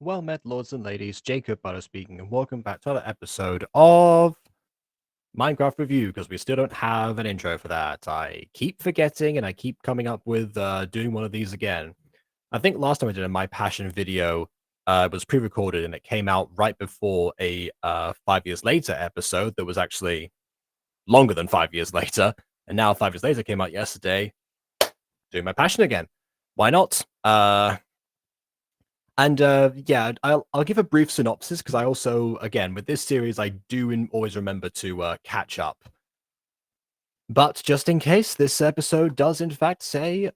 Well met, lords and ladies. Jacob Butter speaking, and welcome back to another episode of Minecraft Review, because we still don't have an intro for that. I keep forgetting, and I keep coming up with doing one of these again. I think last time I did a My Passion video was pre-recorded, and it came out right before a 5 years later episode that was actually longer than 5 years later. And now 5 years later came out yesterday, doing My Passion again. Why not? Yeah, I'll give a brief synopsis because I also, again, with this series, I do always remember to catch up. But just in case, this episode does in fact say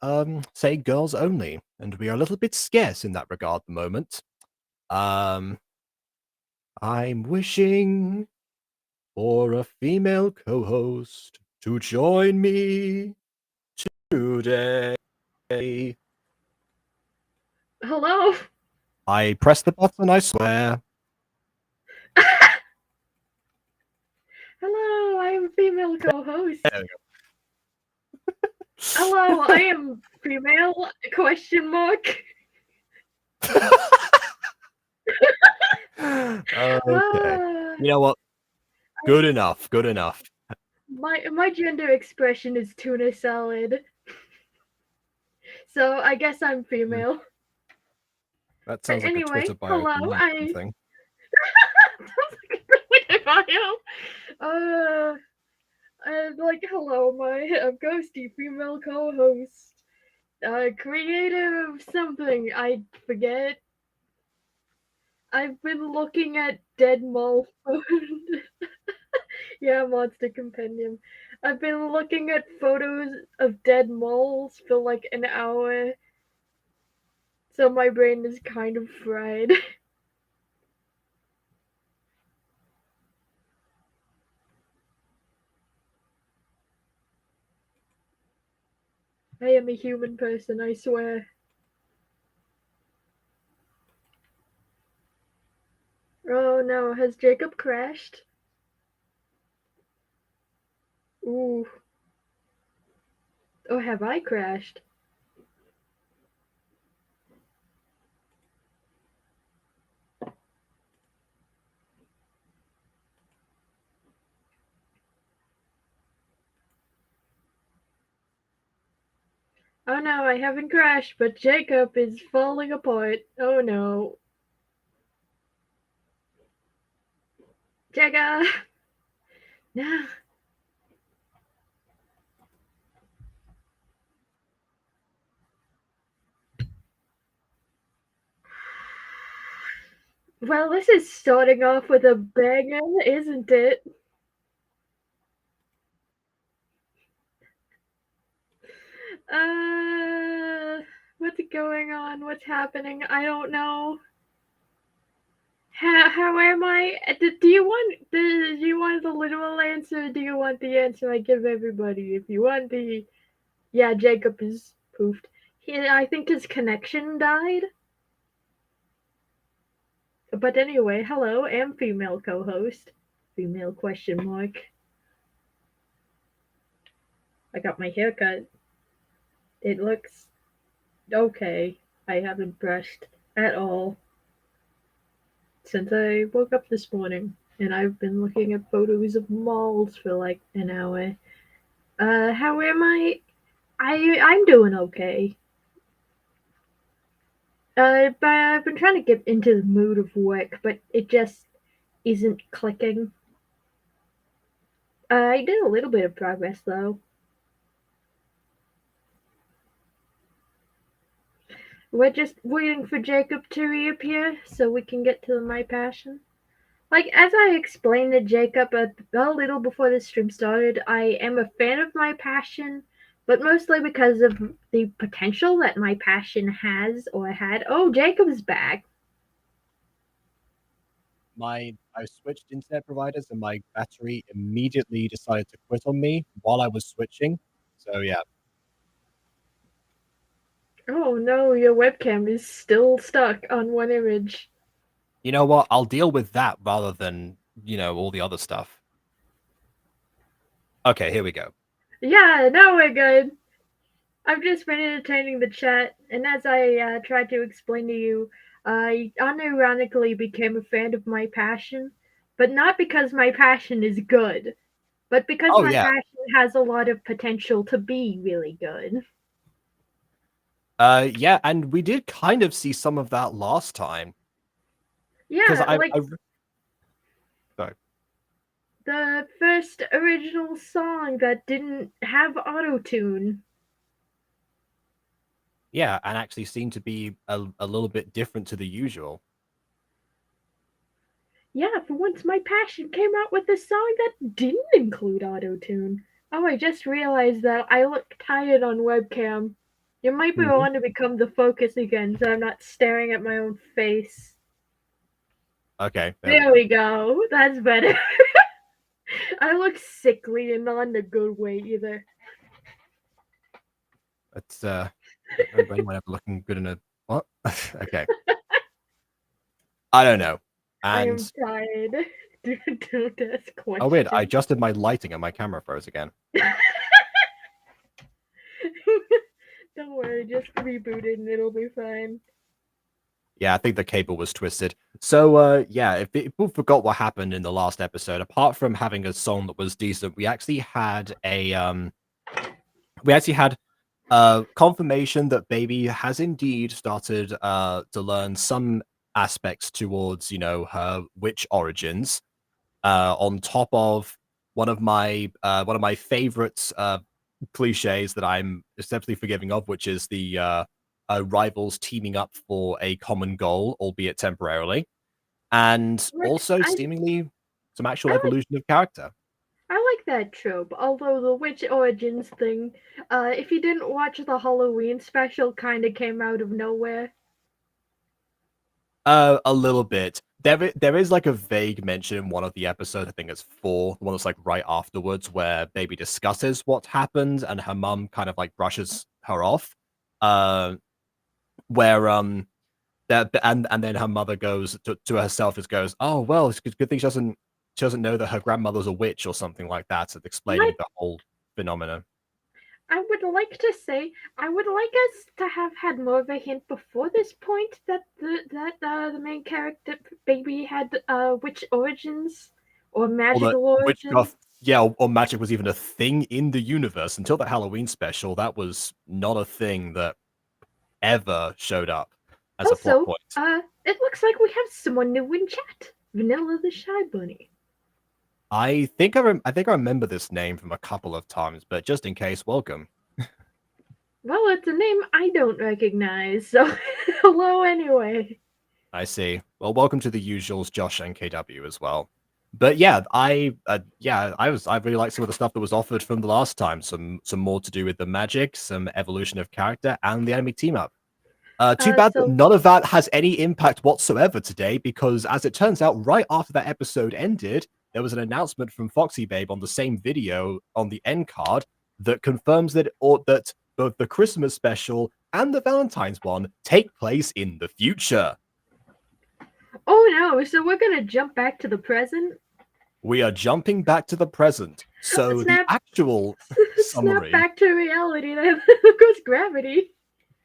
girls only, and we are a little bit scarce in that regard at the moment. I'm wishing for a female co-host to join me today. Hello. I pressed the button, I swear. Hello, I am female co-host. There we go. Hello, I am female question mark. Okay. You know what? Good enough. Good enough. My gender expression is tuna salad. So I guess I'm female. That sounds like Anyway, a Twitter bio hello, thing. like hello, I'm ghosty female co-host. Creative something, I forget. I've been looking at dead mole food. Yeah, Monster Compendium. I've been looking at photos of dead moles for like an hour. So my brain is kind of fried. I am a human person, I swear. Oh no, has Jacob crashed? Ooh. Or have I crashed? Oh no, I haven't crashed, but Jacob is falling apart. Oh no. Jacob! No. Well, this is starting off with a banger, isn't it? What's going on? What's happening? I don't know. How am I? Do you want the literal answer? Or do you want the answer I give everybody? If you want the, yeah, Jacob is poofed. I think his connection died. But anyway, hello, I'm female co-host. Female question mark. I got my hair cut. It looks okay. I haven't brushed at all since I woke up this morning, and I've been looking at photos of malls for like an hour. How am I? I'm doing okay. But I've been trying to get into the mood of work, but it just isn't clicking. I did a little bit of progress though. We're just waiting for Jacob to reappear so we can get to the My Passion. Like, as I explained to Jacob a little before the stream started, I am a fan of My Passion, but mostly because of the potential that My Passion has or had. Oh, Jacob's back. I switched internet providers, and my battery immediately decided to quit on me while I was switching. So yeah. Oh no, your webcam is still stuck on one image. You know what? I'll deal with that rather than, all the other stuff. Okay, here we go. Yeah, now we're good. I've just been entertaining the chat, and as I tried to explain to you, I unironically became a fan of My Passion, but not because My Passion is good, but because Oh My yeah. Passion has a lot of potential to be really good. Yeah, and we did kind of see some of that last time because Yeah, like sorry. the first original song that didn't have auto-tune. Yeah, and actually seemed to be a little bit different to the usual. Yeah, for once My Passion came out with a song that didn't include auto-tune. Oh, I just realized that I look tired on webcam. You might be Mhm. want to become the focus again so I'm not staring at my own face. Okay, there we There go. we go. That's better. I look sickly and not in a good way either. It's I don't remember anyone ever looking good in a what? Okay, I don't know. I am And tired. Don't ask oh weird, I questions. adjusted my lighting and my camera froze again. Don't worry, just reboot it and it'll be fine. Yeah, I think the cable was twisted. So yeah, if people forgot what happened in the last episode, apart from having a song that was decent, we actually had confirmation that Baby has indeed started to learn some aspects towards, her witch origins. On top of one of my favorites cliches that I'm exceptionally forgiving of, which is the rivals teaming up for a common goal, albeit temporarily, and Like also seemingly some actual I like evolution of character. I like that trope. Although the witch origins thing, if you didn't watch the Halloween special, kind of came out of nowhere. A little bit. There is like a vague mention in one of the episodes. I think it's four, the one that's like right afterwards, where Baby discusses what happened, and her mum kind of like brushes her off. Uh, where that and then her mother goes to herself, just goes, "Oh well, it's good thing she doesn't know that her grandmother's a witch or something like that," so My explaining the whole phenomenon. I would like to say I would like us to have had more of a hint before this point that the main character baby had witch origins or Or that magical witchcraft, origins. yeah, or magic was even a thing in the universe until that Halloween special. That was not a thing that ever showed up as a plot Also, point. it looks like we have someone new in chat. Vanilla the Shy Bunny. I think I remember this name from a couple of times, but just in case, welcome. Well, it's a name I don't recognize, so hello anyway. I see. Well, welcome to the usuals, Josh and KW as well. But yeah, I really liked some of the stuff that was offered from the last time. Some more to do with the magic, some evolution of character, and the enemy team up. Too bad that So none of that has any impact whatsoever today, because as it turns out, right after that episode ended, there was an announcement from Foxy Babe on the same video on the end card that confirms that both the Christmas special and the Valentine's one take place in the future. oh no, so we're gonna jump back to the present? We are jumping back to the present. So the Snap actual snap summary. back to reality. There goes gravity.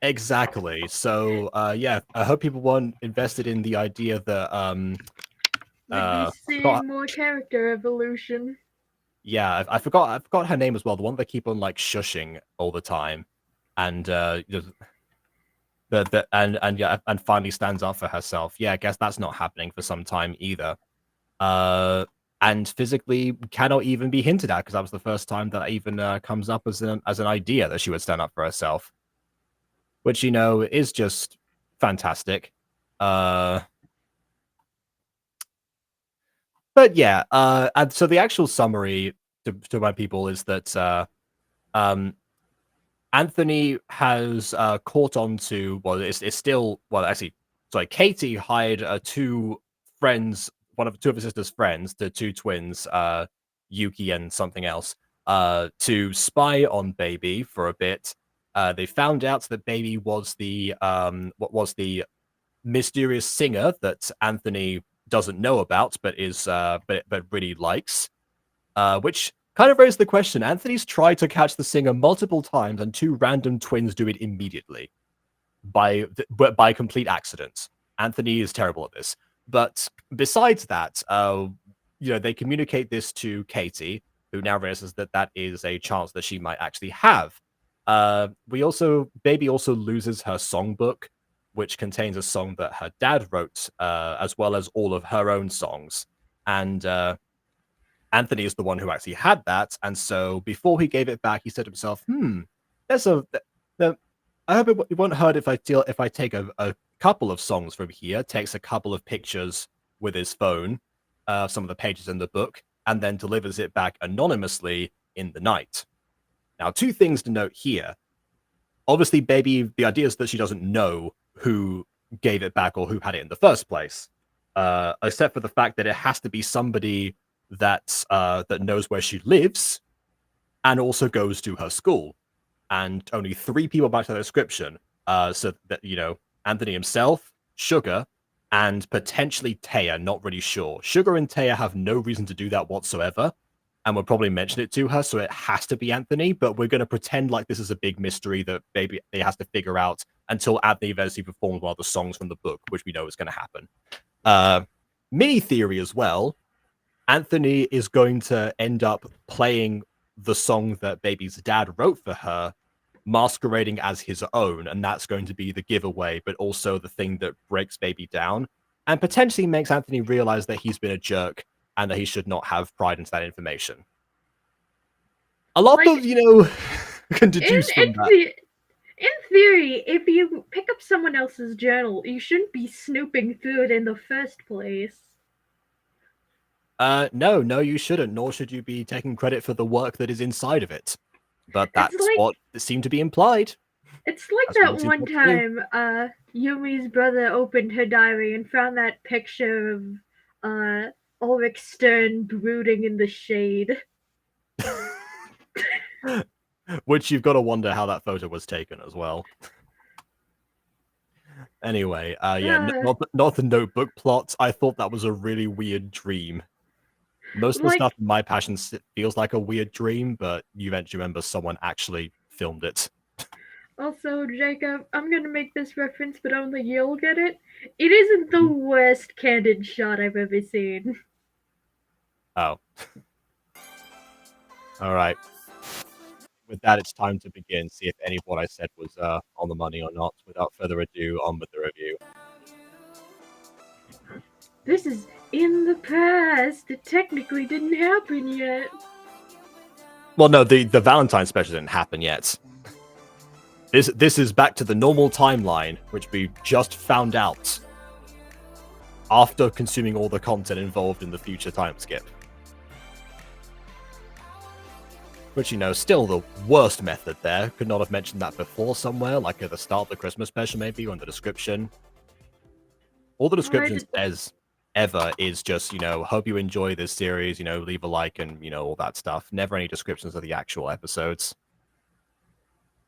Exactly. So yeah, I hope people weren't invested in the idea that We'd be I forgot seeing more character evolution. yeah, I forgot her name as well, the one that keep on like shushing all the time. And and yeah, and finally stands up for herself. Yeah, I guess that's not happening for some time either. And physically cannot even be hinted at, because that was the first time that even comes up as an idea that she would stand up for herself, which is just fantastic. Uh, but yeah, and so the actual summary to my people is that um, Anthony has caught on to, well, it's still, well, actually, sorry, Katie hired two friends, two of her sister's friends, the two twins, Yuki and something else, to spy on Baby for a bit. They found out that Baby was what was the mysterious singer that Anthony doesn't know about, but is but really likes, which kind of raised the question. Anthony's tried to catch the singer multiple times, and two random twins do it immediately by complete accident. Anthony is terrible at this. But besides that, they communicate this to Katie, who now realizes that that is a chance that she might actually have. Baby also loses her songbook, which contains a song that her dad wrote, as well as all of her own songs. And Anthony is the one who actually had that, and so before he gave it back, he said to himself, there's I hope it won't hurt if I take a couple of songs from here, takes a couple of pictures with his phone, some of the pages in the book, and then delivers it back anonymously in the night. Now, two things to note here. Obviously, Baby, the idea is that she doesn't know who gave it back or who had it in the first place, except for the fact that it has to be somebody that knows where she lives and also goes to her school. And only 3 people match the description. So that, Anthony himself, Sugar, and potentially Taya, not really sure. Sugar and Taya have no reason to do that whatsoever, and we'll probably mention it to her, so it has to be Anthony, but we're going to pretend like this is a big mystery that Baby has to figure out until Anthony eventually performs one of the songs from the book, which we know is going to happen. Mini theory as well, Anthony is going to end up playing the song that Baby's dad wrote for her, masquerading as his own, and that's going to be the giveaway, but also the thing that breaks Baby down, and potentially makes Anthony realize that he's been a jerk and that he should not have pried into that information. A lot of, can deduce from that. In theory, if you pick up someone else's journal, you shouldn't be snooping through it in the first place. No, you shouldn't, nor should you be taking credit for the work that is inside of it. But that's what seemed to be implied. It's like that one time Yumi's brother opened her diary and found that picture of Ulrich Stern brooding in the shade. Which you've got to wonder how that photo was taken as well. Anyway, not the notebook plot. I thought that was a really weird dream. Most of the stuff in My Passion feels like a weird dream, but you eventually remember someone actually filmed it. Also, Jacob, I'm gonna make this reference, but only you'll get it. It isn't the worst candid shot I've ever seen. Oh. Alright. With that, it's time to begin, see if any of what I said was on the money or not. Without further ado, on with the review. This is in the past. It technically didn't happen yet. Well, no, the Valentine special didn't happen yet. This is back to the normal timeline, which we just found out after consuming all the content involved in the future time skip. Which, still the worst method there. Could not have mentioned that before somewhere, like at the start of the Christmas special maybe, or in the description. All the description says ever is just, hope you enjoy this series, leave a like and, all that stuff. Never any descriptions of the actual episodes.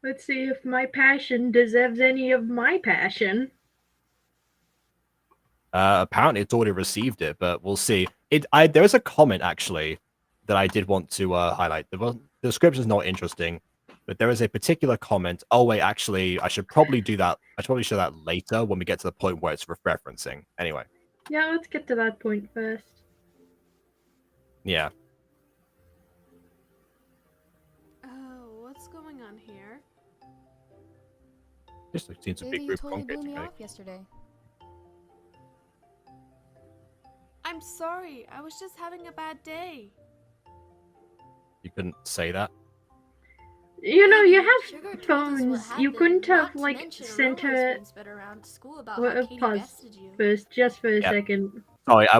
Let's see if My Passion deserves any of my passion. Apparently it's already received it, but we'll see. There is a comment, actually, that I did want to highlight. The description is not interesting, but there is a particular comment. Oh, wait, actually, I should probably do that. I should probably show that later when we get to the point where it's referencing. Anyway. Yeah, let's get to that point first. Yeah. Oh, what's going on here? This seems a big group totally blew me off yesterday. I'm sorry. I was just having a bad day. You couldn't say that. You have phones. You couldn't have sent her. Pause first, just for a second. Sorry, I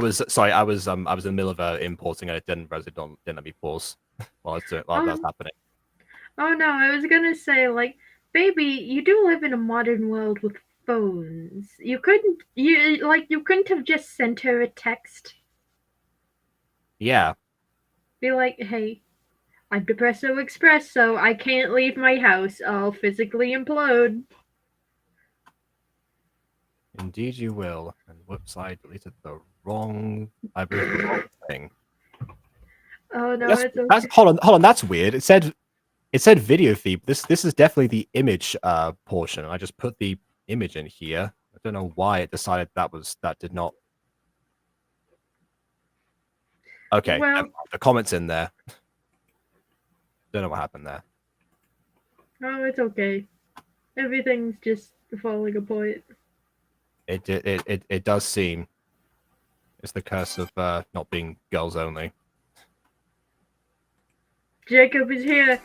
was in the middle of importing and it didn't let me pause while that was happening. Oh no, I was gonna say baby, you do live in a modern world with phones. You couldn't have just sent her a text. Yeah. Be like, hey, I'm Depresso Express, so I can't leave my house. I'll physically implode. Indeed you will. And whoops, I deleted the wrong thing. Oh no, it's okay. Hold on, that's weird. It said video feed. This is definitely the image portion. I just put the image in here. I don't know why it decided that did not. Okay, Well, never mind. The comment's in there. Don't know what happened there. oh, it's okay. Everything's just falling apart. It does seem it's the curse of not being girls only. Jacob is here.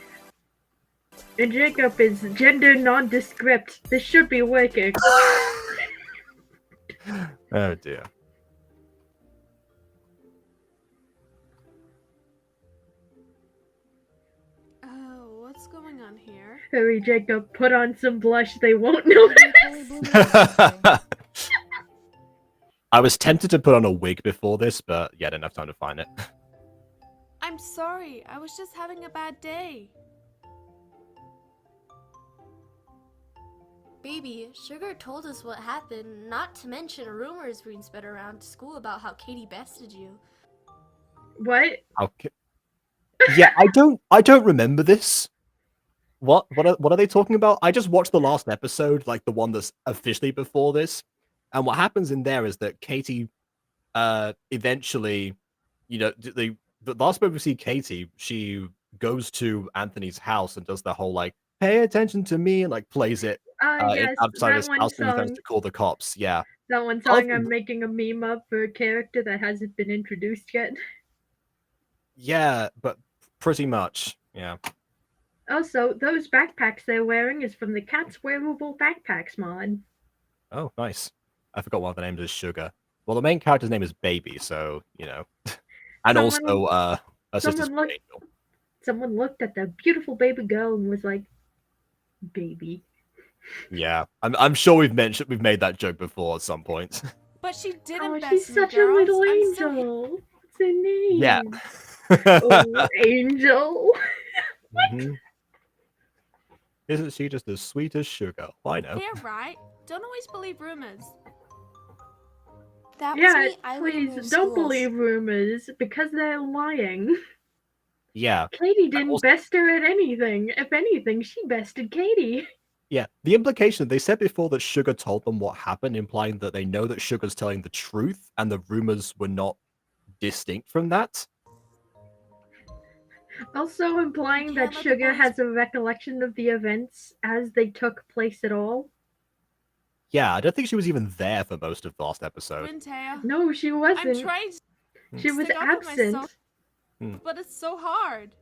And Jacob is gender nondescript. This should be working. Oh dear. Oh, what's going on here? Hurry, Jacob, put on some blush. They won't notice. I was tempted to put on a wig before this, but yeah, I didn't have time to find it. I'm sorry. I was just having a bad day. Baby, Sugar told us what happened, not to mention rumors being spread around school about how Katie bested you. What? Okay. Yeah, I don't remember this. What are they talking about? I just watched the last episode, like the one that's officially before this. And what happens in there is that Katie eventually, the last time we see Katie, she goes to Anthony's house and does the whole like pay attention to me and like plays it Yes, outside that his one house and he song. tries to call the cops. Yeah. That one song I'm making a meme of for a character that hasn't been introduced yet. Yeah, but pretty much. Yeah. Also, those backpacks they're wearing is from the Cat's Wearable Backpacks mod. Oh, nice. I forgot one of the names is Sugar. Well, the main character's name is Baby, so and also her sister's Angel. Someone looked at the beautiful baby girl and was like, "Baby." Yeah, I'm sure we've made that joke before at some point. But she didn't. Oh, best she's me, such a girls. little I'm so angel. What's her name? Yeah. Oh, Angel. Mhm. Isn't she just as sweet as sugar? Well, I know. They're right. Don't always believe rumors. That was Yeah, me. I would please move don't schools. believe rumors because they're lying. Yeah. Katie didn't best her at anything. If anything, she bested Katie. Yeah, the implication, they said before that Sugar told them what happened, implying that they know that Sugar's telling the truth and the rumors were not distinct from that. Also implying that Sugar has a recollection of the events as they took place at all. Yeah, I don't think she was even there for most of the last episode. Wintea, No, she wasn't. I'm trying to She was stick up for absent. myself, but it's so hard.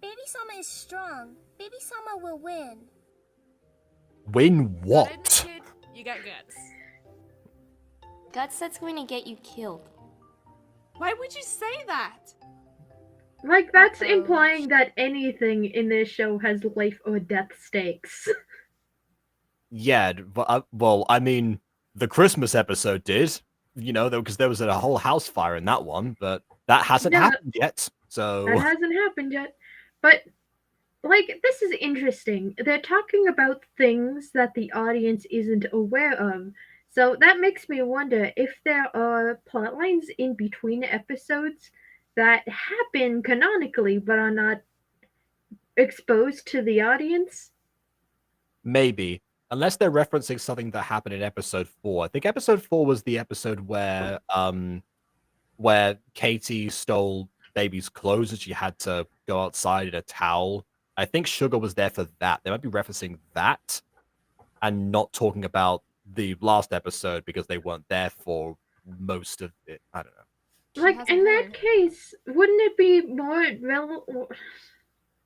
Baby Sama is strong. Baby Sama will win. Win what? Kid, you got guts. Guts that's going to get you killed. Why would you say that? Like, that's implying that anything in this show has life or death stakes. Yeah, but well, I mean, the Christmas episode did, because there was a whole house fire in that one, but that hasn't happened yet. So that hasn't happened yet. But, like, this is interesting. They're talking about things that the audience isn't aware of. So that makes me wonder if there are plot lines in between episodes that happen canonically but are not exposed to the audience. maybe. Unless they're referencing something that happened in episode 4. I think episode 4 was the episode where Katie stole Baby's clothes and she had to go outside in a towel. I think Sugar was there for that. They might be referencing that and not talking about the last episode because they weren't there for most of it. I don't know. Like, in that case, wouldn't it be more relevant?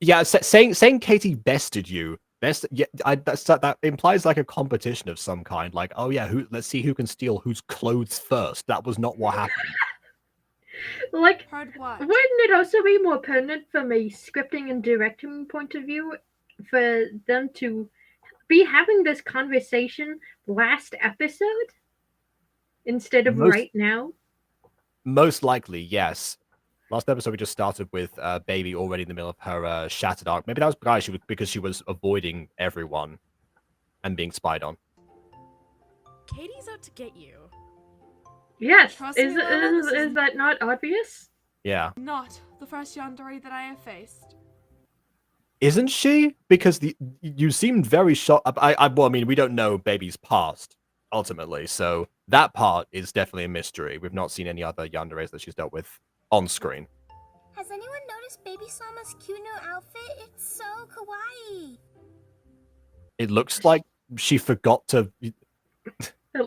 Yeah, saying Katie bested you. That implies like a competition of some kind. Like, oh yeah, let's see who can steal whose clothes first. That was not what happened. Like, Heard what? wouldn't it also be more pertinent from a scripting and directing point of view for them to be having this conversation last episode instead of right now? Most likely, yes. Last episode we just started with Baby already in the middle of her shattered arc. Maybe that was because she was avoiding everyone and being spied on. Katie's out to get you. Yes. Trust Is me, Lana, this is that not obvious? Yeah. Not the first yandere that I have faced. Isn't she? Because you seemed very shocked. Well, I mean, we don't know Baby's past ultimately, so that part is definitely a mystery. We've not seen any other yanderes that she's dealt with on screen. Has anyone noticed Baby Sama's cute new outfit? It's so kawaii. It looks like she forgot to. It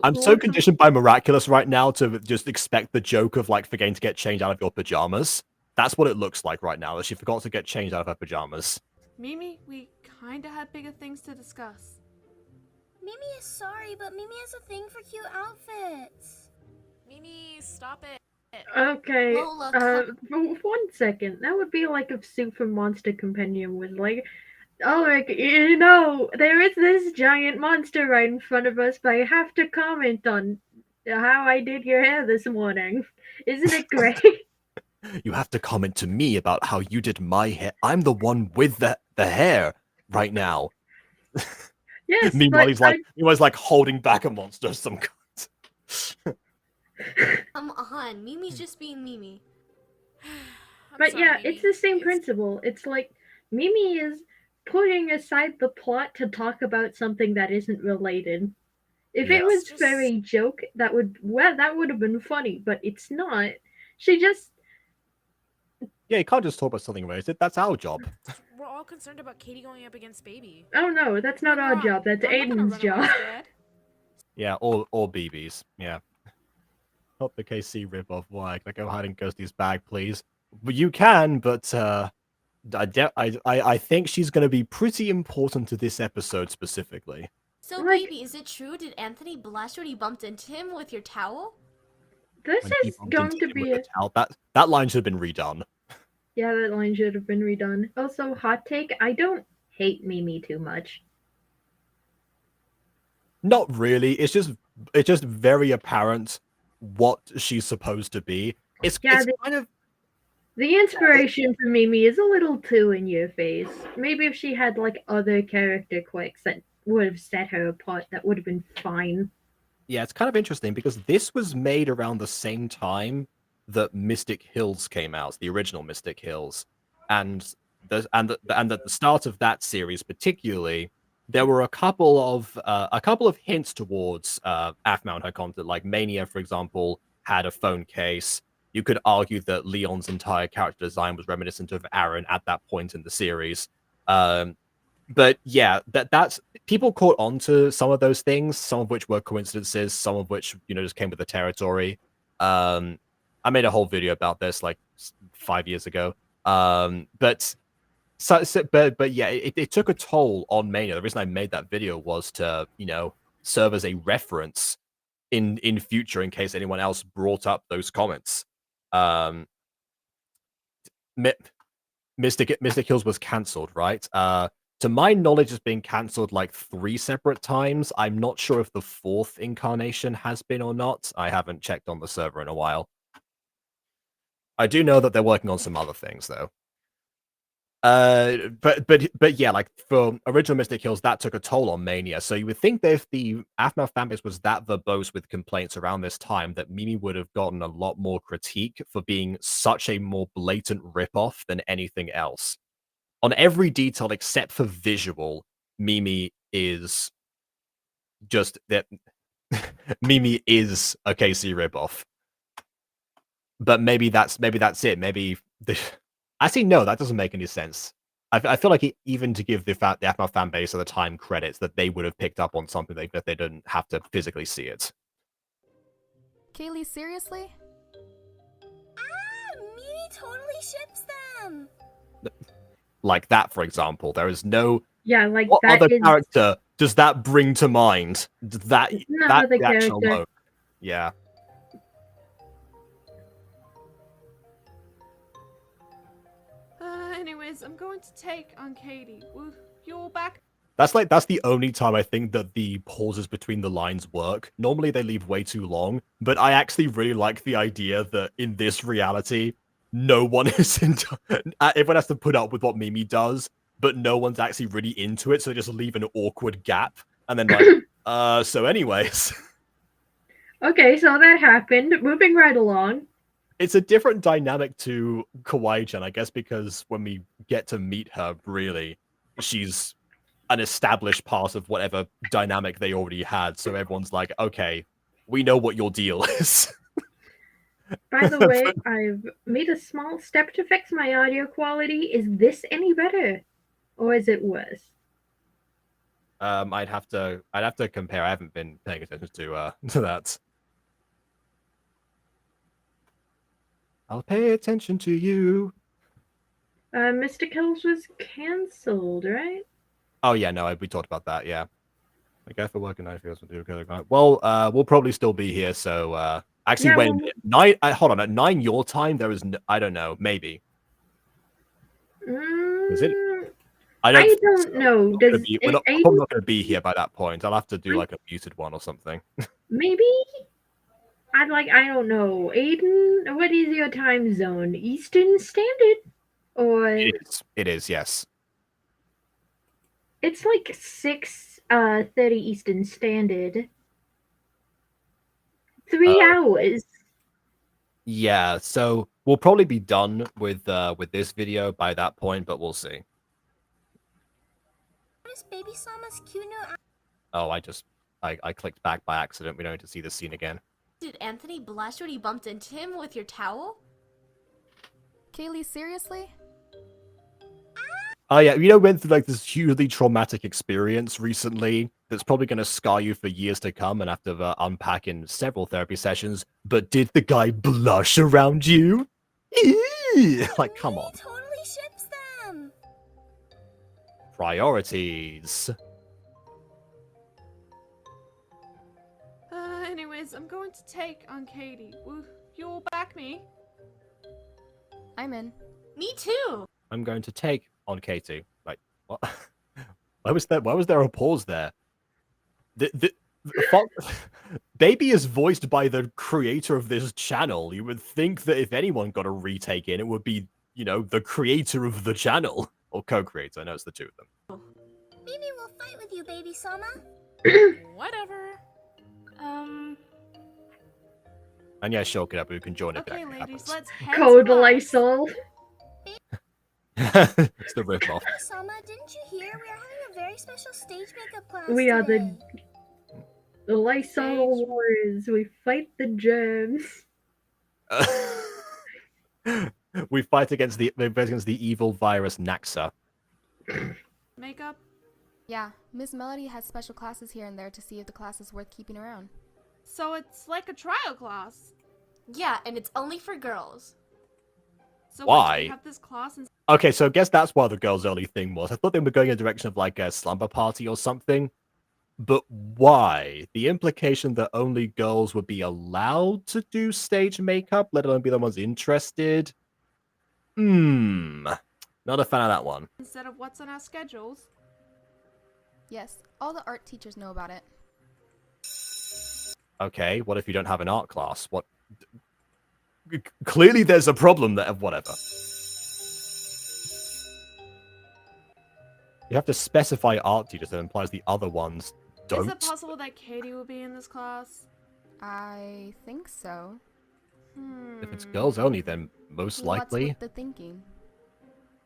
I'm so looks- conditioned by Miraculous right now to just expect the joke of like forgetting to get changed out of your pajamas. That's what it looks like right now. That she forgot to get changed out of her pajamas. Mimi, we kinda had bigger things to discuss. Mimi is sorry, but Mimi has a thing for cute outfits. Mimi, stop it. Okay, Lola, for 1 second, that would be like if Super Monster Compendium was like, oh, like, you know, there is this giant monster right in front of us, but I have to comment on how I did your hair this morning. Isn't it great? You have to comment to me about how you did my hair. I'm the one with the hair right now. Yes, Meanwhile, but he's like holding back a monster of some kind. Come on, Mimi's just being Mimi. I'm But sorry, yeah, Mimi. it's the same principle. It's like Mimi is putting aside the plot to talk about something that isn't related. If it Yeah. was Just- very joke, that would have been funny, but it's not. She just Yeah, you can't just talk about something related. That's our job. We're all concerned about Katie going up against Baby. oh no, that's not You're our wrong. job. That's I'm not gonna Aiden's run job. away scared. Yeah, or BBs. Yeah. Not the KC ripoff. Why? Can I go hide in Ghosty's bag, please? Well, you can, but I think she's going to be pretty important to this episode specifically. So, Like- baby, is it true? Did Anthony blush when he bumped into him with your towel? This When he is bumped going into to him be with the towel. That line should have been redone. yeah, that line should have been redone. Also, hot take, I don't hate Mimi too much. Not really. It's just very apparent what she's supposed to be. It's Yeah, kind of The inspiration for Mimi is a little too in your face. Maybe if she had like other character quirks that would have set her apart, that would have been fine. yeah, it's kind of interesting because this was made around the same time that Mystic Hills came out, the original Mystic Hills, and at the start of that series, particularly, there were a couple of hints towards Aphmau and her content. Like Mania, for example, had a phone case. You could argue that Leon's entire character design was reminiscent of Aaron at that point in the series. But yeah, that's people caught on to some of those things, some of which were coincidences, some of which, just came with the territory. I made a whole video about this like 5 years ago. But yeah, it took a toll on Mania. The reason I made that video was to, serve as a reference in future in case anyone else brought up those comments. Mystic Hills was cancelled, right? To my knowledge, it's been cancelled like 3 separate times. I'm not sure if the 4th incarnation has been or not. I haven't checked on the server in a while. I do know that they're working on some other things though. But yeah, like for original Mystic Hills, that took a toll on Mania. So you would think that if the Aphmau fanbase was that verbose with complaints around this time, that Mimi would have gotten a lot more critique for being such a more blatant ripoff than anything else. On every detail except for visual, Mimi is just that. Mimi is a KC ripoff. But maybe that's it. Maybe actually, no, that doesn't make any sense. I feel like even to give the Aphmau fan base at the time credits, that they would have picked up on something that they didn't have to physically see it. Kaylee, seriously? Ah, Mimi totally ships them. Like that, for example. There is no... Yeah, like What that other is character does that bring to mind? That no that other reaction character. alone. Yeah. Anyways, I'm going to take on Katie. You all back? That's the only time I think that the pauses between the lines work. Normally they leave way too long, but I actually really like the idea that in this reality, no one is into everyone has to put up with what Mimi does, but no one's actually really into it, so they just leave an awkward gap and then like, so anyways. Okay, so that happened. Moving right along. It's a different dynamic to Kawaii-chan, I guess, because when we get to meet her, really, she's an established part of whatever dynamic they already had. So everyone's like, okay, we know what your deal is. By the way, I've made a small step to fix my audio quality. Is this any better? Or is it worse? I'd have to compare. I haven't been paying attention to that. I'll pay attention to you. Mr. Kells was cancelled, right? Oh yeah, no, we talked about that. Yeah, I guess for working night feels do okay. Well, we'll probably still be here. So actually, Yeah, when well, nine, hold on, at 9 your time, there is I don't know, maybe. Is it? I don't think don't so. know. We're Does not, Aiden probably not going to be here by that point. I'll have to do like a muted one or something. maybe? I don't know. Aiden, what is your time zone? Eastern Standard? Or It is, yes. it's like 6:30 Eastern Standard. 3 hours. Yeah, so we'll probably be done with this video by that point, but we'll see. Notice baby Sama's cute new outfit. Oh, I clicked back by accident. We don't need to see this scene again. Did Anthony blush when you bumped into him with your towel? Kaylee, seriously? Oh yeah, you know, went through like this hugely traumatic experience recently that's probably going to scar you for years to come and have to unpack in several therapy sessions. But did the guy blush around you? Like, come on. He totally ships them. Priorities. Anyways, I'm going to take on Katie. You'll back me? I'm in. Me too! I'm going to take on Katie. Like, what? Why was there a pause there? The Baby is voiced by the creator of this channel. You would think that if anyone got a retake in, it would be, you know, the creator of the channel. Or co-creator. I know it's the two of them. Maybe we'll fight with you, baby Sama. Whatever. And yeah, sure, we can join it. Okay, ladies, let's head Code to class. Lysol. It's the rip-off. Baby Sama, didn't you hear? We are having a very special stage makeup class We are today. the Lysol Wars. We fight the germs. We fight against the evil virus Naxa. Makeup? Yeah, Miss Melody has special classes here and there to see if the class is worth keeping around. So it's like a trial class. Yeah, and it's only for girls. So Why? We have this class and Okay, so I guess that's why the girls' only thing was. I thought they were going in the direction of like a slumber party or something. But why? The implication that only girls would be allowed to do stage makeup, let alone be the ones interested. Not a fan of that one. instead of what's on our schedules. Yes, all the art teachers know about it. Okay, what if you don't have an art class? What? Clearly there's a problem there. Whatever. You have to specify art teachers, that implies the other ones don't. Is it possible that Katie will be in this class? I think so. If it's girls only, then most likely. What's with the thinking?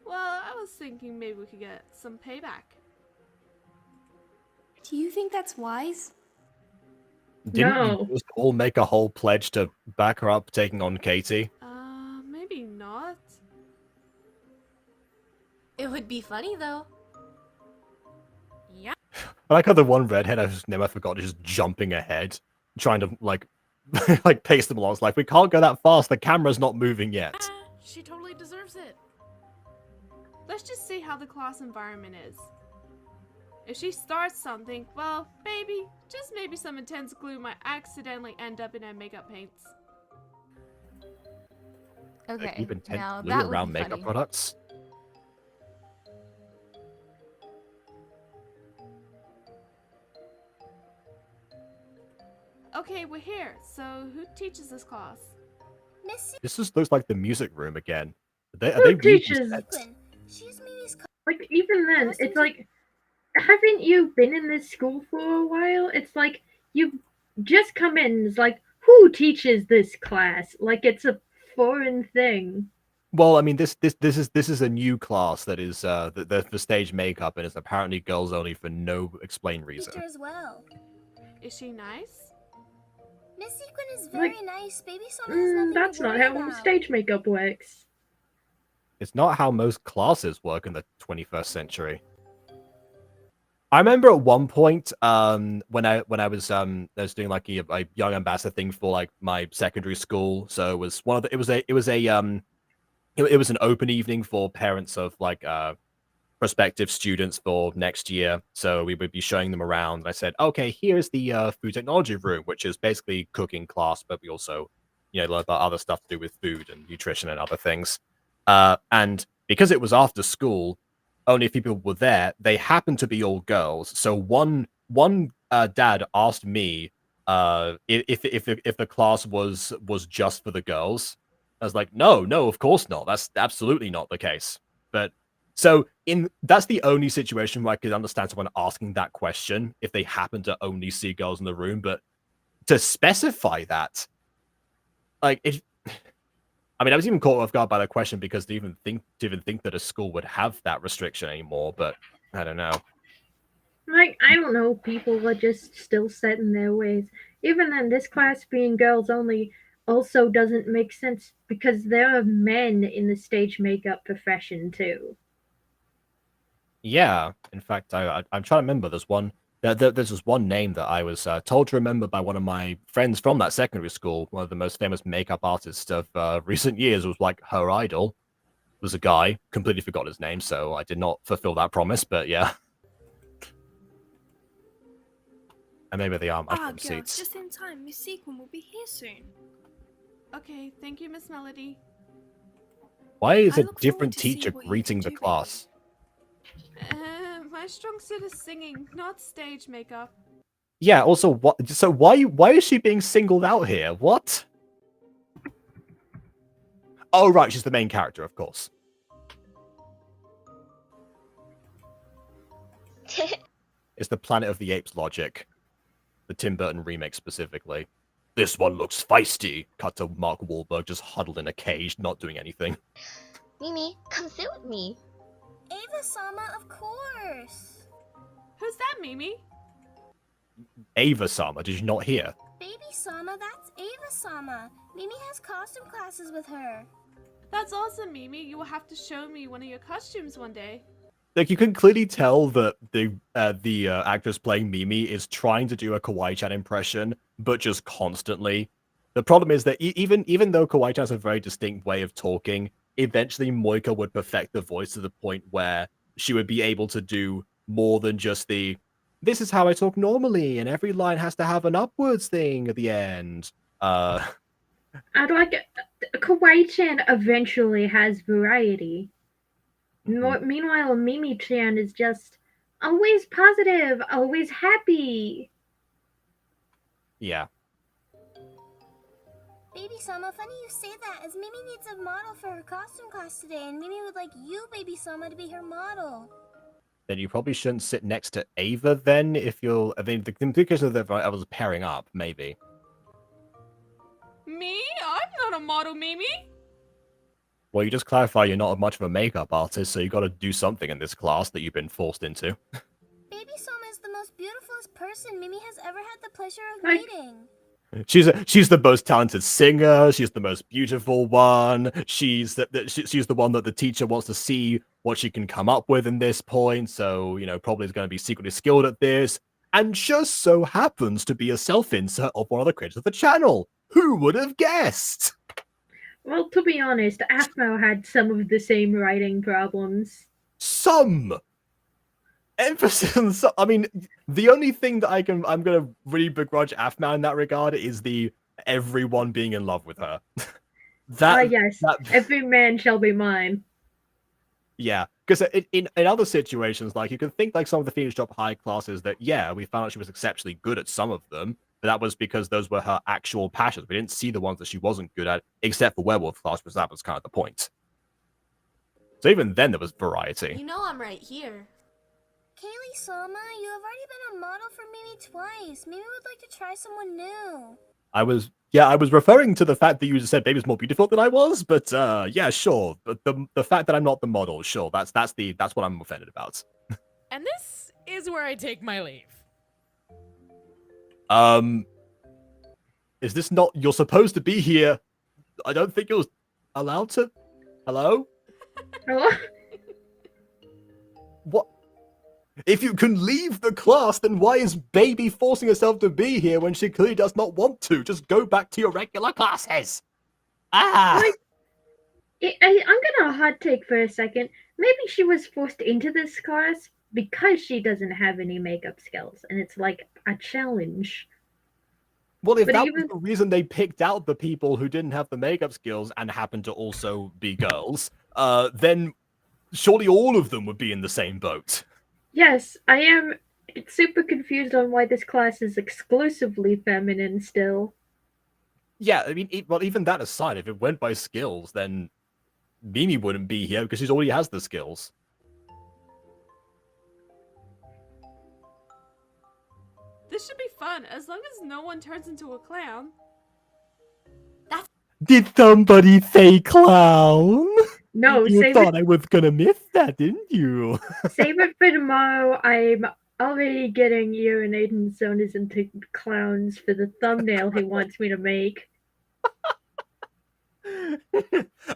Well, I was thinking maybe we could get some payback. Do you think that's wise? Didn't No. you just all make a whole pledge to back her up taking on Katie? Maybe not. It would be funny though. Yeah. I like how the one redhead whose name I forgot is just jumping ahead, trying to like like pace them along. It's like, we can't go that fast, the camera's not moving yet. She totally deserves it. Let's just see how the class environment is. If she starts something, well, maybe, just maybe some intense glue might accidentally end up in her makeup paints. Okay, Keep intense now glue that would around be makeup funny. products. Okay, we're here. So, who teaches this class? Miss This just looks like the music room again. Are Who they reading teaches? sets? Sequin. She's Mimi's Like, even then, it's like, haven't you been in this school for a while? It's like, you just come in, it's like, who teaches this class? Like, it's a foreign thing. Well, I mean, this is a new class that is the stage makeup, and it's apparently girls only for no explained reason. Teacher as well. Is she nice? Miss Sequin is Like, very nice. Baby Summer has nothing That's to not worry how about. stage makeup works. It's not how most classes work in the 21st century. I remember at one point, when I was doing like a young ambassador thing for like my secondary school. So it was one of the, it was an open evening for parents of like prospective students for next year. So we would be showing them around. And I said, okay, here's the food technology room, which is basically cooking class, but we also, learn about other stuff to do with food and nutrition and other things. And because it was after school, only a few people were there. They happened to be all girls. So one dad asked me if the class was just for the girls. I was like, no, of course not. That's absolutely not the case. But so that's the only situation where I could understand someone asking that question if they happen to only see girls in the room. But to specify that, like it, I mean, I was even caught off guard by the question because to even think that a school would have that restriction anymore. But I don't know. Like, I don't know, people are just still set in their ways. Even then, this class being girls only also doesn't make sense because there are men in the stage makeup profession too. Yeah, in fact, I'm trying to remember. There's this one name that I was told to remember by one of my friends from that secondary school. One of the most famous makeup artists of recent years was like her idol. Was a guy. Completely forgot his name, so I did not fulfill that promise. But yeah, and maybe they are mushroom girls, seeds. just in time. Miss Sequin will be here soon. Okay, thank you, Miss Melody. Why is I a look forward different to see teacher what you greeting can the do, class? My strong suit is singing, not stage makeup. Yeah. Also, what? So why is she being singled out here? What? Oh, right, she's the main character, of course. It's the Planet of the Apes logic. The Tim Burton remake specifically. This one looks feisty. Cut to Mark Wahlberg just huddled in a cage, not doing anything. Mimi, come sit with me. Ava Sama, of course. Who's that, Mimi? Ava-sama, did you not hear? Baby Sama, that's Ava Sama. Mimi has costume classes with her. That's awesome, Mimi. You will have to show me one of your costumes one day. Like, you can clearly tell that the actress playing Mimi is trying to do a Kawaii-chan impression, but just constantly. The problem is that even though Kawaii-chan has a very distinct way of talking, eventually Moika would perfect the voice to the point where she would be able to do more than just this is how I talk normally, and every line has to have an upwards thing at the end. I'd like Kawaii-chan eventually has variety. Meanwhile, Mimi-chan is just always positive, always happy. Yeah. Baby Sama, funny you say that, as Mimi needs a model for her costume class today, and Mimi would like you, Baby Sama, to be her model. Then you probably shouldn't sit next to Ava then, if you're... I mean, the implication of that I was pairing up, maybe. Me? I'm not a model, Mimi. Well, you just clarify you're not much of a makeup artist, so you got to do something in this class that you've been forced into. Baby Sama is the most beautifulest person Mimi has ever had the pleasure of meeting. She's the most talented singer. She's the most beautiful one. She's the one that the teacher wants to see what she can come up with in this point. So probably is going to be secretly skilled at this, and just so happens to be a self-insert of one of the creators of the channel. Who would have guessed? Well, to be honest, Aphmau had some of the same writing problems. Some emphasis on some. I mean, the only thing that I'm gonna really begrudge Aphmau in that regard is the everyone being in love with her. Yes, every man shall be mine. Yeah, because in other situations, like you can think like some of the Phoenix Drop High classes that we found out she was exceptionally good at some of them, but that was because those were her actual passions. We didn't see the ones that she wasn't good at, except for Werewolf class, because that was kind of the point. So even then, there was variety. You know I'm right here. Kaylee Sama, you have already been a model for Mimi twice. Mimi would like to try someone new. I was referring to the fact that you said baby's more beautiful than I was, but yeah, sure. But the fact that I'm not the model, sure, that's what I'm offended about. And this is where I take my leave. Is this not? You're supposed to be here. I don't think you're allowed to. Hello? Hello? What? If you can leave the class, then why is baby forcing herself to be here when she clearly does not want to? Just go back to your regular classes. Ah! I'm gonna hot take for a second. Maybe she was forced into this class because she doesn't have any makeup skills, and it's like a challenge. Well, if But that even- was the reason they picked out the people who didn't have the makeup skills and happened to also be girls, then surely all of them would be in the same boat. Yes, I am super confused on why this class is exclusively feminine still. Yeah, I mean, well, even that aside, if it went by skills, then Mimi wouldn't be here because she already has the skills. This should be fun, as long as no one turns into a clown. Did somebody say clown? No, You save thought I was gonna miss that, didn't you? Save it for tomorrow. I'm already getting you and Aiden Zonas into clowns for the thumbnail he wants me to make.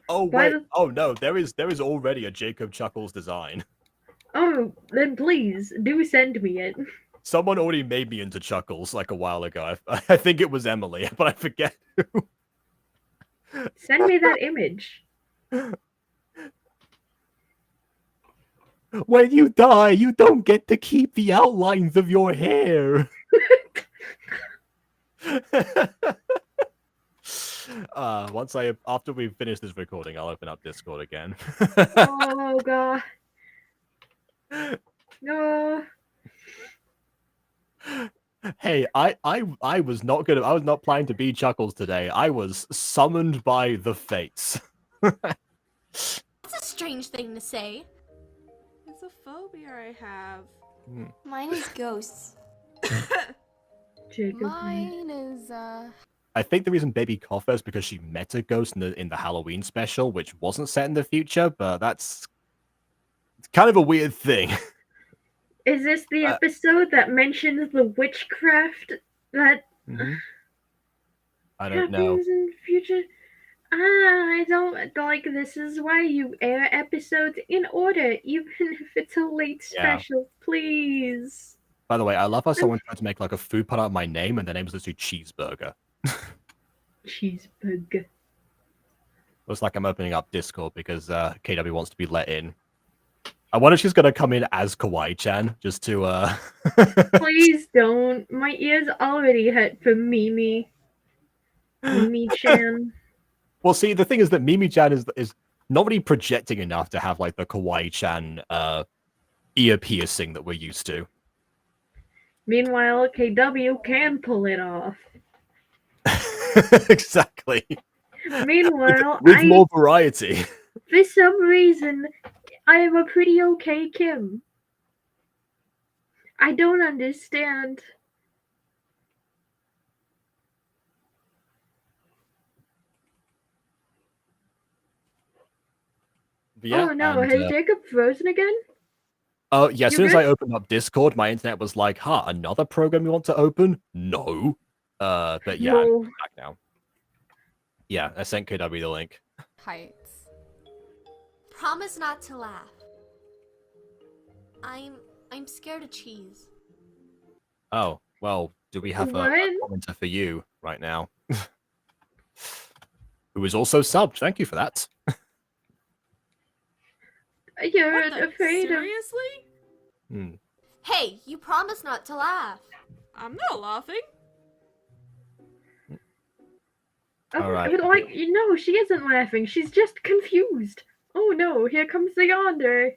Oh By wait! Oh no! There is already a Jacob Chuckles design. Oh, then please do send me it. Someone already made me into Chuckles like a while ago. I think it was Emily, but I forget who. Send me that image. When you die, you don't get to keep the outlines of your hair. After we finish this recording, I'll open up Discord again. Oh god. No. Hey, I was not planning to be Chuckles today. I was summoned by the fates. That's a strange thing to say. It's a phobia I have. Mine is ghosts. Jacob. Mine is I think the reason Baby Coffer is because she met a ghost in the Halloween special, which wasn't set in the future, but that's kind of a weird thing. Is this the episode that mentions the witchcraft that I don't know. happens in the future? I don't like. This is why you air episodes in order, even if it's a late Yeah. special. Please. By the way, I love how someone tried to make like a food part out of my name, and the name was literally Cheeseburger. Cheeseburger. Looks like I'm opening up Discord because KW wants to be let in. I wonder if she's gonna come in as Kawaii-chan, just to Please don't. My ears already hurt for Mimi. Mimi-chan. Well, see, the thing is that Mimi-chan is not really projecting enough to have like the Kawaii-chan ear piercing that we're used to. Meanwhile, KW can pull it off. Exactly. Meanwhile, With more variety. for some reason, I am a pretty okay Kim. I don't understand. Yeah, oh no, and, has Jacob frozen again? Oh, yeah, as You soon as I good? opened up Discord, my internet was like, another program you want to open? No. But yeah, No. I'm back now. Yeah, I sent KW the link. heights. Promise not to laugh. I'm scared of cheese. Oh, well, do we have a What? commenter for you right now? Who is also subbed. Thank you for that. You're What the? afraid Seriously? Hey, you promised not to laugh. I'm not laughing. of. Alright. Like, she isn't laughing. She's just confused. Oh no, here comes the yonder.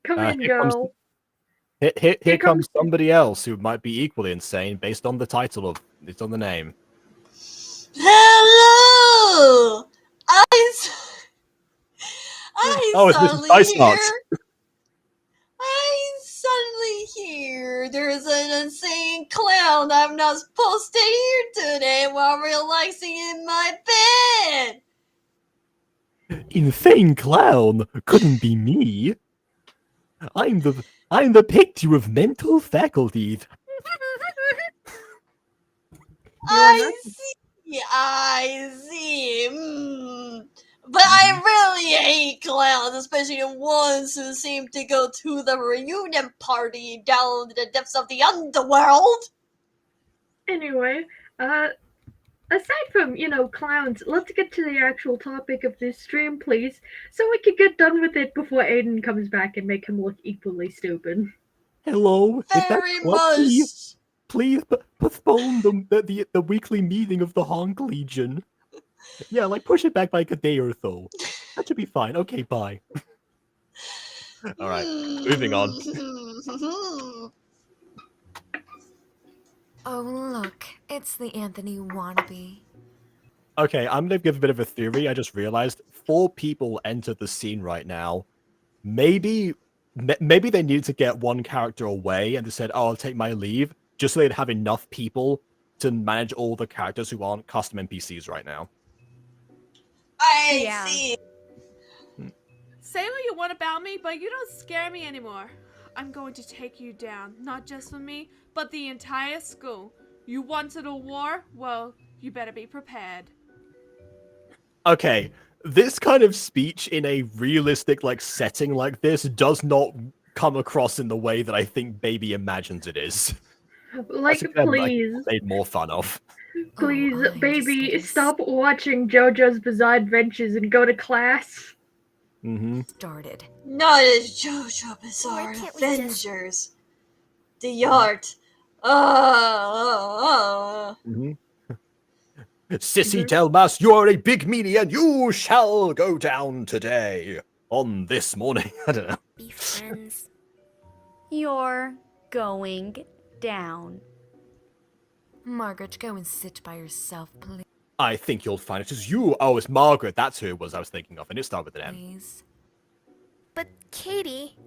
Come in, Here comes girl. Here comes somebody else who might be equally insane based on the title of it's on the name. Hello! Oh, it's Mrs. Dice Nuts. I'm suddenly here. There's an insane insane clown. I'm not supposed to stay here today while relaxing in my bed. Insane clown couldn't be me. I'm the picture of mental faculties. I see. But I really hate clowns, especially the ones who seem to go to the reunion party down to the depths of the underworld. Anyway, aside from, clowns, let's get to the actual topic of this stream, please, so we can get done with it before Aiden comes back and make him look equally stupid. Hello, Very much. Please postpone the weekly meeting of the Honk Legion. Yeah, like push it back like a day or so. That should be fine. Okay, bye. All right, moving on. Oh, look, it's the Anthony wannabe. Okay, I'm gonna give a bit of a theory. I just realized 4 people entered the scene right now. Maybe they needed to get one character away, and they said, "Oh, I'll take my leave," just so they'd have enough people to manage all the characters who aren't custom NPCs right now. I see. Say what you want about me, but you don't scare me anymore. I'm going to take you down, not just for me, but the entire school. You wanted a war? Well, you better be prepared. Okay, this kind of speech in a realistic setting like this does not come across in the way that I think Baby imagines it is. Like, please. Made more fun of. Please, Baby, stop watching JoJo's Bizarre Adventures and go to class. Started. Not as JoJo Bizarre Adventures. The art. Sissy Delmas, you are a big meanie and you shall go down today. On this morning. I don't know. Be friends. You're going down. Margaret, go and sit by yourself, please. I think you'll find it is you. Oh, it's Margaret. That's who it was I was thinking of. And it started with an M. Please. But Katie...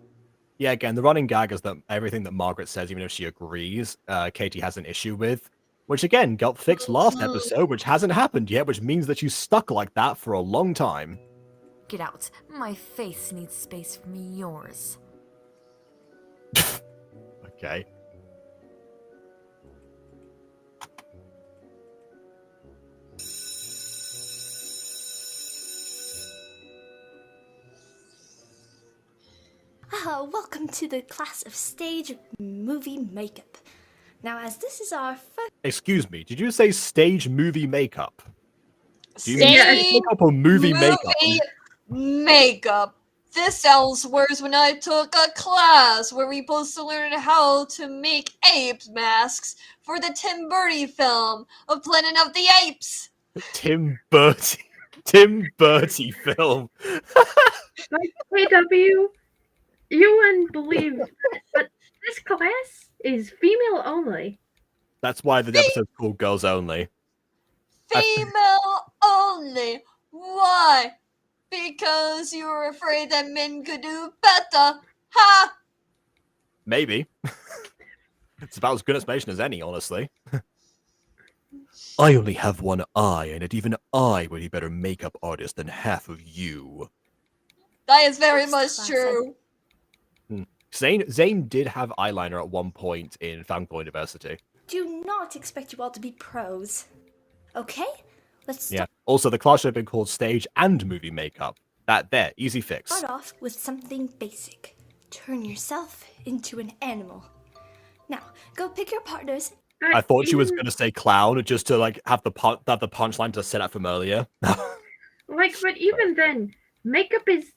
Yeah, again, the running gag is that everything that Margaret says, even if she agrees, Katie has an issue with. Which, again, got fixed last episode, which hasn't happened yet, which means that she's stuck like that for a long time. Get out. My face needs space from yours. Okay. Welcome to the class of stage movie makeup. Now, as this is our first... Excuse me, did you say stage movie makeup? Do you Stage mean makeup or movie makeup? Makeup. This sounds worse when I took a class where we supposed to learn how to make ape masks for the Tim Burton film of Planet of the Apes. Tim Burton film. Like, KW, you wouldn't believe, but this class is female only. That's why the episode's called Girls Only. Female only. Why? Because you were afraid that men could do better. Ha! Maybe. It's about as good an explanation as any, honestly. I only have one eye, and even I would be a better makeup artist than half of you. That is very much true. Zane did have eyeliner at one point in Fountain University. Do not expect you all to be pros. Okay? Let's start Also, the class should have been called Stage and Movie Makeup. That there, easy fix. off with something basic. Turn yourself into an animal. Now, go pick your partners. I thought she was going to say clown, just to have the punchline to set up from earlier. But even then, makeup is...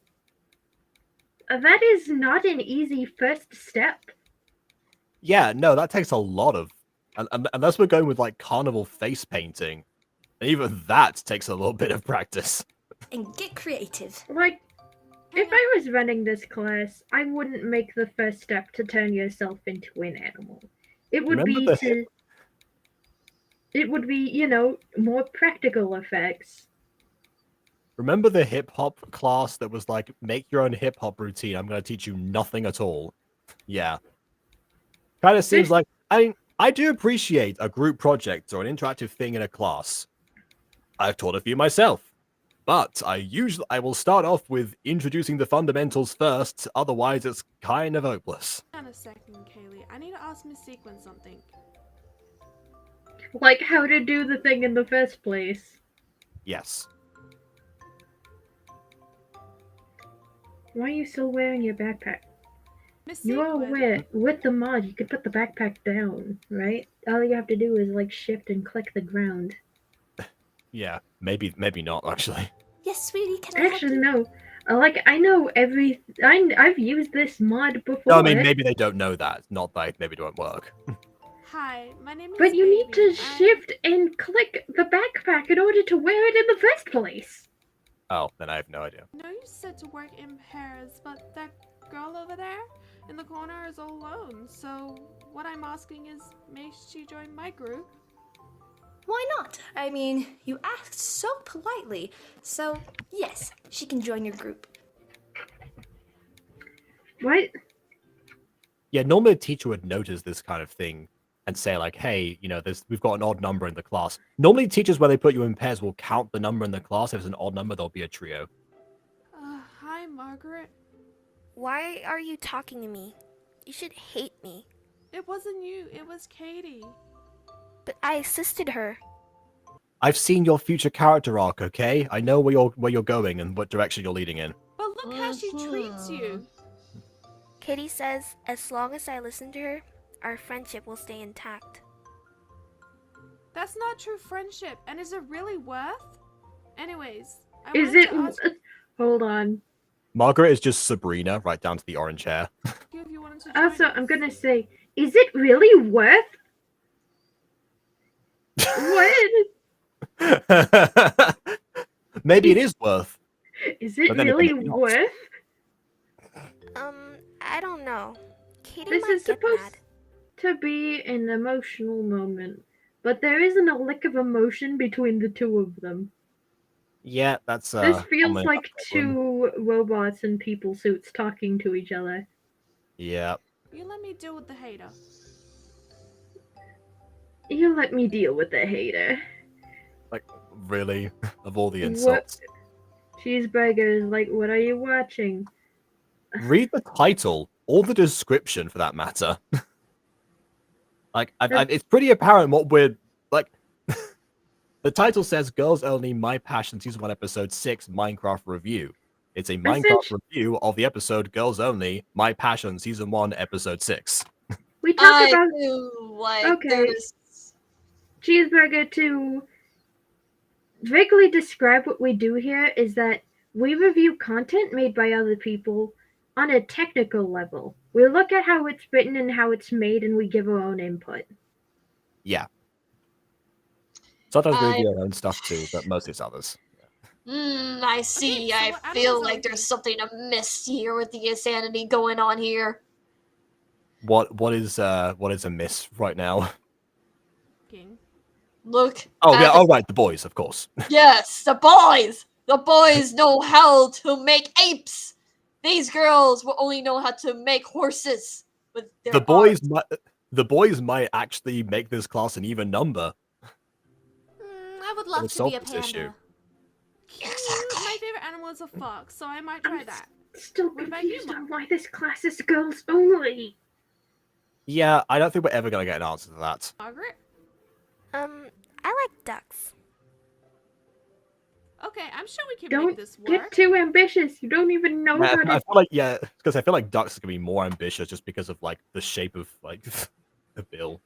that is not an easy first step. Yeah, no, that takes a lot of... Unless we're going with, carnival face painting. Even that takes a little bit of practice. And get creative. If I was running this class, I wouldn't make the first step to turn yourself into an animal. It would It would be, more practical effects. Remember the hip-hop class that was make your own hip-hop routine, I'm going to teach you nothing at all? Yeah. Kind of seems like... I I do appreciate a group project or an interactive thing in a class. I've taught a few myself. But I will start off with introducing the fundamentals first, otherwise it's kind of hopeless. Hang on a second, Kaylee. I need to ask Miss Sequin something. Like how to do the thing in the first place. Yes. Why are you still wearing your backpack? Miss You are Sequin. aware, with the mod, you could put the backpack down, right? All you have to do is like shift and click the ground. Yeah, maybe not actually. Yes, sweetie, can I help Actually, you? no. Like I know I've used this mod before. No, I mean maybe they don't know that. Not like maybe it won't work. Hi, my name is But you need Baby. to shift and click the backpack in order to wear it in the first place. Oh, then I have no idea. I know you said to work in pairs, but that girl over there in the corner is all alone. So what I'm asking is, may she join my group? Why not? I mean, you asked so politely. So, yes, she can join your group. What? Yeah, normally a teacher would notice this kind of thing and say like, hey, you know, we've got an odd number in the class. Normally teachers, when they put you in pairs, will count the number in the class. If it's an odd number, there'll be a trio. Hi, Margaret. Why are you talking to me? You should hate me. It wasn't you, it was Katie. But I assisted her. I've seen your future character arc, okay? I know where you're going and what direction you're leading in. But look how she treats you. Katie says as long as I listen to her, our friendship will stay intact. That's not true friendship, and is it really worth? Anyways, Is it? Hold on. Margaret is just Sabrina, right down to the orange hair. If you wanted to join Also, us. I'm gonna say, is it really worth? What? Maybe it is worth. Is it But then really again, maybe not. worth? I don't know. Katie This might is get supposed mad. to be an emotional moment, but there isn't a lick of emotion between the two of them. Yeah, that's This feels common like problem. two robots in people suits talking to each other. Yeah. You let me deal with the hater. You let me deal with the hater. Like, really? Of all the insults. Cheeseburgers, like, what are you watching? Read the title, or the description for that matter. Like, it's pretty apparent what we're, like, the title says Girls Only, My Passion, Season 1, Episode 6, Minecraft Review. It's a Minecraft review of the episode Girls Only, My Passion, Season 1, Episode 6. We talk about... do like Okay. there's Cheeseburger, to vaguely describe what we do here is that we review content made by other people on a technical level. We look at how it's written and how it's made, and we give our own input. Yeah. Sometimes we review our own stuff too, but mostly it's others. I see. Okay, so I what feel animals like are there's something amiss here with the insanity going on here. What is amiss right now? King. Look. Oh at yeah, the- oh right, the boys, of course. Yes, the boys! The boys know how to make apes! These girls will only know how to make horses with their The boys might actually make this class an even number. I would love would to solve be a this panda. issue. My favorite animal is a fox, so I might try that. Still What about confused you, on why this class is girls only. Yeah, I don't think we're ever gonna get an answer to that. Margaret? I like ducks. Okay, I'm sure we can Don't make this work. get too ambitious. You don't even know I how feel to... like because I feel like ducks are gonna be more ambitious just because of like the shape of like the bill.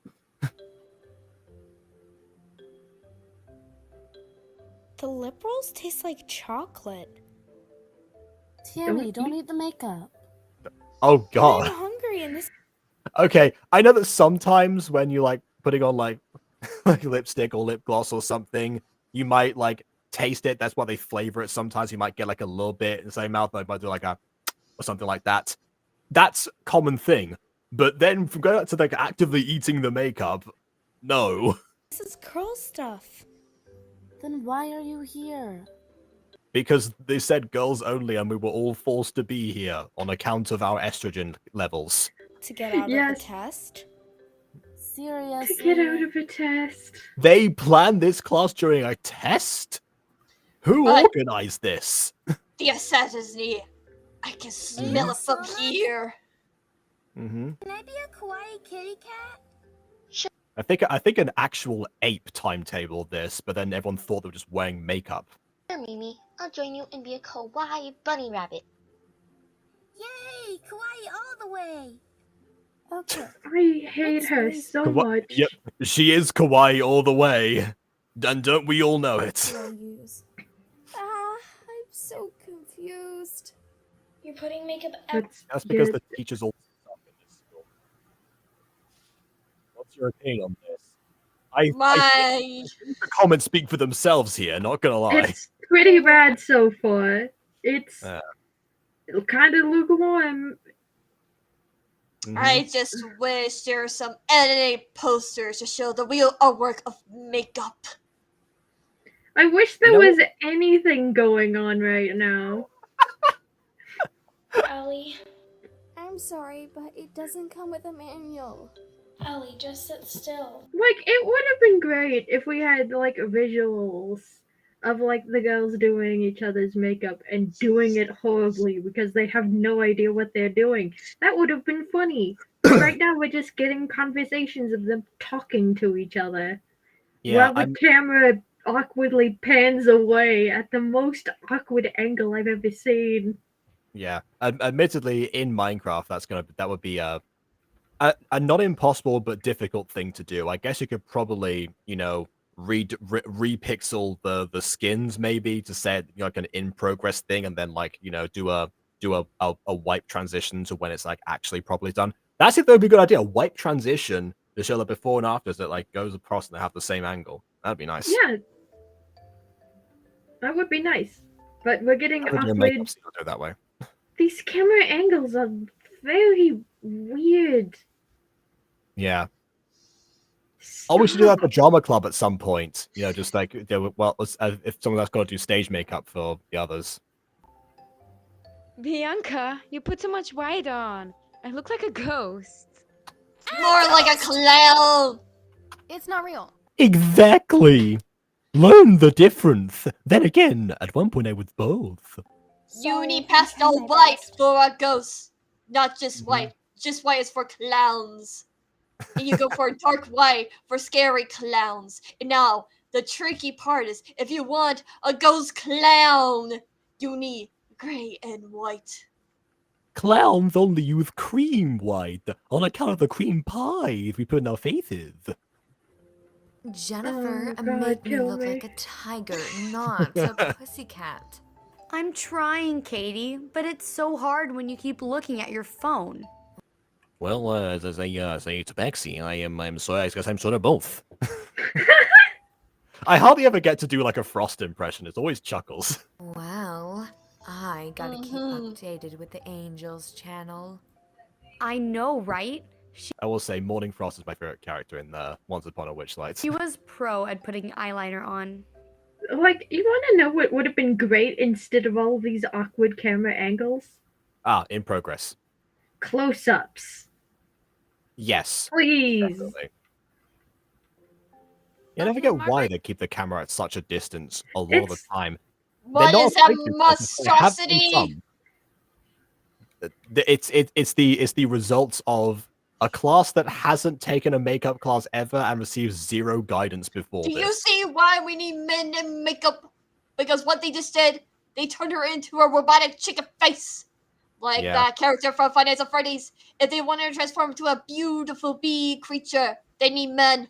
The lip rolls taste like chocolate. Tammy, don't eat the makeup. Oh I'm god. hungry and this. Okay, I know that sometimes when you like putting on like like lipstick or lip gloss or something, you might like taste it. That's why they flavor it. Sometimes you might get like a little bit in the same mouth. Like might do like a or something like that. That's a common thing. But then from going out to like actively eating the makeup, no. This is girl stuff. Then why are you here? Because they said girls only and we were all forced to be here on account of our estrogen levels. To get out Yes. of the test? Seriously? To get out of a test. They planned this class during a test? Who But- organized this? The assassin's I can smell it from here. Mm-hmm. Can I be a kawaii kitty cat? I think an actual ape timetabled this, but then everyone thought they were just wearing makeup. Sure, Mimi. I'll join you and be a kawaii bunny rabbit. Yay! Kawaii all the way! Okay. I hate her so much. Yep, she is kawaii all the way. And don't we all know it? I'm so confused. You're putting makeup That's because the teachers all suck in this school. What's your opinion on this? I think the comments speak for themselves here, not gonna lie. It's pretty bad so far. It's kind of lukewarm. I just wish there were some anime posters to show the real artwork of makeup. I wish there was anything going on right now. Ellie. I'm sorry, but it doesn't come with a manual. Ellie, just sit still. Like, it would have been great if we had, like, visuals of, like, the girls doing each other's makeup and doing it horribly because they have no idea what they're doing. That would have been funny. But right now, we're just getting conversations of them talking to each other. Yeah, while the camera awkwardly pans away at the most awkward angle I've ever seen. Yeah, admittedly, in Minecraft, that would be a not impossible but difficult thing to do. I guess you could probably, repixel the skins maybe to set like an in progress thing, and then do a wipe transition to when it's like actually properly done. That's if that would be a good idea. A wipe transition to show the before and afters that like goes across and they have the same angle. That'd be nice. Yeah, that would be nice. But we're getting awkward. Do it that way. These camera angles are very weird. Yeah. Oh, we should do that at the drama club at some point. Just like, if someone else got to do stage makeup for the others. Bianca, you put too much white on. I look like a ghost. More like a clown. It's not real. Exactly. Learn the difference. Then again, at one point I was both. You need pastel white for a ghost. Not just white. Just white is for clowns. And you go for dark white for scary clowns. And now, the tricky part is, if you want a ghost clown, you need gray and white. Clowns only use cream white on account of the cream pies we put in our faces. Jennifer made me look like a tiger, not a pussycat. I'm trying, Katie, but it's so hard when you keep looking at your phone. Well, as I say to Bexy, I'm sorry, I guess I'm sort of both. I hardly ever get to do like a Frost impression. It's always Chuckles. Well, I gotta keep updated with the Angels channel. I know, right? I will say Morning Frost is my favorite character in Once Upon a Witchlight. She was pro at putting eyeliner on. Like, you want to know what would have been great instead of all these awkward camera angles? In progress. Close-ups. Yes. Please. Definitely. Yeah, I never get why they keep the camera at such a distance a lot of the time. What is a monstrosity? It's the results of a class that hasn't taken a makeup class ever and received zero guidance before Do this. you see why we need men in makeup? Because what they just did, they turned her into a robotic chicken face. Like that character from Five Nights at Freddy's. If they wanted to transform into a beautiful bee creature, they need men.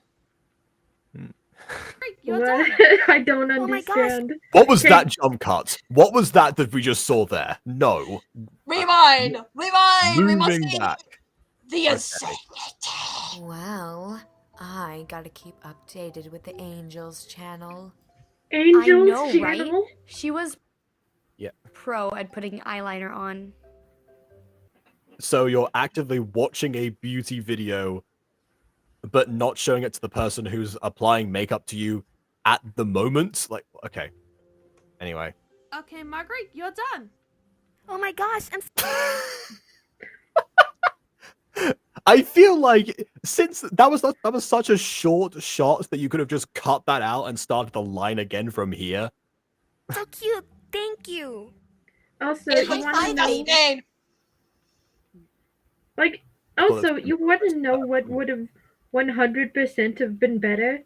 I don't understand. What was that jump cut? What was that we just saw there? No. Rewind! Rewind! We must Moving see back. the insanity. Well, I gotta keep updated with the Angels channel. Angels I know, channel? right? She was pro at putting eyeliner on. So you're actively watching a beauty video, but not showing it to the person who's applying makeup to you at the moment? Like, okay. Anyway. Okay, Margaret, you're done. Oh my gosh, I feel like since that was such a short shot that you could have just cut that out and started the line again from here. So cute. Thank you. Also, It's you like want to know, insane. like, Well, also, you want to know what would have 100% have been better?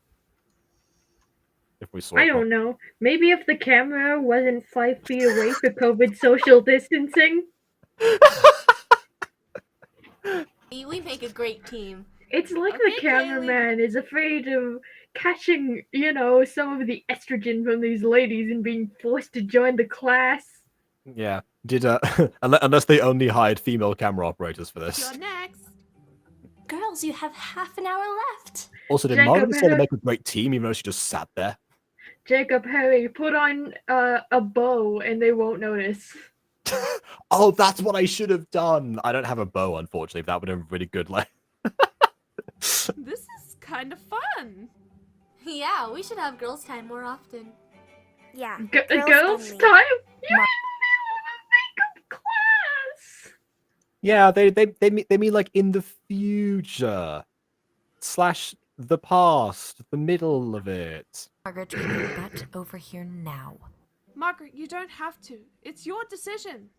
If we saw I it don't know. Maybe if the camera wasn't 5 feet away for COVID social distancing. We make a great team. It's like the cameraman is afraid of catching, some of the estrogen from these ladies and being forced to join the class. Yeah. Did unless they only hired female camera operators for this. You're next. Girls, you have half an hour left. Also, did Jacob, Margaret say to make a great team, even though she just sat there? Jacob, hurry, put on a bow and they won't notice. Oh, that's what I should have done. I don't have a bow, unfortunately. That would have been really good. This is kind of fun. Yeah, we should have girls' time more often. Yeah. Girls' only. time? You makeup class. Yeah, they mean like in the future / the past, the middle of it. Margaret, get your butt over here now. Margaret, you don't have to. It's your decision.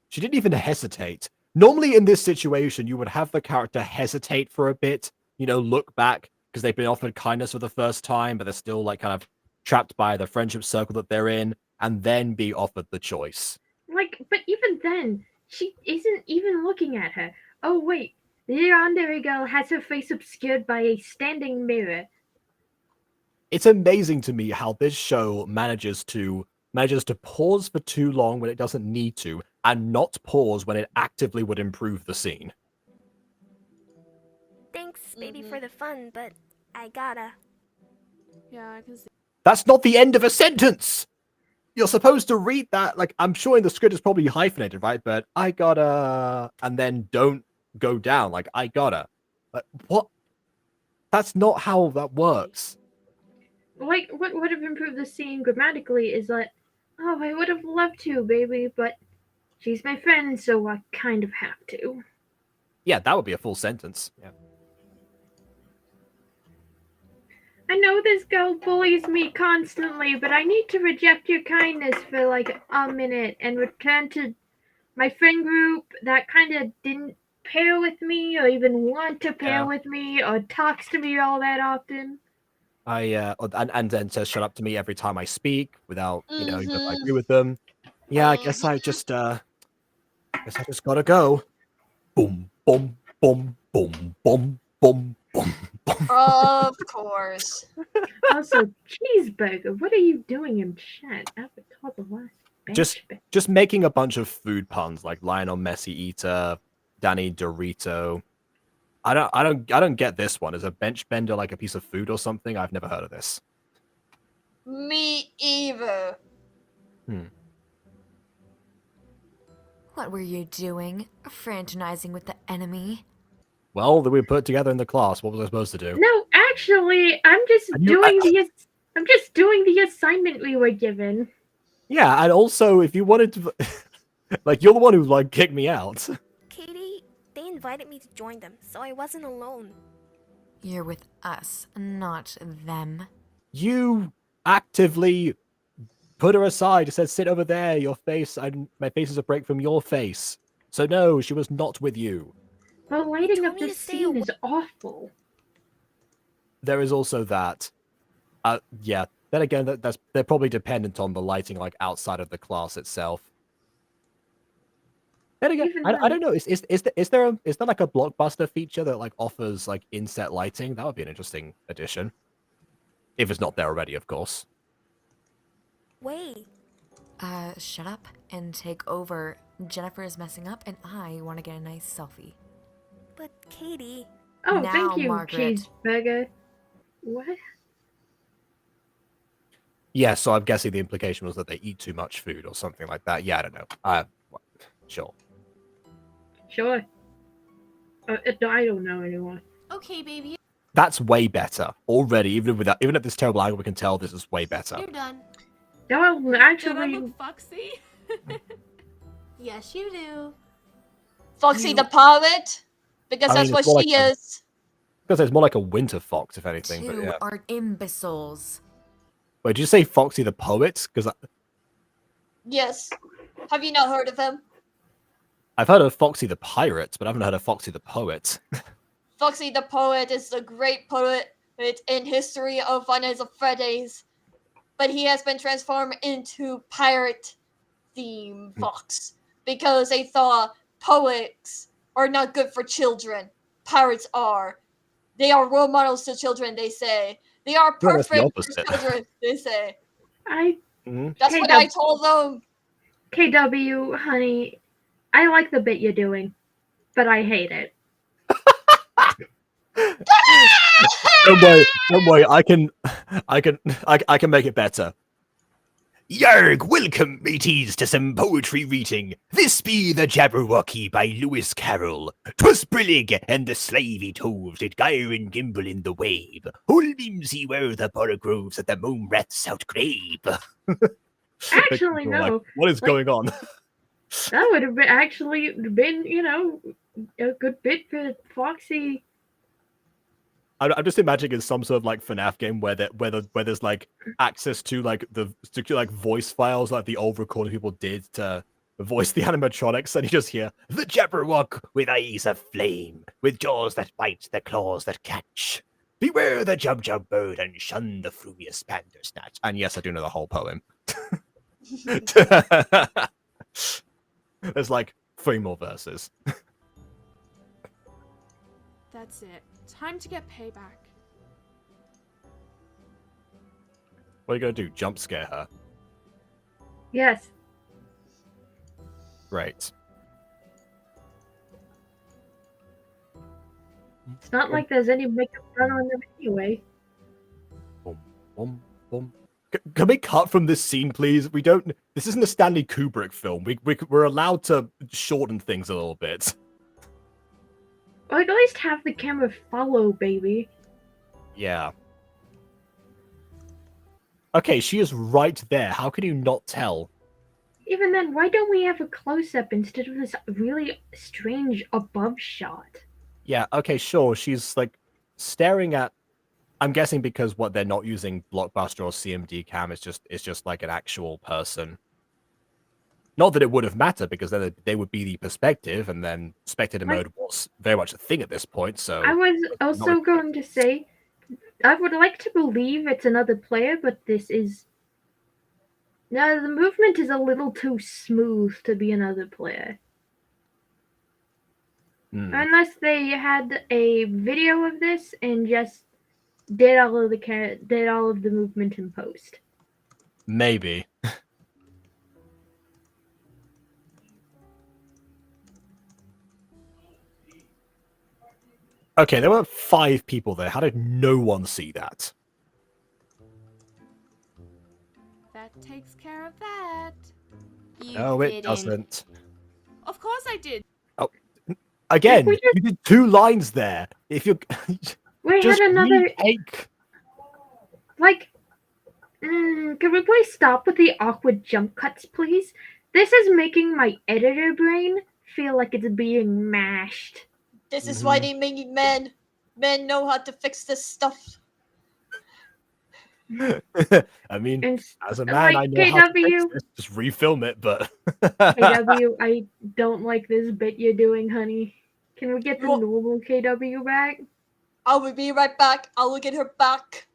She didn't even hesitate. Normally in this situation, you would have the character hesitate for a bit, look back, because they've been offered kindness for the first time, but they're still like kind of trapped by the friendship circle that they're in, and then be offered the choice. But even then, she isn't even looking at her. Oh wait, the yandere girl has her face obscured by a standing mirror. It's amazing to me how this show manages to pause for too long when it doesn't need to, and not pause when it actively would improve the scene. Thanks, baby, for the fun, but I gotta. Yeah, I can see. That's not the end of a sentence! You're supposed to read that, like, I'm sure in the script it's probably hyphenated, right? But I gotta, and then don't go down, like, I gotta. Like, what? That's not how that works. Like, what would have improved the scene grammatically is that, oh, I would have loved to, baby, but she's my friend, so I kind of have to. Yeah, that would be a full sentence. Yeah. I know this girl bullies me constantly, but I need to reject your kindness for like a minute and return to my friend group that kind of didn't pair with me or even want to pair with me or talks to me all that often. And then says shut up to me every time I speak without, even if I agree with them. Yeah, I guess I just gotta go. Boom, boom, boom, boom, boom, boom, boom, boom. Of course. Also, cheeseburger, what are you doing in chat? Avatar the last bench. Just making a bunch of food puns like Lionel Messi Eater, Danny Dorito. I don't get this one. Is a bench bender like a piece of food or something? I've never heard of this. Me either. What were you doing? Fraternizing with the enemy? Well, that we put together in the class. What was I supposed to do? No, actually, I'm just doing the assignment we were given. Yeah, and also if you wanted to, like, you're the one who like kicked me out. Katie, they invited me to join them, so I wasn't alone. You're with us, not them. You actively put her aside. Said, "Sit over there. Your face. My face is a break from your face." So no, she was not with you. The lighting of this scene is awful. There is also that. Yeah. Then again, they're probably dependent on the lighting, like outside of the class itself. Then again, I don't know. Is there like a blockbuster feature that like offers like inset lighting? That would be an interesting addition. If it's not there already, of course. Wait. Shut up and take over. Jennifer is messing up, and I want to get a nice selfie. But Katie. Oh, now, thank you, Margaret. cheeseburger. What? Yeah, so I'm guessing the implication was that they eat too much food or something like that. Yeah, I don't know. Sure. Sure. I don't know anyone. Okay, baby. That's way better already. Even at this terrible angle, we can tell this is way better. You're done. No, Did I actually, look foxy? Yes, you do. Foxy the poet, because I mean, that's it's what more she like is. Because it's more like a winter fox, if anything. But You yeah. are imbeciles. Wait, did you say Foxy the poet? Because Yes. Have you not heard of him? I've heard of Foxy the pirate, but I haven't heard of Foxy the poet. Foxy the poet is a great poet in history of Five Nights at Freddy's, but he has been transformed into pirate theme fox because they thought poets are not good for children. Pirates are. They are role models to children, they say. They are No, that's the perfect for opposite. children, they say. That's what I told them. KW, honey, I like the bit you're doing, but I hate it. Don't worry. I can make it better. Yarg, welcome, mateys, to some poetry reading. This be the Jabberwocky by Lewis Carroll. 'Twas brillig, and the slavey tove did gyre and gimble in the wave. Whole mimsy were the borogroves that the moon rats outgrabe. Actually, no. Like, what is going on? That would have been, you know, a good bit for Foxy. I'm just imagining it's some sort of like FNAF game where there's like access to like like voice files like the old recording people did to voice the animatronics, and you just hear the Jabberwock with eyes of flame, with jaws that bite, the claws that catch. Beware the Jub bird and shun the fruious Bandersnatch. And yes, I do know the whole poem. There's like 3 more verses. That's it. Time to get payback. What are you gonna do? Jump scare her? Yes. Right. It's not like there's any makeup done on them anyway. Boom, boom. Can we cut from this scene, please? We don't. This isn't a Stanley Kubrick film. We're allowed to shorten things a little bit. Like, at least have the camera follow, baby. Yeah. Okay, she is right there. How can you not tell? Even then, why don't we have a close-up instead of this really strange above shot? Yeah, okay, sure. She's like staring at. I'm guessing because what they're not using Blockbuster or CMD cam. It's just like an actual person. Not that it would have mattered, because then they would be the perspective, and then spectator mode was very much a thing at this point. So I was also going to say, I would like to believe it's another player, but this is. No, the movement is a little too smooth to be another player. Unless they had a video of this and just did all of the movement in post. Maybe. Okay, there were 5 people there. How did no one see that? That takes care of that. No, it doesn't. Of course I did. Oh, again, you did 2 lines there. If you we just had another retake. Like, can we please stop with the awkward jump cuts, please? This is making my editor brain feel like it's being mashed. This is why they make men. Men know how to fix this stuff. I mean, as a man, like, I know how to fix KW, this. Just refilm it, but KW, I don't like this bit you're doing, honey. Can we get the normal KW back? I will be right back. I will get her back.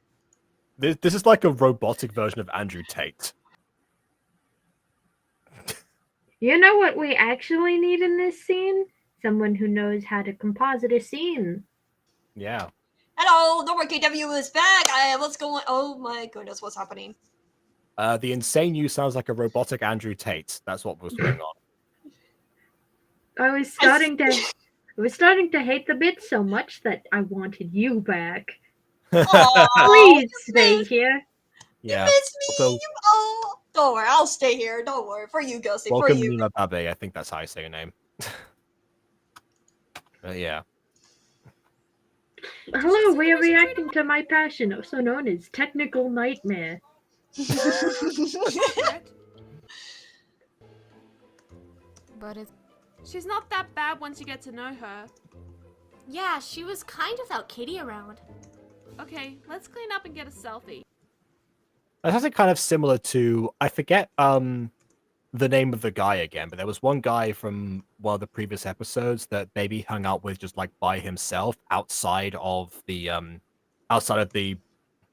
This is like a robotic version of Andrew Tate. You know what we actually need in this scene? Someone who knows how to composite a scene. Yeah. Hello, Normal KW is back. What's going? Oh my goodness, what's happening? The insane you sounds like a robotic Andrew Tate. That's what was going on. I was starting to hate the bit so much that I wanted you back. Please stay here. Yeah. You miss me. Also, Oh, don't worry, I'll stay here. Don't worry, for you, Ghosty. For welcome, you. Nima Babe. I think that's how I say your name. Yeah. Hello, we are reacting to my passion, also known as Technical Nightmare. But it's She's not that bad once you get to know her. Yeah, she was kind without Katie around. Okay, let's clean up and get a selfie. That's actually kind of similar to, I forget the name of the guy again, but there was one guy from one of the previous episodes that Baby hung out with just like by himself outside of the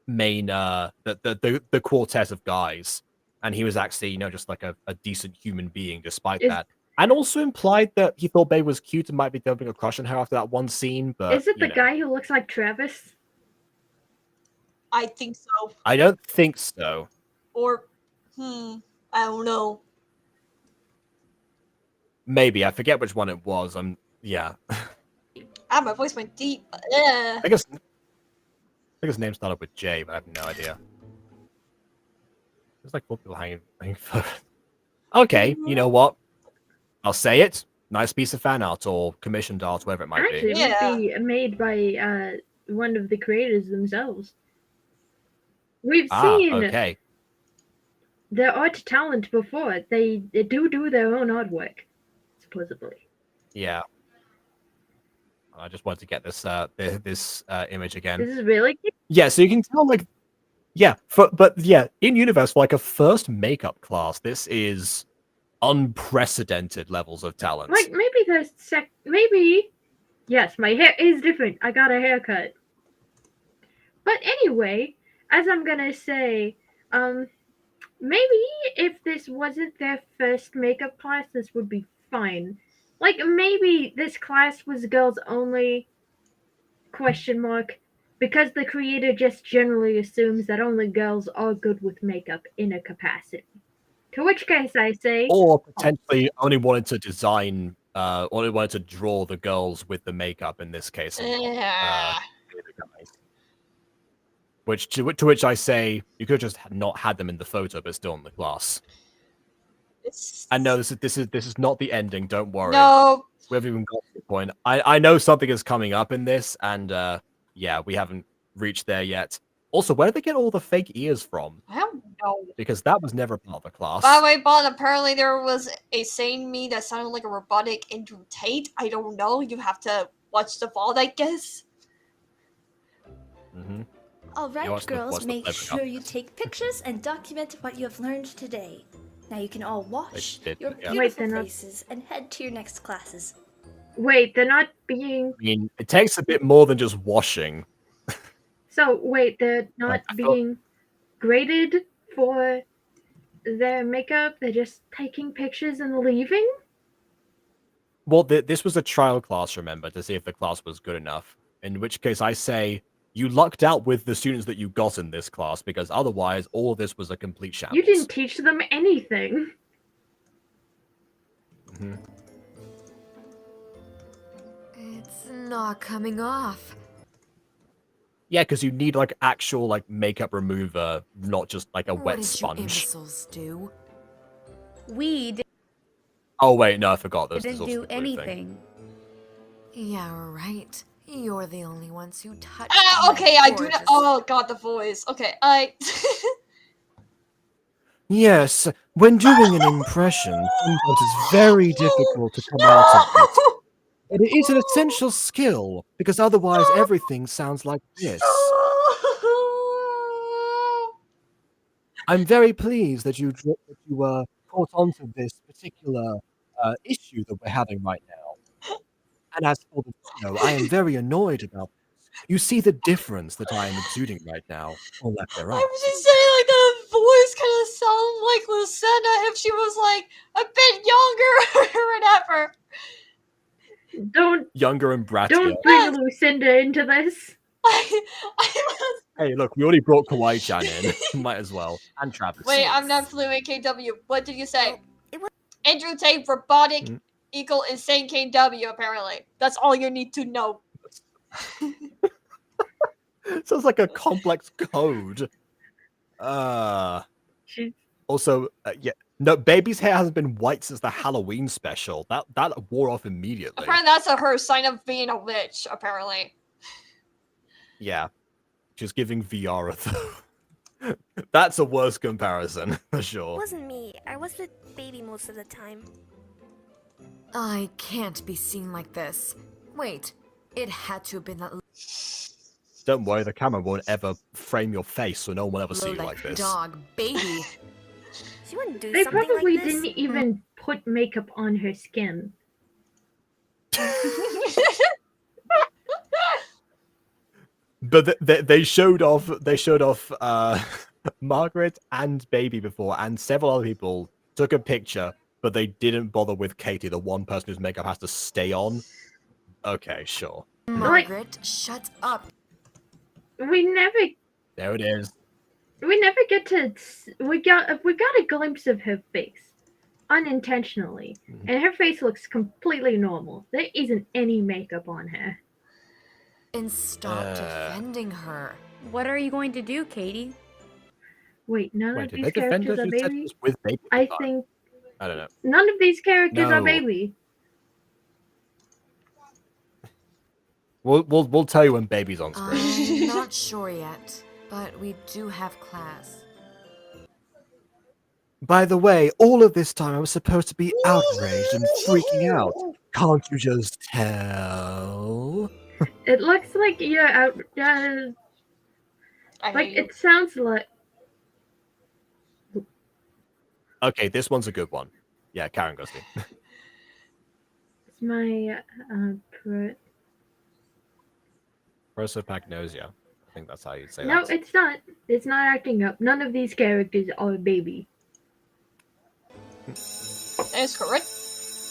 main the quartet of guys, and he was actually, you know, just like a decent human being despite that, and also implied that he thought Baby was cute and might be developing a crush on her after that one scene. But is it the guy who looks like Travis? I think so. I don't think so. Or, I don't know. Maybe, I forget which one it was. Yeah. Ah, my voice went deep. I think his name started with J, but I have no idea. There's like 4 people hanging photos. Okay, you know what? I'll say it. Nice piece of fan art or commissioned art, whatever it might Actually, be. it might be made by one of the creators themselves. We've seen okay. their art talent before. They do their own artwork, supposedly. Yeah. I just wanted to get this this image again. This is really cute. Yeah, so you can tell, like, but in universe, for like a first makeup class, this is unprecedented levels of talent. Like maybe there's maybe yes, my hair is different. I got a haircut. But anyway, as I'm gonna say, maybe if this wasn't their first makeup class, this would be fine. Like maybe this class was girls only ? Because the creator just generally assumes that only girls are good with makeup in a capacity. To which case I say, or potentially only wanted to design, only wanted to draw the girls with the makeup in this case. Which to which I say, you could have just not had them in the photo, but still in the class. And no, this is not the ending. Don't worry. No, we haven't even got to the point. I know something is coming up in this, and yeah, we haven't reached there yet. Also, where did they get all the fake ears from? I don't know. Because that was never part of the class. By the way, Bon, apparently there was a saying me that sounded like a robotic Andrew Tate. I don't know. You have to watch the vault, I guess. Mm-hmm. All right, girls, make sure you take pictures and document what you have learned today. Now you can all wash your beautiful faces and head to your next classes. Wait, they're not being... I mean, it takes a bit more than just washing. So, wait, they're not being graded for their makeup? They're just taking pictures and leaving? Well, this was a trial class, remember, to see if the class was good enough. In which case, I say, you lucked out with the students that you got in this class, because otherwise, all of this was a complete shambles. You didn't teach them anything. Mm-hmm. It's not coming off. Yeah, because you need like actual like makeup remover, not just like a wet sponge. What did you imbeciles do? We didn't Oh wait, no, I forgot. This do also anything. Yeah, right. You're the only ones who touched. Okay, I do not. Oh god, the voice. Okay, Yes, when doing an impression, sometimes it's very difficult to come out of it. But it is an essential skill, because otherwise everything sounds like this. I'm very pleased that you caught onto this particular issue that we're having right now. And as for the video, I am very annoyed about this. You see the difference that I am exuding right now, or left or right. I'm just saying, like, the voice kind of sounds like Lucinda if she was, like, a bit younger or whatever. Younger and brattier. Don't bring Lucinda into this. Hey, look, we already brought Kawaii-chan in. Might as well. And Travis. Wait, I'm not fluent KW. What did you say? Andrew Tate, robotic equal insane KW, apparently. That's all you need to know. Sounds like a complex code. Also, yeah. No, Baby's hair hasn't been white since the Halloween special. That wore off immediately. Apparently that's her sign of being a witch, apparently. Yeah. She's giving Viara, though. That's a worse comparison, for sure. It wasn't me. I was with Baby most of the time. I can't be seen like this. Wait, it had to have been that Don't worry, the camera won't ever frame your face, so no one will ever see you low-life like this. dog baby. She wouldn't do They something probably like this. didn't even put makeup on her skin. But they showed off. They showed off Margaret and Baby before, and several other people took a picture, but they didn't bother with Katie, the one person whose makeup has to stay on. Okay, sure. Margaret, shut up. We never. There it is. We never get to. We got a glimpse of her face, unintentionally, and her face looks completely normal. There isn't any makeup on her. And stop defending her. What are you going to do, Katie? Wait, none Wait, of did these they defend her? characters are She said baby? it was with Baby. I think I don't know. none of these characters are No. baby. We'll tell you when Baby's on screen. I'm not sure yet, but we do have class. By the way, all of this time I was supposed to be outraged and freaking out. Can't you just tell? It looks like you're out. Like it sounds like. Okay, this one's a good one. Yeah, Karen Gusty. It's my Prosopagnosia. I think that's how you'd say No, that. it's not. It's not acting up. None of these characters are baby. That is correct.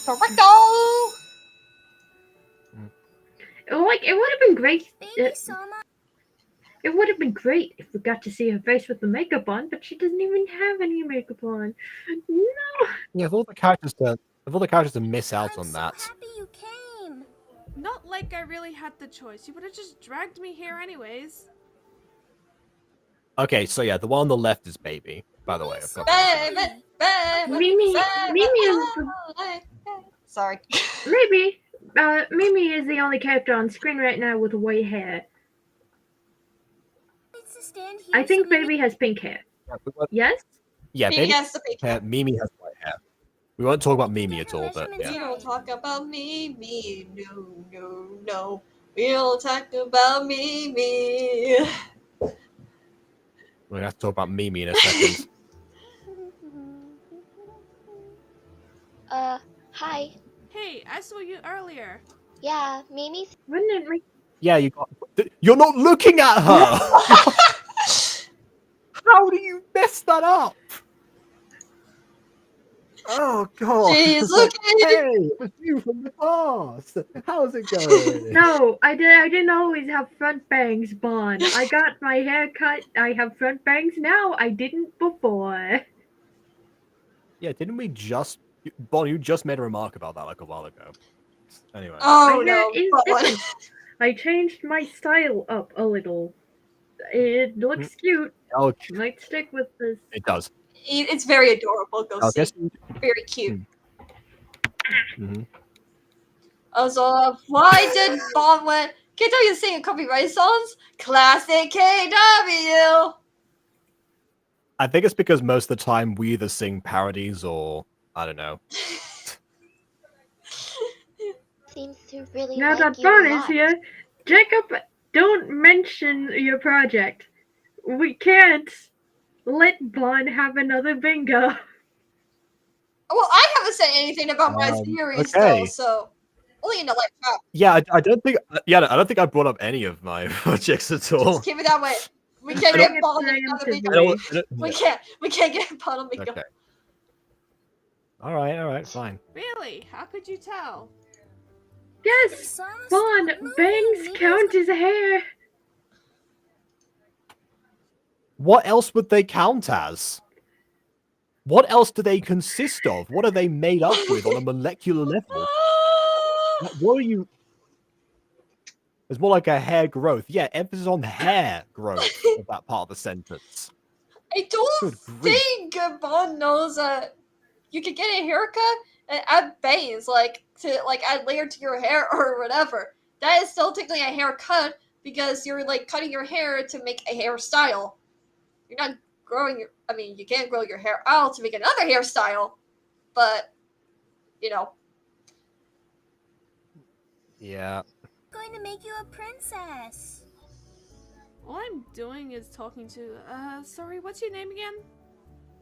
Correcto! Like it would have been great. It would have been great if we got to see her face with the makeup on, but she doesn't even have any makeup on. No. Yeah, of all the characters to miss out on that. You came. Not like I really had the choice. You would have just dragged me here anyways. Okay, so yeah, the one on the left is Baby. By the way, I've got Mimi is Sorry. maybe. Mimi is the only character on screen right now with white hair. I think Baby has pink hair. Yes? Yeah, Baby Baby has the pink hair. Mimi has white hair. We won't talk about Mimi at all, but You yeah. don't talk about me. No. We don't talk about me. We're gonna have to talk about Mimi in a second. Hi. Hey, I saw you earlier. Yeah, Mimi. Yeah, you got. You're not looking at her. How do you mess that up? Oh god! She's Like, looking. hey, it was you from the past. How's it going? No, I didn't always have front bangs, Bon. I got my hair cut. I have front bangs now. I didn't before. Yeah, didn't we just? Bon, you just made a remark about that like a while ago. Anyway. Oh My hair no. is Bon. different. I changed my style up a little. It looks cute. Oh, Might stick with this. it does. It's very adorable. Go I see. guess. Very cute. Mm-hmm. Also, why did Bon win? Can't tell you singing copyright songs? Classic KW! I think it's because most of the time we either sing parodies or I don't know. Seems to really Now like that you Bon a is lot. here, Jacob, don't mention your project. We can't let Bon have another bingo. Well, I haven't said anything about my theories okay. though, so only in the live chat. Yeah, I don't think. Yeah, I don't think I brought up any of my projects at all. Just keep it that way. We can't get Bon on the bingo. We can't get Bon on the bingo. Okay. All right, fine. Really? How could you tell? Yes, Bon, bangs count as hair. What else would they count as? What else do they consist of? What are they made up with on a molecular level? What are you? It's more like a hair growth. Yeah, emphasis on hair growth of that part of the sentence. I don't think Bon knows that you could get a haircut and add bangs, to add layer to your hair or whatever. That is still technically a haircut because you're cutting your hair to make a hairstyle. You're not growing your. I mean, you can grow your hair out to make another hairstyle, but Yeah. Going to make you a princess. All I'm doing is talking to. Sorry, what's your name again?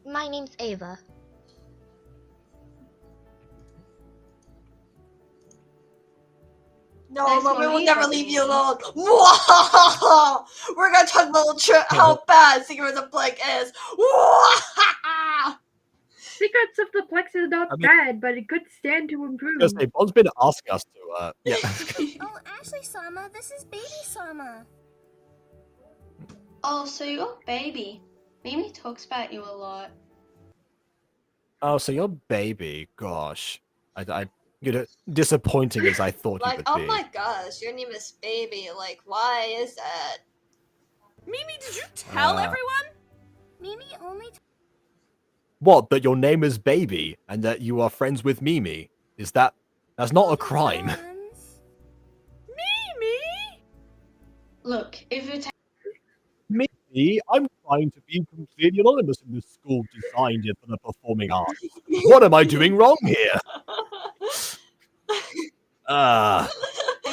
My name's Ava. No, but we will never leave you alone. We're gonna talk about how bad Secret of the Plague is. Secrets of the Plex is not bad, but it could stand to improve. Because Bond's been asking us to, yeah. Oh, Ashley Sama, this is Baby Sama. Oh, so you're Baby. Mimi talks about you a lot. Oh, so you're Baby. Gosh. You know, disappointing as I thought you Like, would oh be. my gosh, your name is Baby. Like, why is that? Mimi, did you tell everyone? Mimi only. What, that your name is Baby and that you are friends with Mimi? That's not a crime. Mimi? Look, if you Mimi, I'm trying to be completely anonymous in this school designed it for the performing arts. What am I doing wrong here? I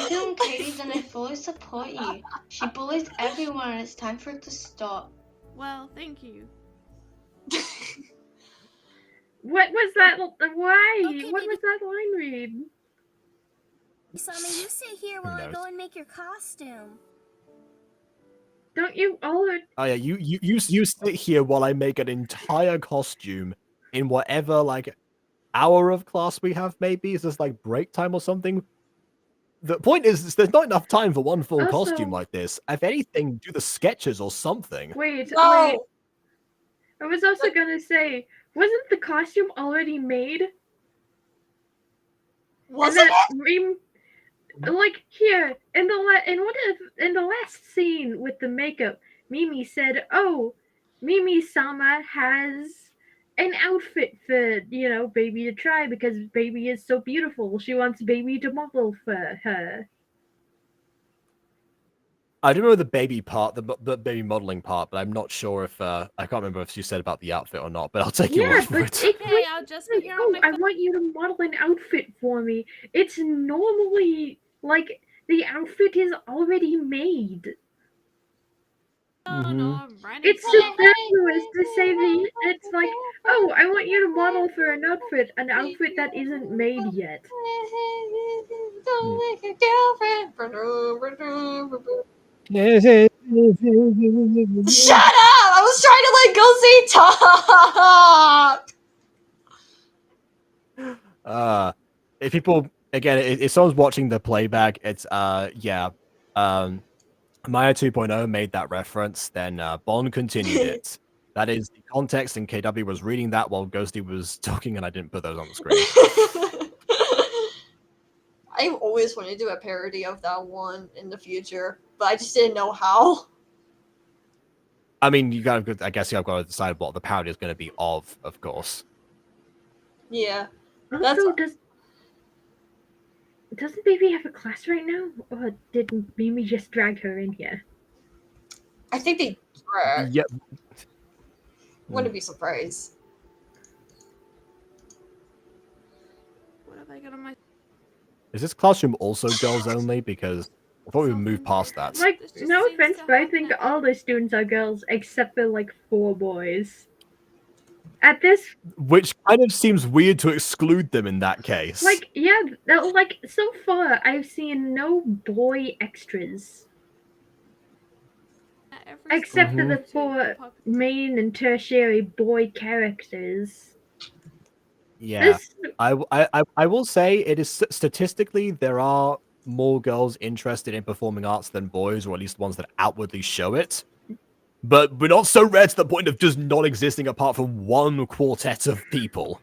know Katie's and I fully support you. She bullies everyone and it's time for it to stop. Well, thank you. What was that? Why? Okay, what was that line read? Sama, you sit here while I go and make your costume. Don't you all? Oh yeah, you sit here while I make an entire costume in whatever like hour of class we have. Maybe is this like break time or something? The point is, there's not enough time for one full costume like this. If anything, do the sketches or something. Wait. I was also gonna say, wasn't the costume already made? Wasn't it? Like here in the last scene with the makeup, Mimi said, "Oh, Mimi-sama has an outfit for Baby to try because Baby is so beautiful. She wants Baby to model for her." I do remember the baby part, the baby modeling part, but I'm not sure if I can't remember if you said about the outfit or not. But I'll take your word for it. Hey, I'll just be here on my I want you to model an outfit for me. It's normally like the outfit is already made. It's superfluous to say that it's like, oh, I want you to model for an outfit that isn't made yet. Don't make a girlfriend. Shut up! I was trying to like go see talk. If people again, if someone's watching the playback, it's yeah. Maya 2.0 made that reference, then Bond continued it. That is the context, and KW was reading that while Ghosty was talking, and I didn't put those on the screen. I always wanted to do a parody of that one in the future, but I just didn't know how. I mean, I guess you've got to decide what the parody is going to be of course. Yeah. Also, doesn't Baby have a class right now? Or did Mimi just drag her in here? I think they dragged. Yep. Wouldn't be surprised. What have I got on my... Is this classroom also girls only? Because I thought we moved past that. Like, no offense, but I think all the students are girls except for like 4 boys. At this, which kind of seems weird to exclude them in that case. Like, yeah, like so far I've seen no boy extras. Except for the 4 main and tertiary boy characters. Yeah, I will say it is statistically there are more girls interested in performing arts than boys, or at least ones that outwardly show it. But we're not so rare to the point of just not existing apart from one quartet of people.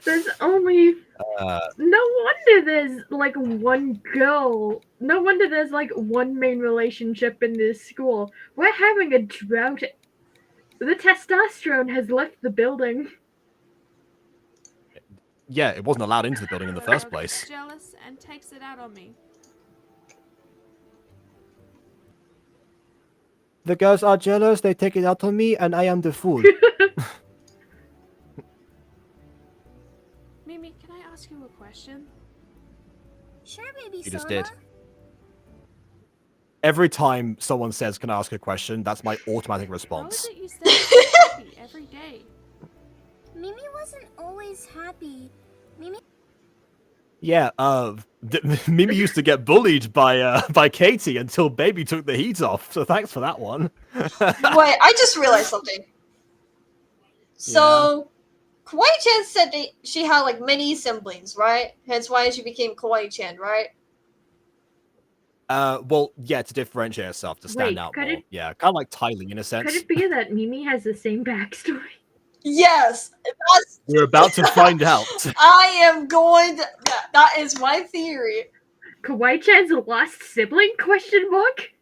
There's only... no wonder there's like one girl. No wonder there's like one main relationship in this school. We're having a drought. The testosterone has left the building. Yeah, it wasn't allowed into the building in the first place. Jealous and takes it out on me. The girls are jealous, they take it out on me, and I am the fool. Mimi, can I ask you a question? Sure, baby You just Soma. did. Every time someone says, "Can I ask a question?" that's my automatic How response. is it you stay so happy every day? Mimi wasn't always happy. Mimi. Yeah, Mimi used to get bullied by Katie until Baby took the heat off. So thanks for that one. Wait, I just realized something. So, Kawaii-chan said that she had like many siblings, right? Hence why she became Kawaii-chan, right? Well, yeah, to differentiate herself, to stand out more. Yeah, kind of like Tylee in a sense. Could it be that Mimi has the same backstory? Yes! We're about to find out. I am going to... That is my theory. Kawaii-chan's lost sibling? Question mark?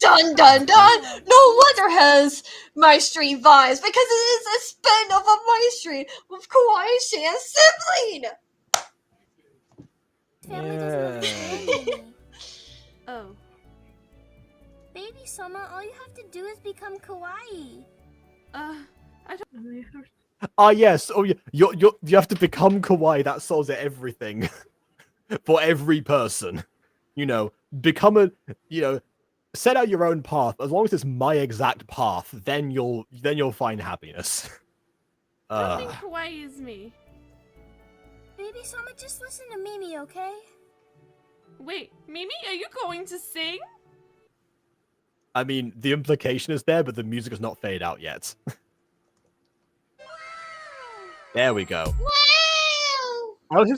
Dun dun dun! No wonder has Maestri vibes, because it is a spin-off of Maestri with Kawaii-chan's sibling! Family doesn't understand Mimi. Oh. Baby Soma, all you have to do is become kawaii. I don't. Ah, yes. Oh, you have to become kawaii. That solves everything for every person. You know, set out your own path. As long as it's my exact path, then you'll find happiness. I don't think kawaii is me. Baby Soma, just listen to Mimi, okay? Wait, Mimi, are you going to sing? I mean, the implication is there, but the music has not faded out yet. There we go. Wow! Hold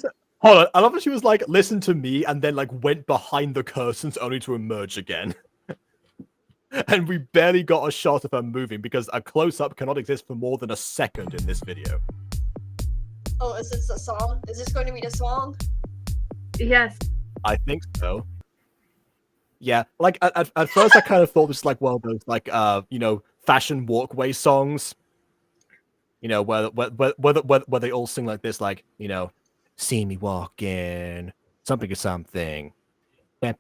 on. I love that she was like, "Listen to me," and then like went behind the curtains only to emerge again. And we barely got a shot of her moving because a close-up cannot exist for more than a second in this video. Oh, is this a song? Is this going to be the song? Yes. I think so. Yeah, like at first I kind of thought this was like one of those like fashion walkway songs. Where they all sing like this, like, see me walking, something or something. No,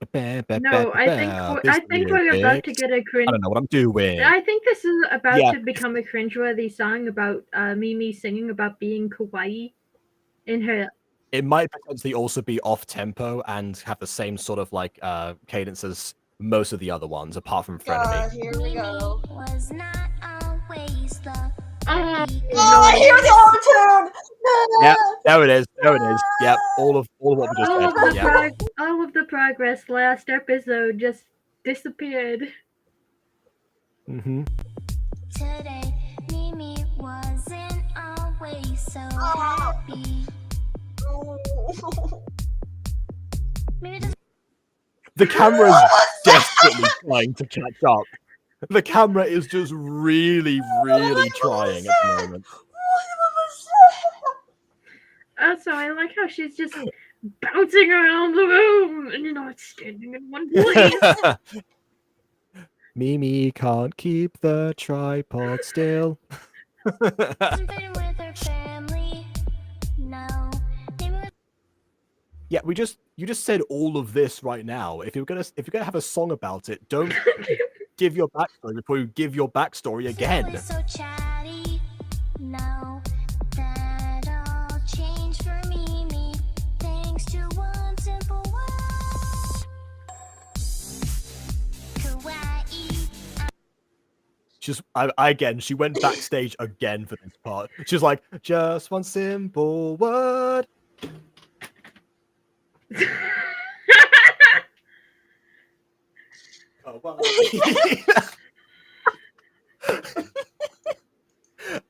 I think we're about to get a cringe. I don't know what I'm doing. I think this is about to become a cringeworthy song about Mimi singing about being kawaii in her. It might potentially also be off tempo and have the same sort of like cadence as most of the other ones, apart from Frenemy. Here we go. Was not always the I hear the auto-tune! Yep, there it is. There it is. Yep, all of what we just said. Yep. All of the progress last episode just disappeared. Mm-hmm. Today, Mimi wasn't always so happy. The camera is desperately trying to catch up. The camera is just really, really trying at the moment. Also, I like how she's just bouncing around the room and not standing in one place. Mimi can't keep the tripod still. Yeah, you just said all of this right now. If you're gonna have a song about it, don't give your backstory before you give your backstory again. So chatty. No, that all changed for Mimi thanks to one simple word. Kawaii. She went backstage again for this part. She's like, just one simple word.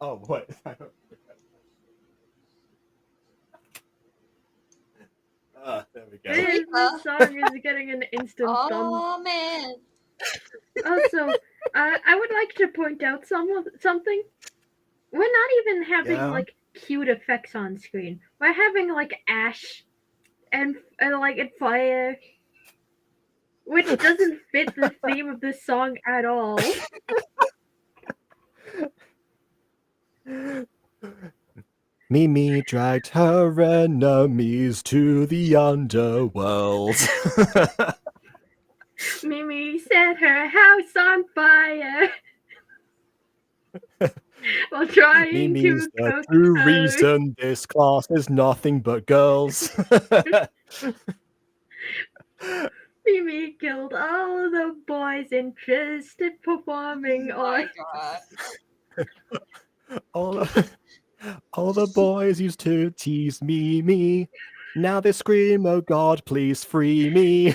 Oh, wait. There we go. This song is getting an instant thumb. Oh, man. Also, I would like to point out something. We're not even having like cute effects on screen. We're having like ash and like fire, which doesn't fit the theme of this song at all. Mimi dragged her enemies to the underworld. Mimi set her house on fire. while trying Me to means the cook true toast. reason this class is nothing but girls. Mimi killed all the boys interested performing on. all the boys used to tease me. Now they scream, "Oh God, please free me!"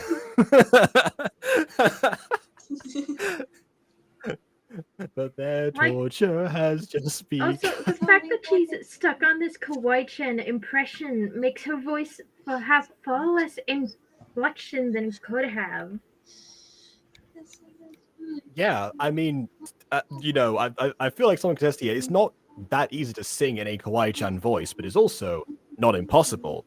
But their torture has just begun. Also, the fact that she's stuck on this Kawaii-chan impression makes her voice have far less inflection than it could have. Yeah, I mean, you know, I feel like someone could test here. It's not that easy to sing in a Kawaii-chan voice, but it's also not impossible.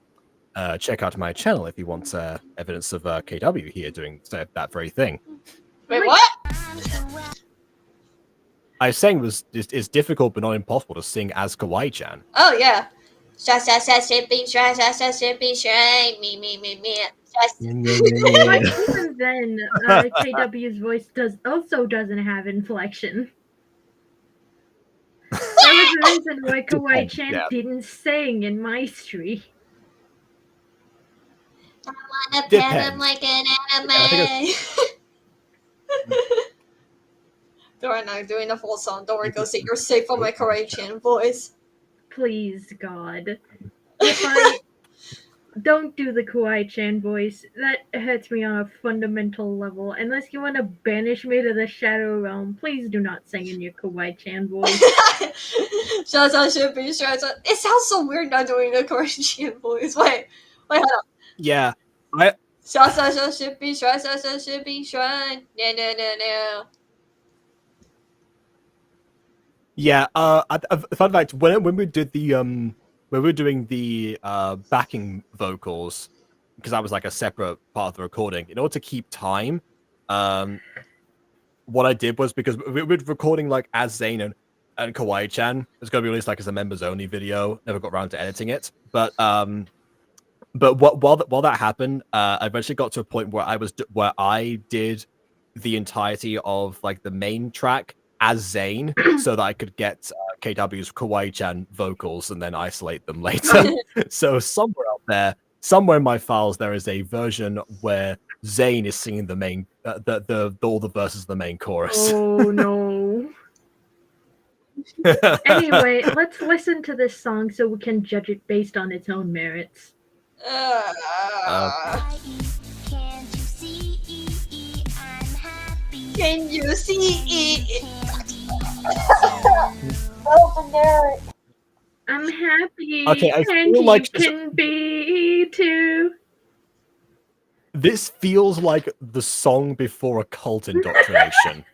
Check out my channel if you want evidence of KW here doing that very thing. Wait, what? I was saying it's difficult but not impossible to sing as Kawaii-chan. Oh yeah. Like, even then, KW's voice doesn't have inflection. There was a reason why Kawaii-chan didn't sing in my street. I wanna pet him like an anime. Don't worry, I'm doing a full song. Don't worry, Ghosty. You're safe on my Korean voice. Please, God. If I don't do the Kawaii-chan voice, that hurts me on a fundamental level. Unless you want to banish me to the Shadow Realm, please do not sing in your Kawaii-chan voice. It sounds so weird not doing a Korean voice. Wait, hold on. Yeah, Yeah, fun fact, when we did the when we were doing the backing vocals, because that was like a separate part of the recording, in order to keep time, what I did was, because we were recording like as Zane and Kawaii-chan, it's gonna be released like as a members only video, never got around to editing it, but while that happened, I eventually got to a point where I did the entirety of like the main track as Zane, so that I could get KW's Kawaii-chan vocals and then isolate them later. So somewhere out there, somewhere in my files, there is a version where Zane is singing the main, all the verses of the main chorus. Oh no. Anyway, let's listen to this song so we can judge it based on its own merits. Can you see? I'm happy. Okay, I and feel like you can be too. This feels like the song before a cult indoctrination.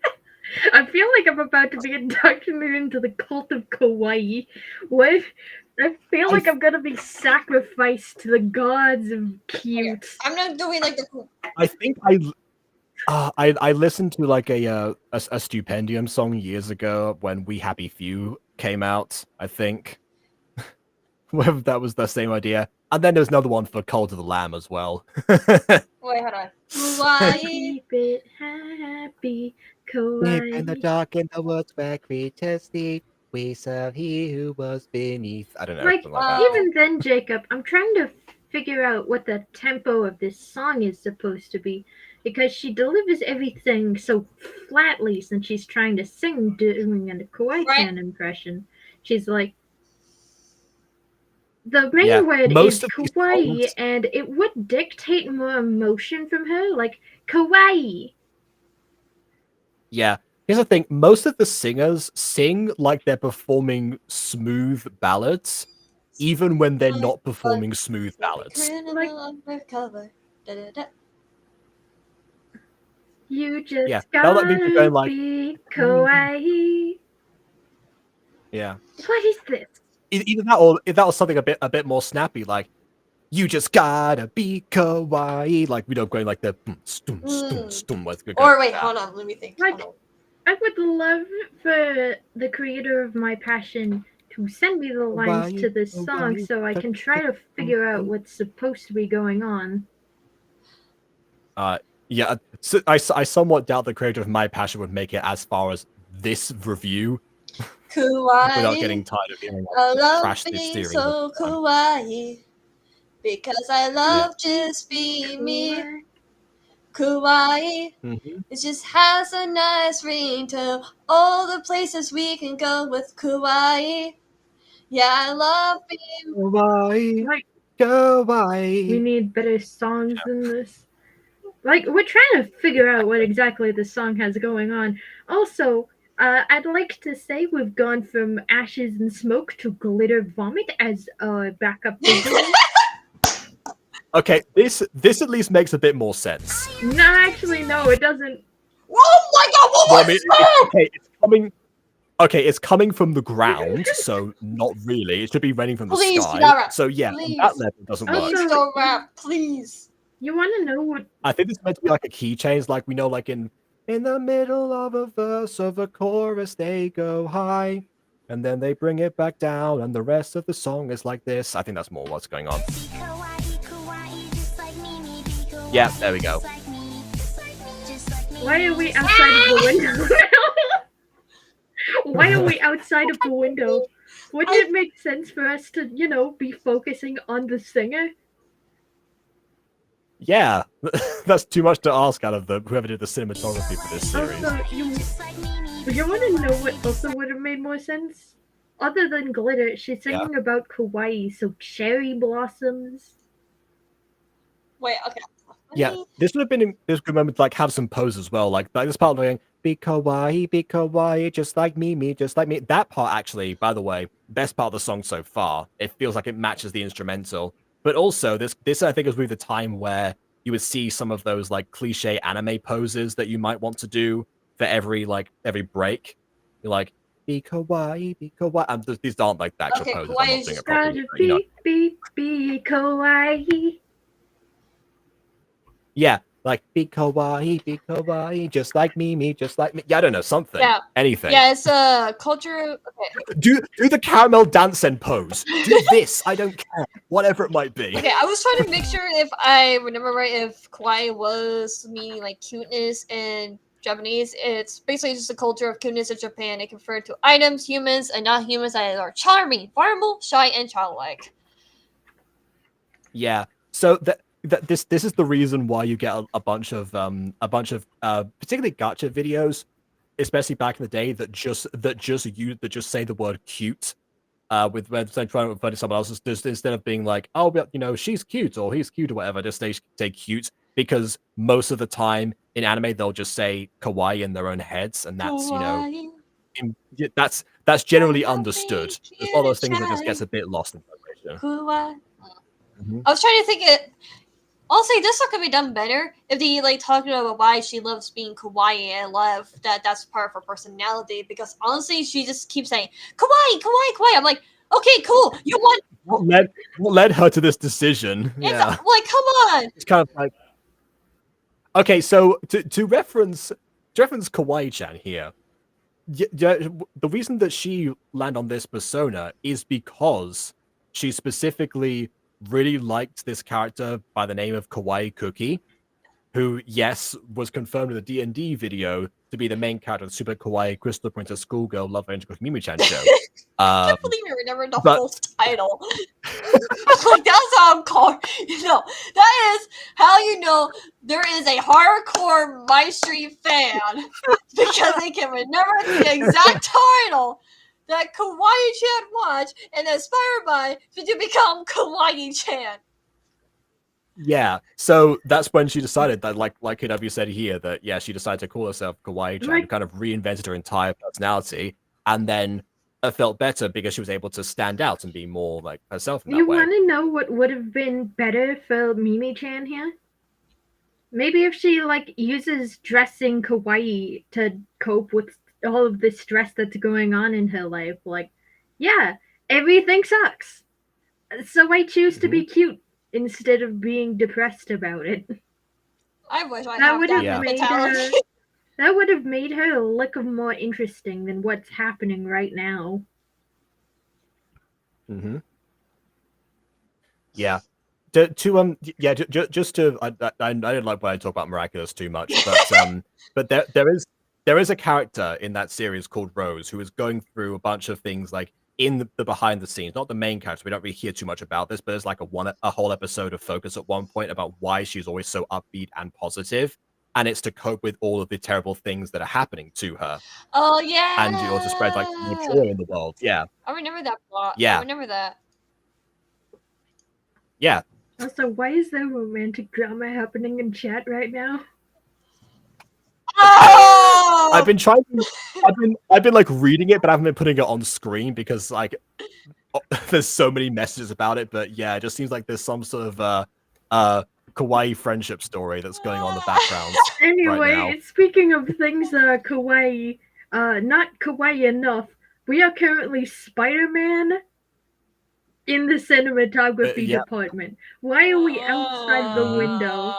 I feel like I'm about to be indoctrinated into the cult of Kawaii. What? I feel like I'm gonna be sacrificed to the gods of cute. I'm not doing like the. I think I listened to like a Stupendium song years ago when We Happy Few came out, I think. Whether that was the same idea. And then there's another one for Cult of the Lamb as well. Wait, hold on. Kawaii. Keep it happy, Deep Kawaii. in the dark, in the woods where creatures sleep, we serve he who was beneath. I don't know. Like, Like even then, Jacob, I'm trying to figure out what the tempo of this song is supposed to be, because she delivers everything so flatly since she's trying to sing doing a Kawaii-chan impression. She's like, the main word is kawaii, and it would dictate more emotion from her, like kawaii. Yeah. Here's the thing, most of the singers sing like they're performing smooth ballads, even when they're not performing smooth ballads. You just gotta gotta like, be kawaii. Yeah. What is this? Either that, or if that was something a bit more snappy, like you just gotta be kawaii, like we don't going like the stum. Or wait, hold on, let me think. Like, I would love for the creator of My Passion to send me the lines to this song so I can try to figure out what's supposed to be going on. Yeah, so I somewhat doubt the creator of My Passion would make it as far as this review. kawaii. Without getting tired of hearing I love trash being steering. so kawaii. Because I love just being me. Kawaii. It just has a nice ring to all the places we can go with kawaii. Yeah, I love being kawaii. Like, kawaii. We need better songs than this. Like, we're trying to figure out what exactly the song has going on. Also, I'd like to say we've gone from ashes and smoke to glitter vomit as a backup visual. Okay, this at least makes a bit more sense. No, actually, no, it doesn't. Oh my god, what Well, was I mean, that? it's coming. Okay, it's coming from the ground, so not really. It should be raining from the Please, sky. Yara, So yeah, please. on that level it doesn't work. Please don't rap, please. You want to know what? I think this is meant to be like a key change, like we know, like in the middle of a verse of a chorus, they go high, and then they bring it back down, and the rest of the song is like this. I think that's more what's going on. Yeah, there we go. Why are we outside of the window now? Why are we outside of the window? Wouldn't it make sense for us to, be focusing on the singer? Yeah, that's too much to ask out of whoever did the cinematography for this series. Also, you want to know what also would have made more sense? Other than glitter, she's singing about kawaii, so cherry blossoms. Wait, okay. Yeah, this would have been this good moment to like have some pose as well, like this part of going be kawaii, just like me, just like me. That part actually, by the way, best part of the song so far. It feels like it matches the instrumental, but also this I think is really the time where you would see some of those like cliche anime poses that you might want to do for every break. You're like be kawaii, and these aren't like the actual poses. I'm not doing it properly. Be kawaii. Yeah, like be kawaii, just like me, just like me. Yeah, I don't know, something. Yeah. Anything. Yeah, it's a culture. Okay. Do the caramel dance and pose. Do this. I don't care. Whatever it might be. Okay, I was trying to make sure if I remember right, if kawaii was meaning like cuteness in Japanese. It's basically just a culture of cuteness in Japan. It referred to items, humans, and not humans that are charming, vulnerable, shy, and childlike. Yeah. So this is the reason why you get a bunch of particularly gacha videos, especially back in the day, that just say the word cute, with when trying to refer to someone else, just instead of being like, oh, but she's cute or he's cute or whatever, just say cute, because most of the time in anime they'll just say kawaii in their own heads, and that's that's generally understood. It's one of those things that just gets a bit lost in translation. I was trying to think it. Honestly, this one could be done better if they talking about why she loves being kawaii, and I love that's part of her personality, because honestly she just keeps saying kawaii, kawaii, kawaii. I'm like, okay, cool. You want what led her to this decision? Yeah, like, come on. It's kind of like, okay, so to reference Kawaii-chan here, the reason that she landed on this persona is because she specifically really liked this character by the name of Kawaii Cookie, who, yes, was confirmed in the D&D video to be the main character of the Super Kawaii Crystal Princess Schoolgirl Love Range Cookie Mimi-chan show. I can't believe you remembered the full title. Like, that's how I'm called. That is how you know there is a hardcore My Street fan, because they can remember the exact title that Kawaii-chan watched and inspired by to become Kawaii-chan. Yeah, so that's when she decided that, like KW said here, that she decided to call herself Kawaii-chan, kind of reinvented her entire personality, and then it felt better because she was able to stand out and be more like herself in that way. You want to know what would have been better for Mimi-chan here? Maybe if she uses dressing kawaii to cope with all of the stress that's going on in her life. Everything sucks, so I choose to be cute instead of being depressed about it. I wish I had that mentality. That would have made her look more interesting than what's happening right now. Mm-hmm. Yeah. I didn't like when I talk about Miraculous too much, but there is there is a character in that series called Rose who is going through a bunch of things like in the behind the scenes, not the main character. We don't really hear too much about this, but there's like a whole episode of focus at one point about why she's always so upbeat and positive, and it's to cope with all of the terrible things that are happening to her. Oh yeah. And you also spread like more joy in the world. Yeah. I remember that plot. Yeah. I remember that. Yeah. Also, why is there romantic drama happening in chat right now? Oh! I've been trying to, I've been like reading it, but I haven't been putting it on screen because like there's so many messages about it. But yeah, it just seems like there's some sort of kawaii friendship story that's going on in the background. Anyway, right now. Speaking of things that are kawaii, not kawaii enough, we are currently Spider-Man in the cinematography department. Why are we outside the window?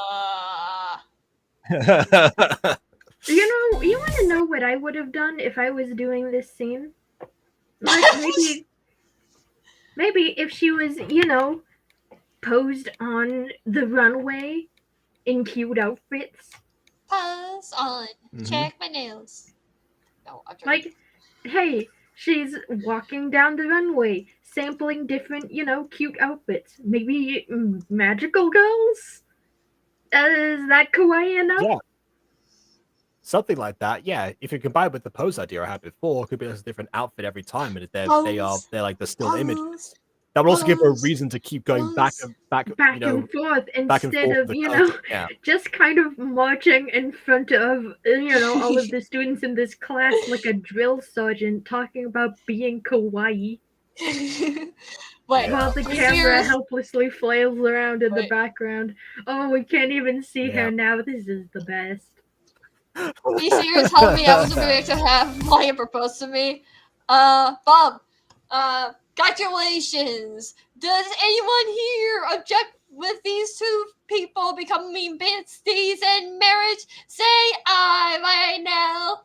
You want to know what I would have done if I was doing this scene? Like, maybe if she was, posed on the runway in cute outfits. Pause on. Check my nails. No, I'm joking. Like, hey, she's walking down the runway, sampling different, cute outfits. Maybe magical girls? Is that kawaii enough? Yeah. Something like that, yeah. If you combine with the pose idea I had before, it could be a different outfit every time, and they're like the still images. That would also give her a reason to keep going back and forth instead of just kind of marching in front of all of the students in this class like a drill sergeant talking about being kawaii. While the camera helplessly flails around in the background. Oh, we can't even see her now. This is the best. Are you serious telling me I was going to have Maya propose to me? Bob, congratulations! Does anyone here object with these two people becoming besties in marriage? Say aye right now.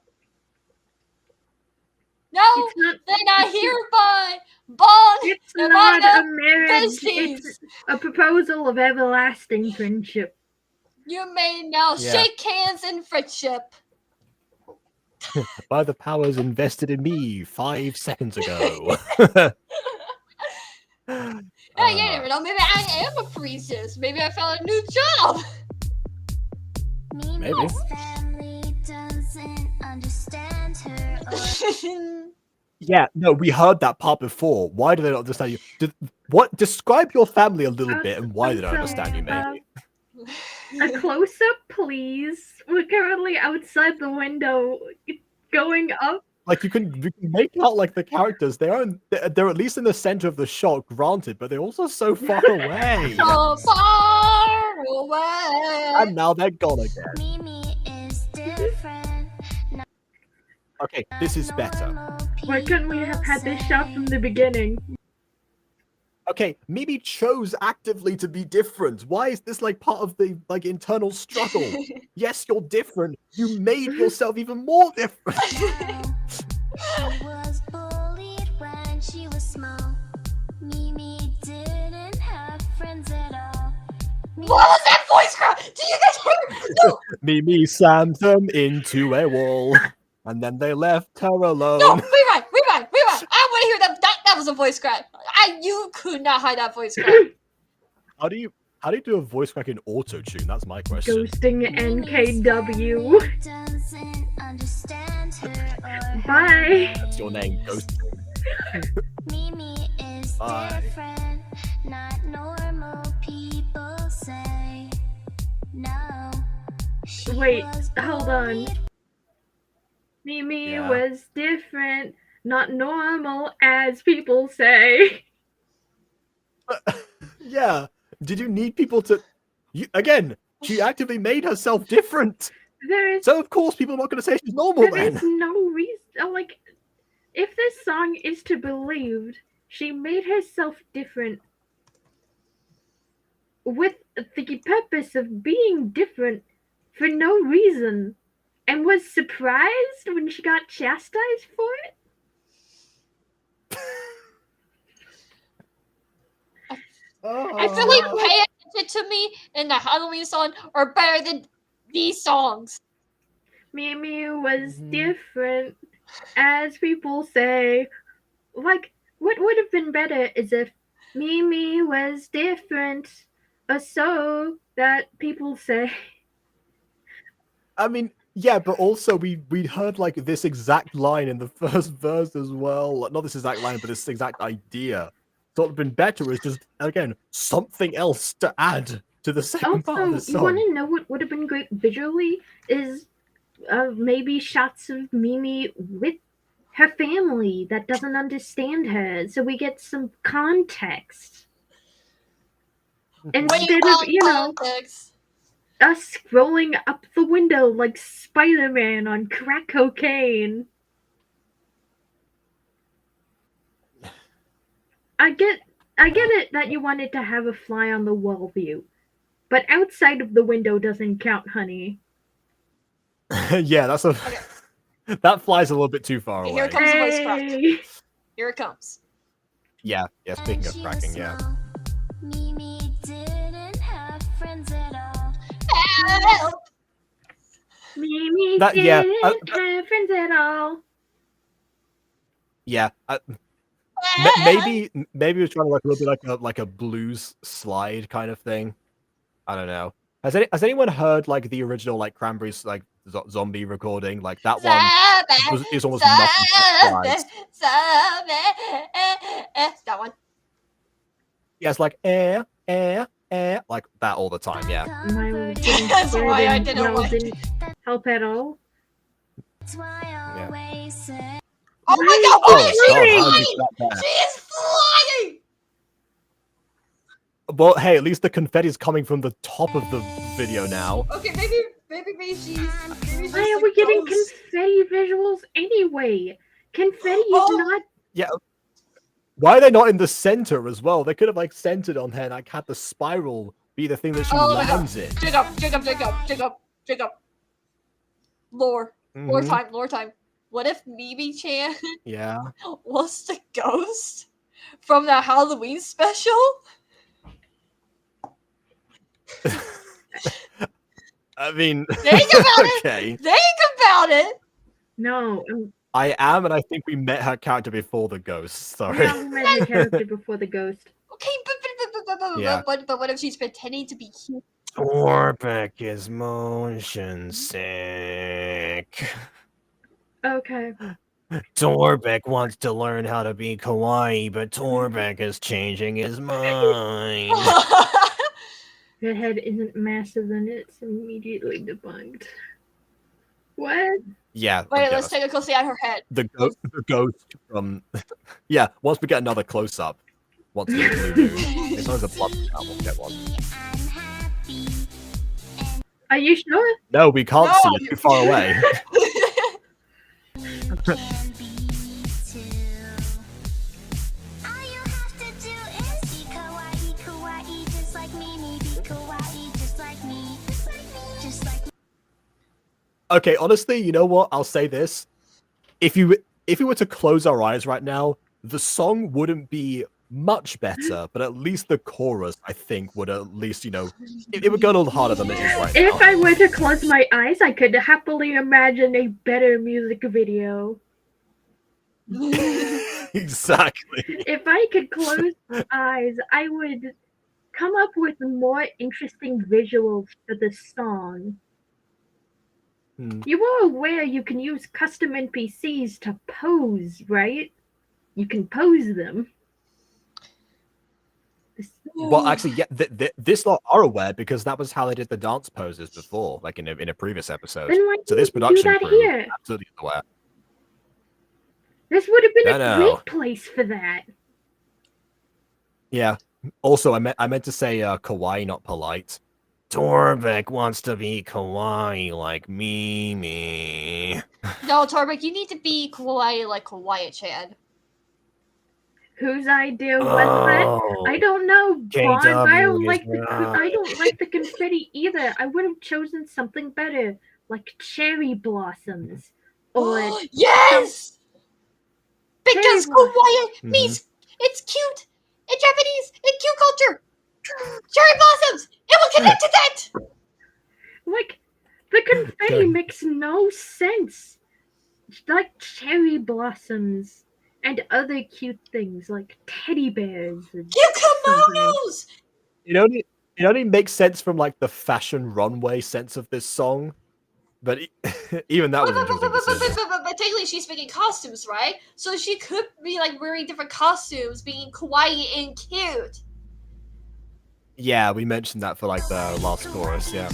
No, then I hereby bond. It's not a marriage. It's a proposal of everlasting friendship. You may now shake hands in friendship. By the powers invested in me 5 seconds ago. Hey, you never know. Maybe I am a priestess. Maybe I found a new job. Maybe. Family doesn't understand her. Yeah, no, we heard that part before. Why do they not understand you? Describe your family a little bit and why they don't understand you, maybe. A close-up, please. We're currently outside the window, going up. Like you can make out like the characters. They're at least in the center of the shot, granted, but they're also so far away. So far away. And now they're gone again. Mimi is different. Okay, this is better. Why couldn't we have had this shot from the beginning? Okay, Mimi chose actively to be different. Why is this like part of the internal struggle? Yes, you're different. You made yourself even more different. She was bullied when she was small. Mimi didn't have friends at all. What was that voice crack? Did you guys hear? No. Mimi slammed them into a wall, and then they left her alone. No, rewind. I want to hear that. That was a voice crack. You could not hide that voice crack. How do you do a voice crack in auto tune? That's my question. Ghosting NKW. Bye. That's your name, Ghosting. Mimi is different. Not normal people say. No. Wait, hold on. Mimi was different, not normal, as people say. Yeah. Did you need people to? Again, she actively made herself different. So of course people are not going to say she's normal then. There is no reason. Like, if this song is to be believed, she made herself different with the purpose of being different for no reason, and was surprised when she got chastised for it. I feel like Pay Attention to Me and the Halloween song are better than these songs. Mimi was different, as people say. Like, what would have been better is if Mimi was different, or so that people say. I mean, yeah, but also we'd heard like this exact line in the first verse as well. Not this exact line, but this exact idea. So it'd been better is just again something else to add to the second part of the Also, you want song. to know what would have been great visually is maybe shots of Mimi with her family that doesn't understand her, so we get some context. Instead of, context? Us scrolling up the window like Spider-Man on crack cocaine. I get it that you wanted to have a fly on the wall view, but outside of the window doesn't count, honey. Yeah, that's a that flies a little bit too far away. Here comes the voice crack. Here it comes. Yeah, speaking of cracking, yeah. Mimi didn't have friends at all. Help! Mimi That- yeah, didn't have friends at all. Yeah, maybe we're trying to like a little bit like a blues slide kind of thing. I don't know. Has anyone heard like the original like Cranberries like zombie recording? Like that one is almost nothing but slides. That one. Yeah, it's like like that all the time. Yeah. That's why I didn't like it. Didn't help at all. Yeah. Oh my god, what is she God, how did flying? you get that? She is flying! Well, hey, at least the confetti is coming from the top of the video now. Okay, maybe she's Why are we getting confetti visuals anyway? Confetti is not. Yeah. Why are they not in the center as well? They could have like centered on her and like had the spiral be the thing that she lands in. Jacob. Lore Mhm. time. What if Mimi-chan Yeah. was the ghost from the Halloween special? I mean, Think about it. okay. Think about it. No. I am, and I think we met her character before the ghost. Sorry. Yeah, we met the character before the ghost. Okay, Yeah. but what if she's pretending to be cute? Torbeck is motion sick. Okay. Torbeck wants to learn how to be kawaii, but Torbeck is changing his mind. Her head isn't massive and it's immediately debunked. What? Yeah. Wait, let's take a close look at her head. The ghost from. Yeah, once we get another close up. Once we get a blue moon. As long as a blood count, we'll get one. Are you sure? No, we can't see it too far away. Okay, honestly, you know what? I'll say this. If we were to close our eyes right now, the song wouldn't be much better, but at least the chorus, I think, would at least, it would go a little harder than it is right now. If I were to close my eyes, I could happily imagine a better music video. Exactly. If I could close my eyes, I would come up with more interesting visuals for the song. You are aware you can use custom NPCs to pose, right? You can pose them. Well, actually, yeah, this lot are aware because that was how they did the dance poses before, like in a previous episode. Then why So this didn't you do production that crew here? absolutely aware. This would have been No, a no. great place for that. Yeah. Also, I meant to say kawaii, not polite. Torbeck wants to be kawaii like Mimi. No, Torbeck, you need to be kawaii like Kawaii-chan. Whose idea was that? I don't know, Bond. I don't like the confetti either. I would have chosen something better, like cherry blossoms. Or yes! Because Cherry kawaii means it's cute in Japanese, in cute culture. Cherry blossoms! It will connect to that! Like, The confetti makes no sense. It's like cherry blossoms and other cute things like teddy bears and something. Kimonos! It only makes sense from like the fashion runway sense of this song, but even that was an interesting decision. But technically she's making costumes, right? So she could be like wearing different costumes, being kawaii and cute. Yeah, we mentioned that for like the last chorus. Yeah,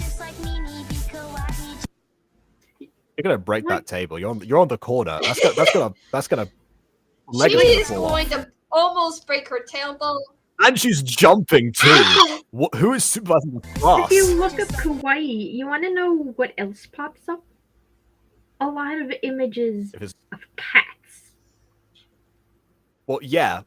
you're gonna break that table. You're on the corner. That's gonna. She is going to almost break her tailbone. And she's jumping too. Who is supervising the class? If you look up kawaii, you want to know what else pops up? A lot of images of cats. Well, yeah.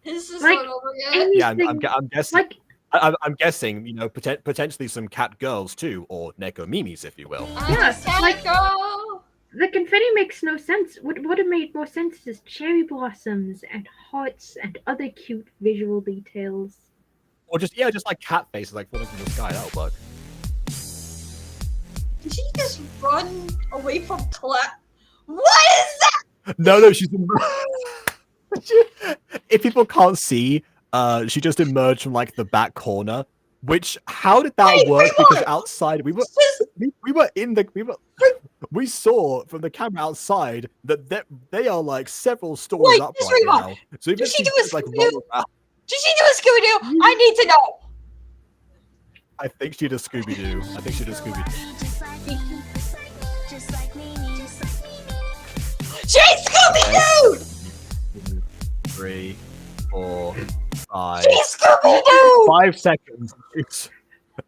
Is this Like, over again? Yeah, I'm guessing. I'm guessing, you know, potentially some cat girls too, or neko mimis, if you will. Yeah, like girl. The confetti makes no sense. What would have made more sense is cherry blossoms and hearts and other cute visual details. Or just like cat faces, like falling from the sky. That'll work. Did she just run away from class? What is that? No, she's. If people can't see, she just emerged from like the back corner. Which, how did that work? Because outside we saw from the camera outside that they are like several stories up right now. So did she do a Scooby-Doo? Did she do a Scooby-Doo? I need to know. I think she did a Scooby-Doo. She's Scooby-Doo! 3, 4, 5. She's Scooby-Doo! 5 seconds.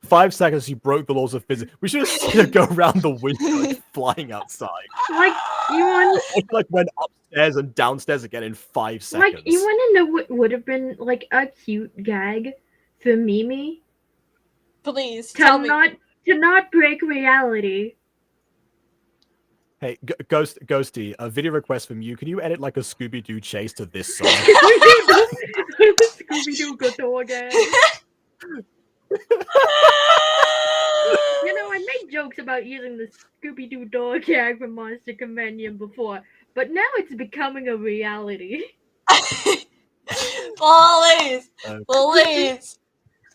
5 seconds. You broke the laws of physics. We should have seen her go around the window, like, flying outside. Like you want, like went upstairs and downstairs again in 5 seconds. like you want to know what would have been like a cute gag for Mimi? Please tell me. To not break reality. Hey, Ghosty, a video request from you. Can you edit like a Scooby-Doo chase to this song? Scooby-Doo got to again. You know, I made jokes about using the Scooby-Doo dog gag from Monster Companion before, but now it's becoming a reality. Please! Please!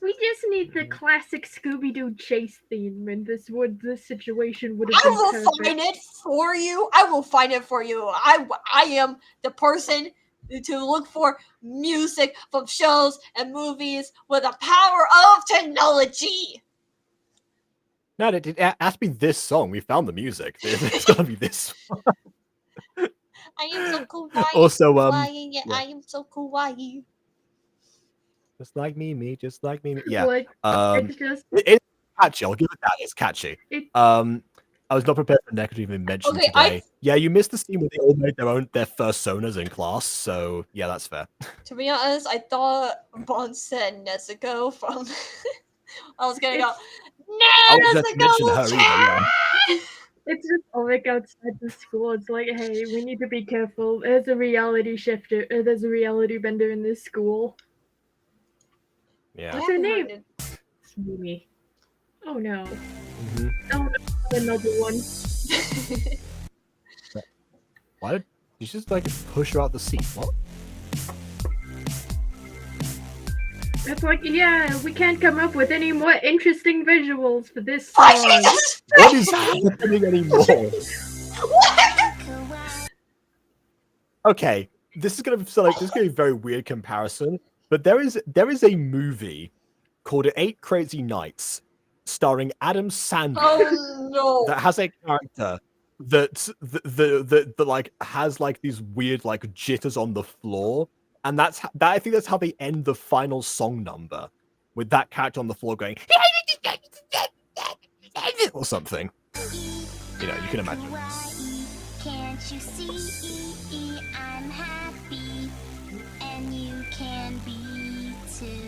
We just need the classic Scooby-Doo chase theme, and this situation would have I been will perfect. find it for you. I will find it for you. I am the person to look for music from shows and movies with the power of technology. No, it has to be this song. We found the music. It's gotta be this song. I am so kawaii. Also, kawaii, yeah. I am so kawaii. Just like Mimi, just like Mimi. Yeah. Like, it's catchy. I'll give it that. It's catchy. I was not prepared for Neko to even mention today. Yeah, you missed the scene where they all made their first sonas in class. So yeah, that's fair. To be honest, I thought Bon said Nezuko from. I was gonna go. I was going to mention her either. Yeah. It's just like outside the school. It's like, hey, we need to be careful. There's a reality shifter. There's a reality bender in this school. Yeah. What's her name? It's Mimi. Oh no. Mm-hmm. Oh no, another one. Why did you just like push her out the seat? What? It's like, yeah, we can't come up with any more interesting visuals for this song. What is happening anymore? Okay, this is gonna be a very weird comparison, but there is a movie called 8 Crazy Nights starring Adam Sandler. Oh no! That has a character that like has like these weird like jitters on the floor, and I think that's how they end the final song number, with that character on the floor going or something. You know, you can imagine. Can't you see I'm happy and you can be too?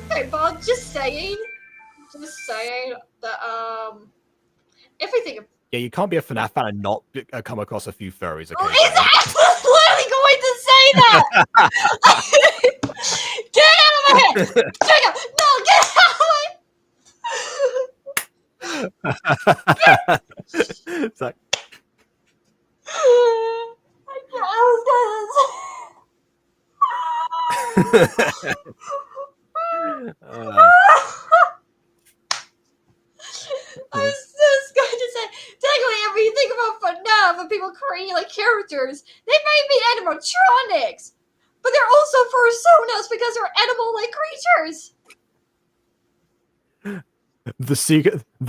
Okay, Bob, just saying that everything. Yeah, you can't be a FNAF fan and not come across a few furries. Okay. I was literally going to say that. Get out of my head! Jacob, no, get out of my. It's like, I was just going to say, technically, if you think about FNAF and people creating like characters, they may be animatronics, but they're also personas because they're animal-like creatures. the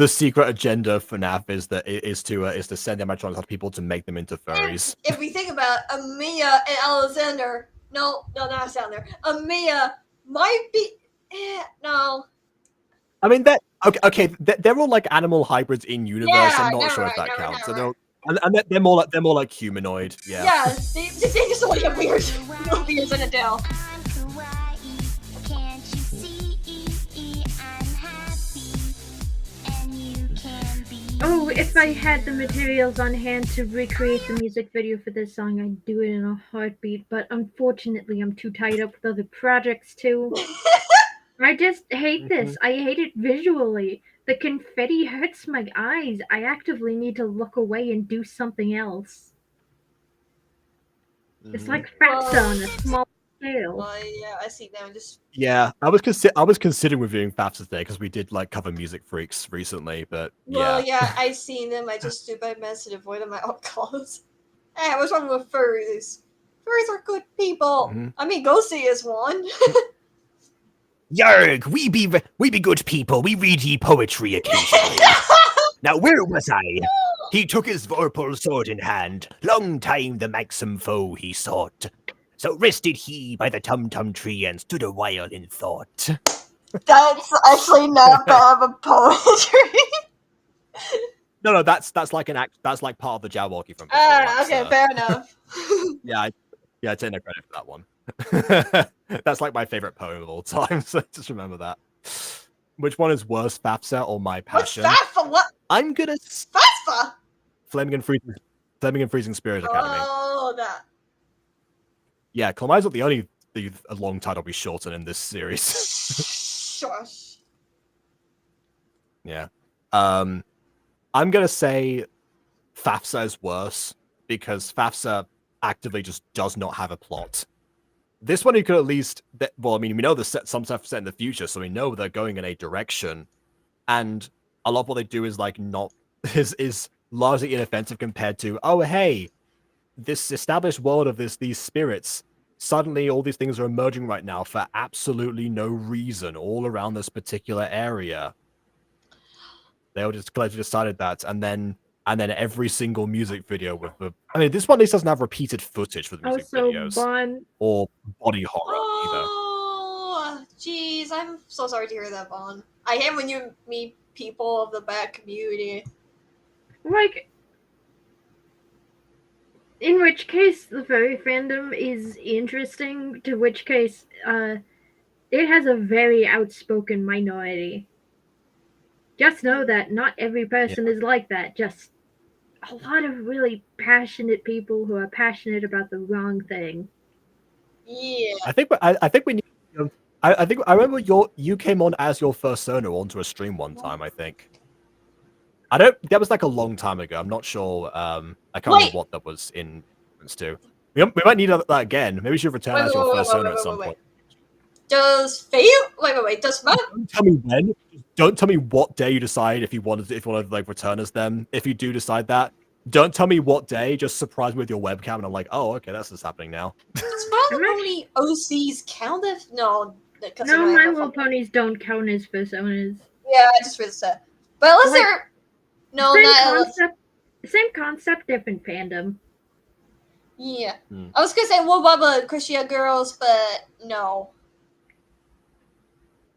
secret agenda for FNAF is to send animatronics to people to make them into furries. If we think about Amia and Alexander, no, not Alexander. Amia might be, no. I mean that okay. They're all like animal hybrids in universe. Yeah, I'm not sure if that counts. So they're more like humanoid. Yeah. Yeah, they just want to get weird. No beards in a tail. Oh, if I had the materials on hand to recreate the music video for this song, I'd do it in a heartbeat, but unfortunately I'm too tied up with other projects too. I just hate this. I hate it visually. The confetti hurts my eyes. I actively need to look away and do something else. It's like FAFSA on a small scale. Yeah, I see now. Yeah, I was considering reviewing FAFSA today because we did like cover Music Freaks recently, but Well, yeah, I seen them. I just do my best to avoid them at all costs. Hey, what's wrong with furries? Furries are good people. I mean, Ghosty is one. Yarg, we be good people. We read ye poetry occasionally. Now, where was I? He took his vorpal sword in hand. Long time the maxim foe he sought. So rested he by the tum-tum tree and stood a while in thought. That's actually not bad of a poetry. No, that's like an act. That's like part of the Jawwalkie from. Okay, fair enough. Yeah, I take no credit for that one. That's like my favorite poem of all time. So just remember that. Which one is worse, FAFSA or My Passion? What's FAFSA? What? I'm gonna FAFSA. Flaming and Freezing Spirit Academy. Oh, that. Yeah, Clemai's not the only a long title we shorten in this series. Shush. Yeah. I'm gonna say FAFSA is worse because FAFSA actively just does not have a plot. This one, you could at least, well, I mean, we know the some stuff set in the future, so we know they're going in a direction, and a lot of what they do is like is largely inoffensive compared to, oh hey, this established world of these spirits. Suddenly, all these things are emerging right now for absolutely no reason, all around this particular area. They all just collectively decided that, and then every single music video with the. I mean, this one at least doesn't have repeated footage for the music videos or body horror either. Oh, jeez, I'm so sorry to hear that, Vaughn. I hate when you meet people of the bad community. Like, in which case, the furry fandom is interesting, to which case, it has a very outspoken minority. Just know that not every person is like that, just a lot of really passionate people who are passionate about the wrong thing. Yeah. I think we need. I think I remember you came on as your first Sono onto a stream one time. I think. That was like a long time ago. I'm not sure. I can't remember what that was in reference to. We might need that again. Maybe we should return as your first Sono at some point. Does Faye? Wait. Does Matt? Don't tell me when. Don't tell me what day you decide if you want to like return as them. If you do decide that, don't tell me what day. Just surprise me with your webcam, and I'm like, oh, okay, that's what's happening now. Does My Little Pony OCs count? If no, My Little Ponies don't count as personas. Yeah, I just read that. But unless they're same concept, different fandom. Yeah, I was gonna say Wobaba and Christian Girls, but no.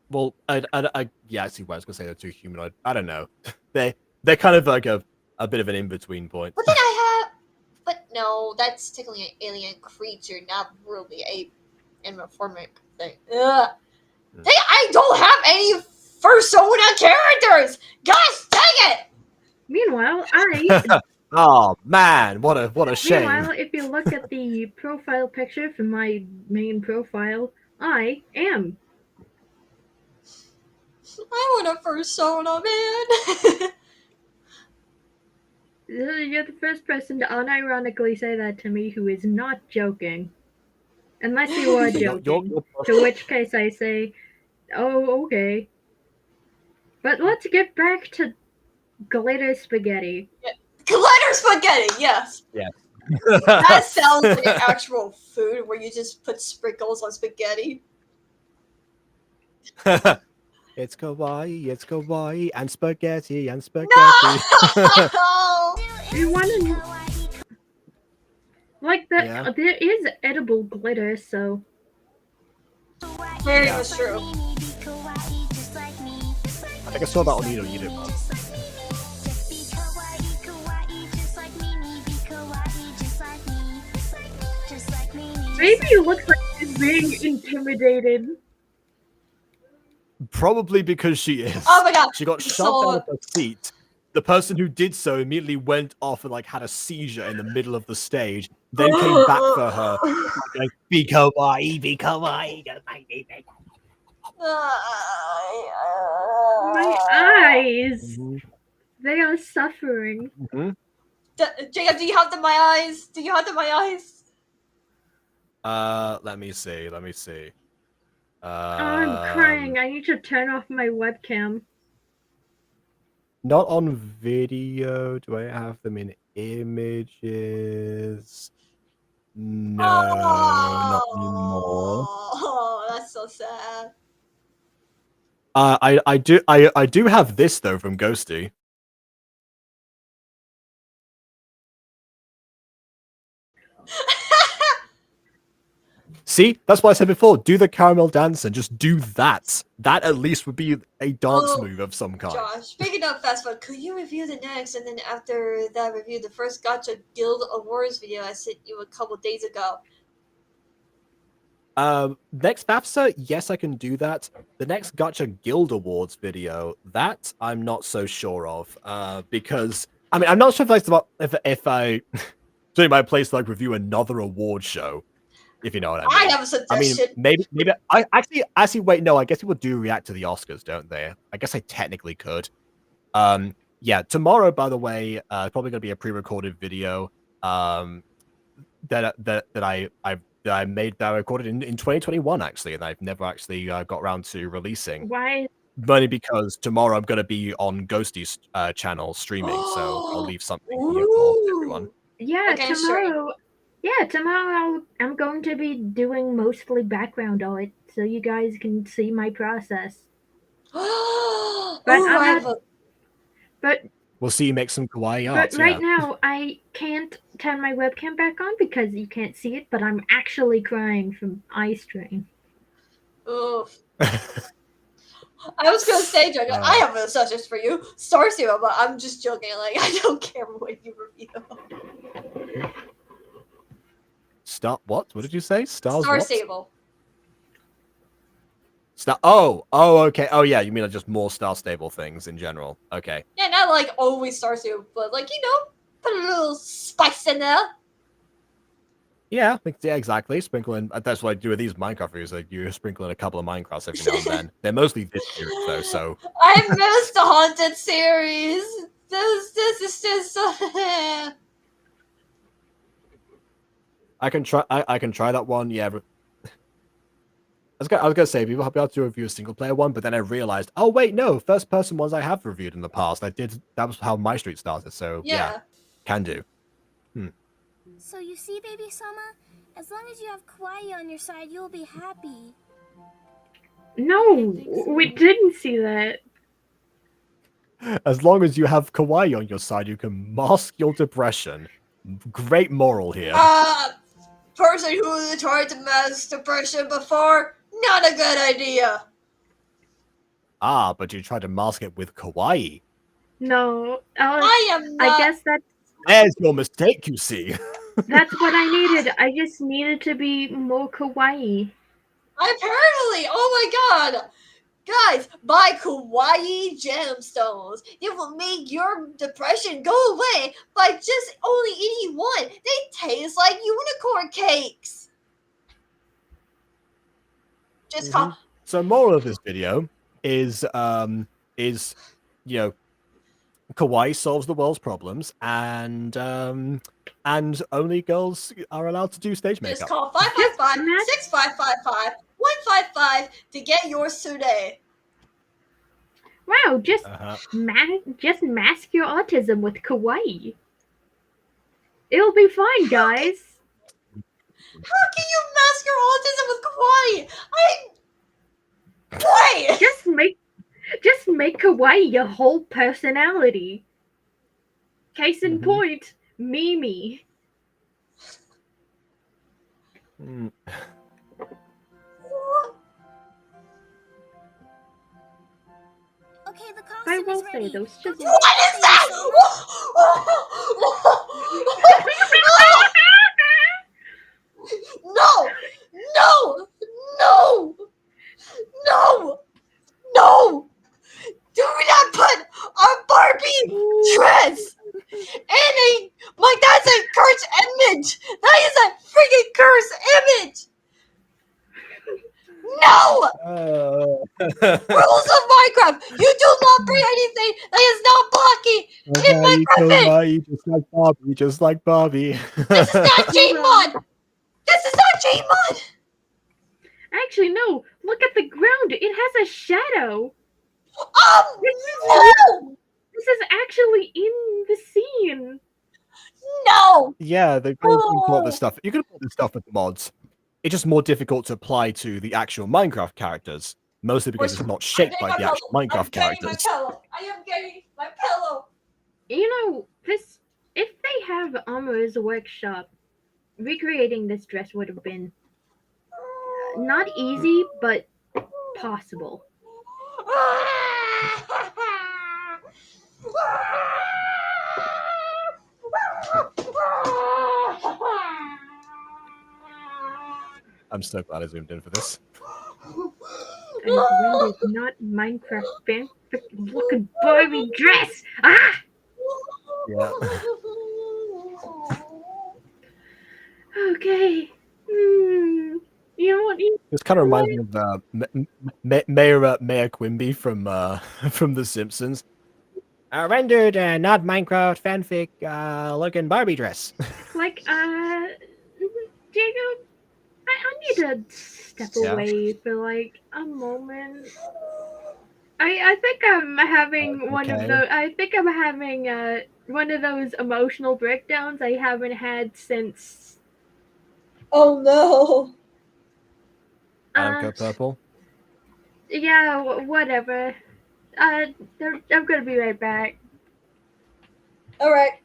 Well, I see what I was gonna say. They're too humanoid. I don't know. They're kind of like a bit of an in between point. But then but no, that's technically an alien creature, not really a anamorphic thing. Ugh. I don't have any Fursona characters. Gosh dang it! Meanwhile, oh man, what a shame. Meanwhile, if you look at the profile picture from my main profile, I want a Fursona, man. You're the first person to unironically say that to me who is not joking. Unless you are joking. To which case I say, oh, okay. But let's get back to glitter spaghetti. Yeah. Glitter spaghetti, yes. Yeah. That sounds like an actual food where you just put sprinkles on spaghetti. It's kawaii, and spaghetti, and spaghetti. No! You want to... Like, there is edible glitter, so... Very much true. I think I saw that on YouTube once. Maybe it looks like she's being intimidated. Probably because she is. Oh my god! She got shoved out of her seat. The person who did so immediately went off and like had a seizure in the middle of the stage. Then came back for her. Like, be kawaii, be kawaii. My eyes! They are suffering. Jacob, do you have my eyes? Do you have my eyes? Let me see. I'm crying. I need to turn off my webcam. Not on video. Do I have them in images? No, not anymore. Oh, that's so sad. I do have this though from Ghosty. See, that's what I said before. Do the caramel dance and just do that. That at least would be a dance move of some kind. Josh, speaking of fast food, could you review the next, and then after that review, the first Gacha Guild Awards video I sent you a couple days ago? Next FAFSA, yes, I can do that. The next Gacha Guild Awards video, that I'm not so sure of. Because I mean, I'm not sure if I doing my place to like review another award show. If you know what I mean. I have a suggestion. I mean, maybe I actually wait. No, I guess people do react to the Oscars, don't they? I guess I technically could. Yeah. Tomorrow, by the way, probably gonna be a pre-recorded video. That I made that I recorded in 2021 actually, and I've never actually got around to releasing. Why? Only because tomorrow I'm gonna be on Ghosty's channel streaming, so I'll leave something here for everyone. Yeah, okay, tomorrow. Sure. Yeah, tomorrow I'm going to be doing mostly background art, so you guys can see my process. But we'll see you make some kawaii art. But right now I can't turn my webcam back on because you can't see it. But I'm actually crying from eye strain. Oof. I was gonna say, Jojo, I have a suggestion for you, Star Stable, but I'm just joking. Like I don't care what you review. What? What did you say? Star Stable. Okay. Oh yeah, you mean just more Star Stable things in general. Okay. Yeah, not like always Star Stable, but like, you know, put a little spice in there. Yeah, exactly. Sprinkling. That's what I do with these Minecraft videos. Like you sprinkle in a couple of Minecrafts every now and then. They're mostly this series though, so. I missed the Haunted series. This is just. I can try that one. Yeah. I was gonna say people have been able to review a single player one, but then I realized, oh wait, no, first person ones I have reviewed in the past. That was how My Street started. So yeah can do. So you see, baby Sama, as long as you have Kawaii on your side, you'll be happy. No, we didn't see that. As long as you have Kawaii on your side, you can mask your depression. Great moral here. Person who tried to mask depression before, not a good idea. But you tried to mask it with Kawaii. No, I am not. I guess there's your mistake, you see. That's what I needed. I just needed to be more kawaii. Apparently, oh my god. Guys, buy kawaii gemstones. It will make your depression go away by just only eating one. They taste like unicorn cakes. Just So moral of this video is you know, Kawaii solves the world's problems, and only girls are allowed to do stage makeup. Just call 555-6555-155 to get yours today. Wow, just mask your autism with kawaii. It'll be fine, guys. How can you mask your autism with kawaii? Why? Just make kawaii your whole personality. Case in point, Mimi. Okay, the I costume will is say ready. those just What is that? No! No! No! No! No! Do not put a Barbie dress in that's a cursed image! That is a freaking cursed image! No! Rules of Minecraft! You do not bring anything that is not blocky in Minecraft! Just like Barbie. This is not Gmod! This is not Gmod! Actually, no. Look at the ground. It has a shadow. No! This is actually in the scene. No! Yeah, they import this stuff. You can import this stuff with the mods. It's just more difficult to apply to the actual Minecraft characters, mostly because it's not shaped by the actual Minecraft characters. I am getting my pillow. You know, this. If they have Armor's workshop, recreating this dress would have been not easy, but possible. I'm so glad I zoomed in for this. And when there's not Minecraft fanfic looking Barbie dress! Ah! Yeah. Okay. You know what? This kind of reminds me of Mayor Quimby from The Simpsons. Rendered not Minecraft fanfic looking Barbie dress. Like, Jacob, I need to step away for like a moment. I think I'm having one of those. I think I'm having one of those emotional breakdowns I haven't had since. Oh no! Go purple. Yeah, whatever. I'm gonna be right back. All right.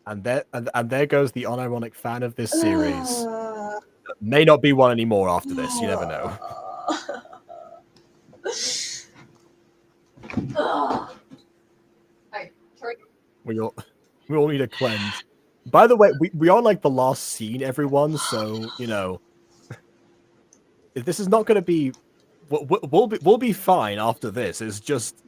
And there goes the unironic fan of this series. May not be one anymore after this. You never know. We all need a cleanse. By the way, we are like the last scene, everyone. So you know, if this is not going to be, we'll be fine after this. It's just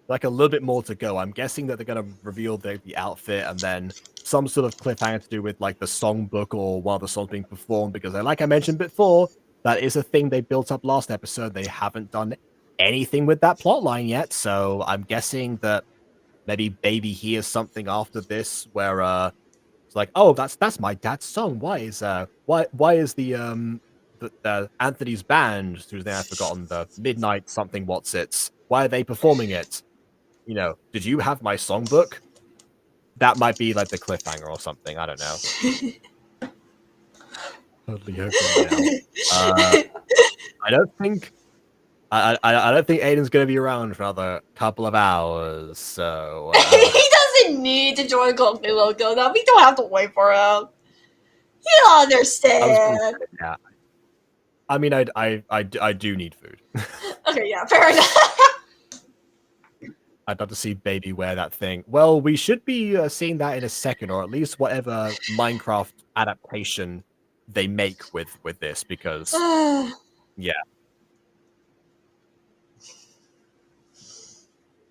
like a little bit more to go. I'm guessing that they're going to reveal the outfit and then some sort of cliffhanger to do with like the songbook or one of the songs being performed. Because like I mentioned before, that is a thing they built up last episode. They haven't done anything with that plot line yet. So I'm guessing that maybe Baby hears something after this where it's like, oh, that's my dad's song. Why is the Anthony's band, whose name I've forgotten, the Midnight something what's-its, why are they performing it? You know, did you have my songbook? That might be like the cliffhanger or something. I don't know. Totally hoping now. I don't think Aiden's gonna be around for another couple of hours. So he doesn't need to join Company Loco. Now we don't have to wait for him. He'll understand. Yeah. I mean, I do need food. Okay, yeah, fair enough. I'd love to see Baby wear that thing. Well, we should be seeing that in a second, or at least whatever Minecraft adaptation they make with this, because yeah,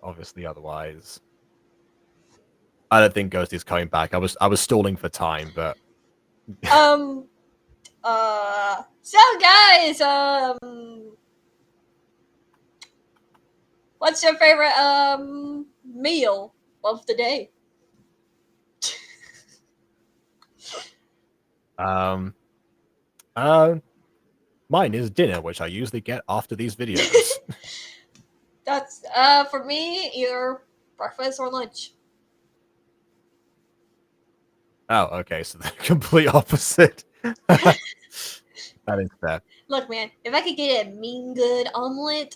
obviously, otherwise, I don't think Ghosty's coming back. I was stalling for time, but so guys, what's your favorite meal of the day. Mine is dinner, which I usually get after these videos. That's for me either breakfast or lunch. Oh, okay, so the complete opposite. That is fair. Look, man, if I could get a mean good omelet.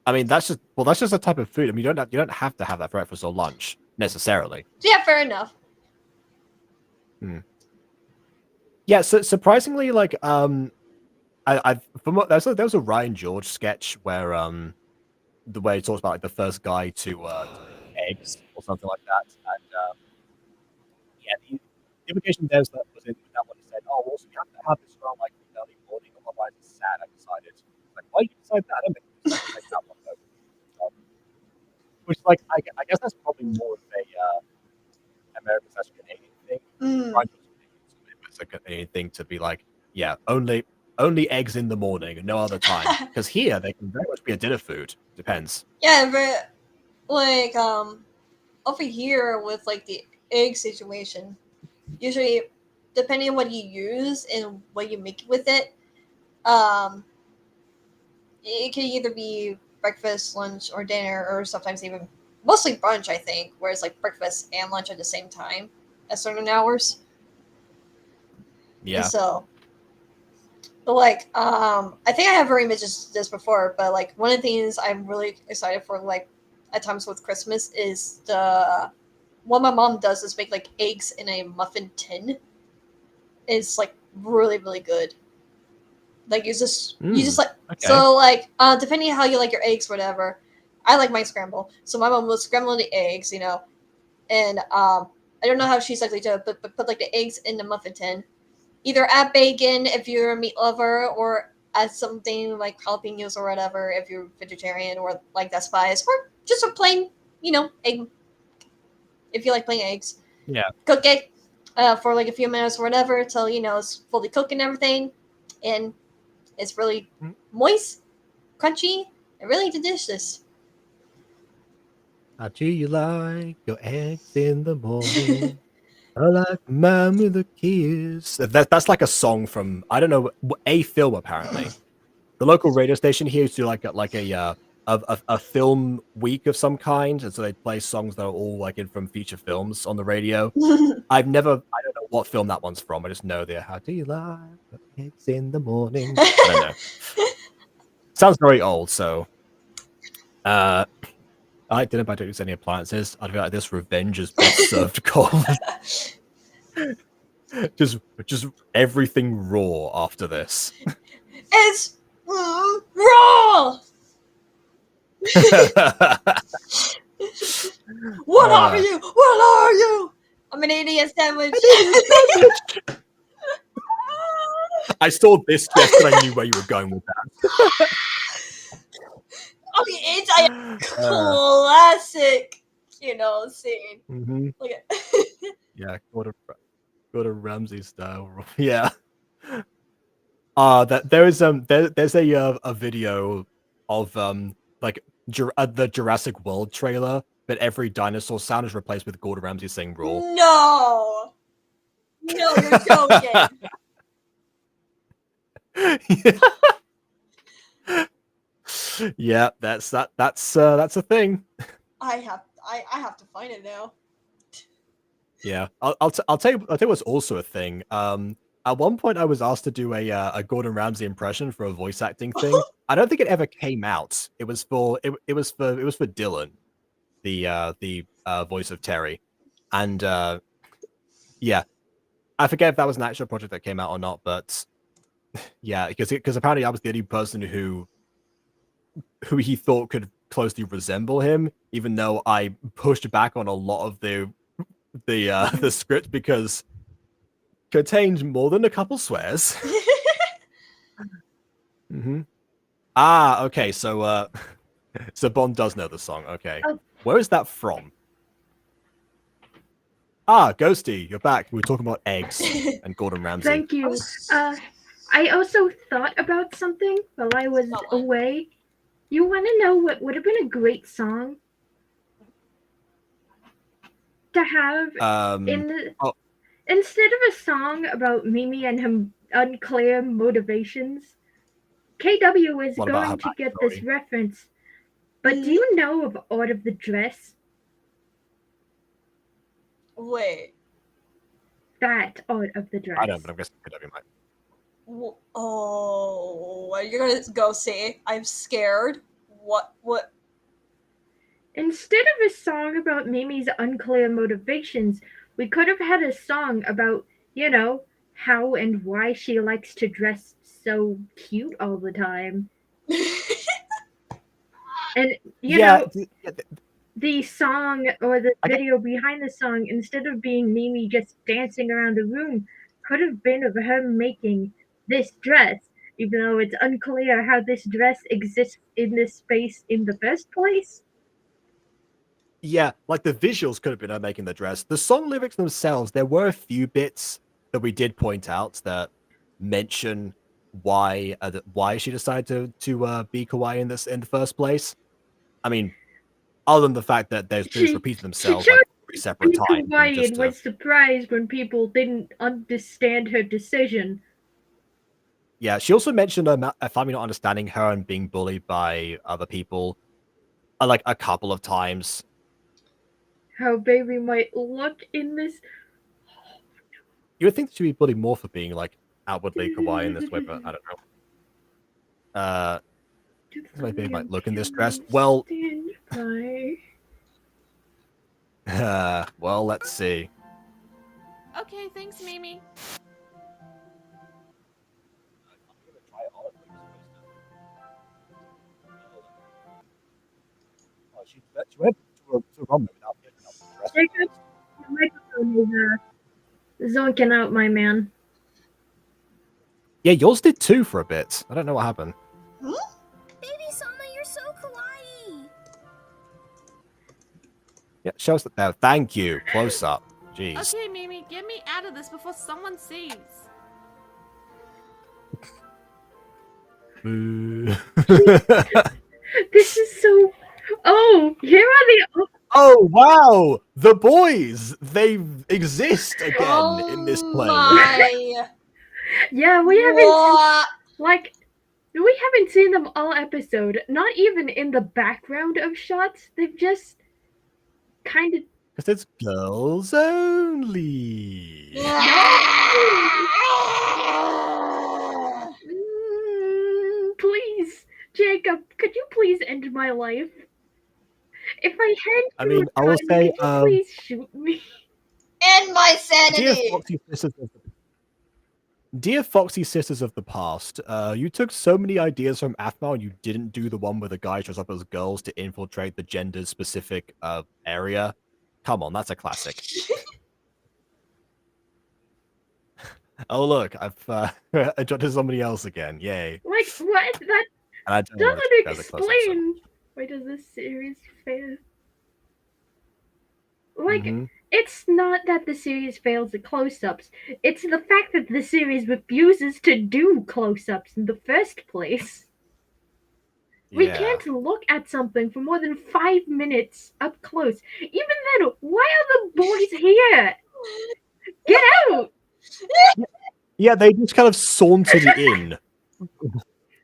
I mean, that's just a type of food. I mean, you don't have to have that for breakfast or lunch necessarily. Yeah, fair enough. Yeah, so surprisingly, like there was a Ryan George sketch where the way he talks about like the first guy to eggs or something like that, and yeah, the implication there was that was in that one. He said, "Oh, well, so you have to have this around like the early morning, otherwise it's sad." I decided, like, why did you decide that? I don't make like that one though. Which, like, I guess that's probably more of a American slash Canadian thing. Right? It's like a Canadian thing to be like, yeah, only eggs in the morning, no other time. Because here they can very much be a dinner food. Depends. Yeah, but like over here with like the egg situation, usually depending on what you use and what you make with it, it can either be breakfast, lunch, or dinner, or sometimes even mostly brunch, I think, where it's like breakfast and lunch at the same time at certain hours. Yeah. And so, but like, I think I have already mentioned this before, but like one of the things I'm really excited for, like at times with Christmas, is what my mom does is make like eggs in a muffin tin. It's like really, really good. Like you just like okay. So like depending on how you like your eggs, whatever. I like mine scrambled, so my mom was scrambling the eggs, you know, and I don't know how she's likely to but put like the eggs in the muffin tin, either add bacon if you're a meat lover, or add something like jalapenos or whatever if you're vegetarian, or like despise, or just a plain, you know, egg if you like plain eggs. Yeah. Cook it for like a few minutes or whatever till you know it's fully cooked and everything, and it's really moist, crunchy, and really delicious. How do you like your eggs in the morning? I like mine with a kiss. That's like a song from, I don't know, a film apparently. The local radio station here used to do like a film week of some kind, and so they play songs that are all like from feature films on the radio. I don't know what film that one's from. I just know the how do you like your eggs in the morning? I don't know. Sounds very old, so I like dinner, but I don't use any appliances. I'd be like, this revenge is best served cold. just everything raw after this. It's raw. What are you? What are you? I'm an idiot sandwich. I saw this just and I knew where you were going with that. I mean, it's a classic, you know, scene. Mm-hmm. Look at Yeah, Gordon Ramsay style. Yeah. That there's a video of like the Jurassic World trailer, but every dinosaur sound is replaced with Gordon Ramsay saying "raw." No, you're joking. Yeah, that's a thing. I have to find it now. Yeah, I'll tell you what's also a thing. At one point I was asked to do a Gordon Ramsay impression for a voice acting thing. I don't think it ever came out. It was for Dylan, the voice of Terry, and yeah, I forget if that was an actual project that came out or not, but yeah, because apparently I was the only person who he thought could closely resemble him, even though I pushed back on a lot of the script because it contained more than a couple swears. Mm-hmm. Ah, okay, so so Bond does know the song. Okay, where is that from? Ah, Ghosty, you're back. We were talking about eggs and Gordon Ramsay. Thank you. I also thought about something while I was away. You want to know what would have been a great song to have in the instead of a song about Mimi and her unclear motivations? KW is going to get this reference, but do you know of Art of the Dress? Wait. That Art of the Dress. I don't, but I'm guessing KW might. Oh, you're gonna go see? I'm scared. What? Instead of a song about Mimi's unclear motivations, we could have had a song about, you know, how and why she likes to dress so cute all the time. And, you know, the song or the video behind the song, instead of being Mimi just dancing around the room, could have been of her making this dress, even though it's unclear how this dress exists in this space in the first place. Yeah, like the visuals could have been her making the dress. The song lyrics themselves, there were a few bits that we did point out that mention why she decided to be kawaii in the first place. I mean, other than the fact that there's things repeating themselves like 3 separate times. Kawaii and was surprised when people didn't understand her decision. Yeah, she also mentioned Aphmau not understanding her and being bullied by other people, like a couple of times. How baby might look in this. You would think she'd be bullied more for being like outwardly kawaii in this way, but I don't know. My baby might look in this dress. Well, well, let's see. Okay, thanks, Mimi. She went to a runway without getting up the dress. Jacob, your microphone is zonking out, my man. Yeah, yours did too for a bit. I don't know what happened. Huh? Baby Sama, you're so kawaii. Yeah, show us that there. Thank you. Close up. Jeez. Okay, Mimi, get me out of this before someone sees. Boo. This is so. Oh, here are the. Oh wow! The boys, they exist again in this play. Yeah, we haven't we haven't seen them all episode. Not even in the background of shots. They've just kind of. Because it's girls only. Please, Jacob, could you please end my life? If I had you, I will say, could you please shoot me? End my sanity. Dear Foxy Sisters of the Past, you took so many ideas from Aphmau and you didn't do the one where the guy shows up as girls to infiltrate the gender-specific area. Come on, that's a classic. Oh look, I've adopted somebody else again. Yay. Like what? That doesn't explain. Why does this series fail? Like, it's not that the series fails at close-ups. It's the fact that the series refuses to do close-ups in the first place. Yeah. We can't look at something for more than 5 minutes up close. Even then, why are the boys here? Get out! Yeah, they just kind of sauntered in.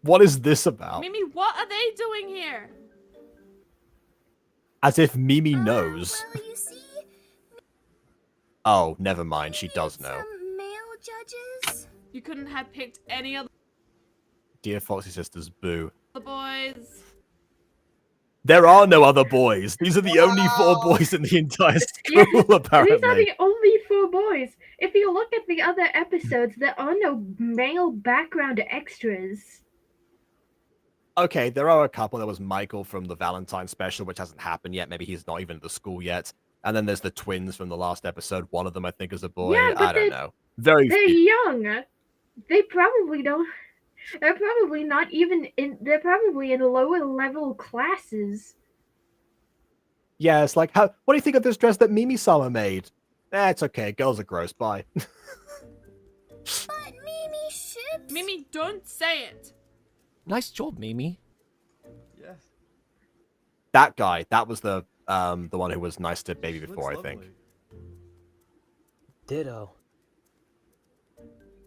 What is this about? Mimi, what are they doing here? As if Mimi knows. Well, you see, oh, never mind. She does know. male judges. You couldn't have picked any other Dear Foxy Sisters, boo. boys. There are no other boys. These are the only 4 boys in the entire school, apparently. These are the only 4 boys. If you look at the other episodes, there are no male background extras. Okay, there are a couple. There was Michael from the Valentine special, which hasn't happened yet. Maybe he's not even at the school yet. And then there's the twins from the last episode. One of them, I think, is a boy. Yeah, I don't know. They're young. They probably don't. They're probably not even in. They're probably in lower level classes. Yeah, it's like, what do you think of this dress that Mimi-sama made? It's okay. Girls are gross. Bye. But Mimi ships. Mimi, don't say it. Nice job, Mimi. Yes. that guy. That was the one who was nice to Baby before, I think. Ditto.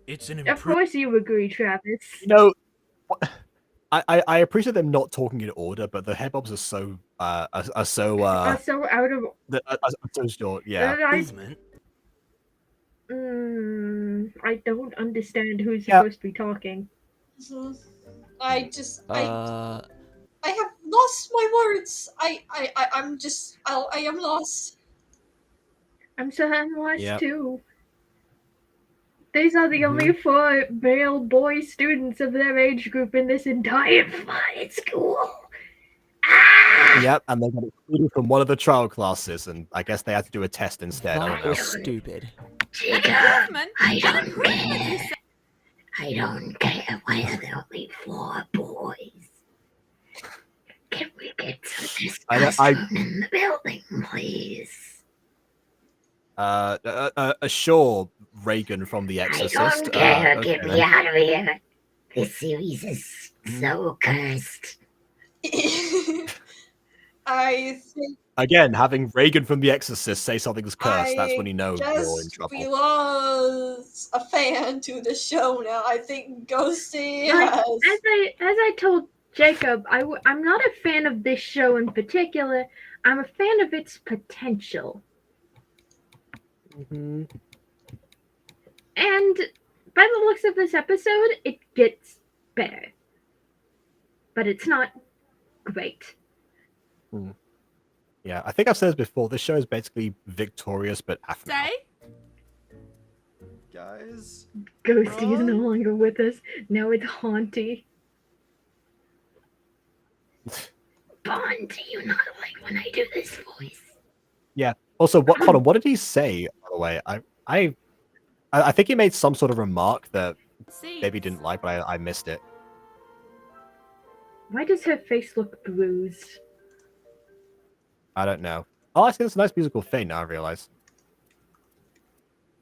It's an Of course you agree, Travis. No, I appreciate them not talking in order, but the head bobs are so so out of so short. Yeah. I don't understand who's supposed to be talking. I have lost my words. I am lost. I'm lost Yep. too. These are the only 4 male boy students of their age group in this entire fine school. Yep, and they got excluded from one of the trial classes, and I guess they had to do a test instead. I That don't was know. stupid. Improvement? I don't Improvement, you say? I don't care why are there only 4 boys. Can we get some discussion in the building, please? Sure, Reagan from The Exorcist. I don't care. Okay, Get me then. out of here. This series is so cursed. I think Again, having Reagan from The Exorcist say something's cursed, that's when you know you're in we trouble. lost a fan to the show now. I think Ghosty Like, has. as I told Jacob, I'm not a fan of this show in particular. I'm a fan of its potential. Mm-hmm. And by the looks of this episode, it gets better. But it's not great. Yeah, I think I've said this before. This show is basically Victorious, but Aphmau. Say? Guys? Ghosty is no longer with us. Now it's Haunty. Bond, do you not like when I do this voice? Yeah. Also, hold on. What did he say? By the way, I think he made some sort of remark that Baby didn't like, but I missed it. Why does her face look bruised? I don't know. Oh, I think it's a nice musical thing. Now I realize.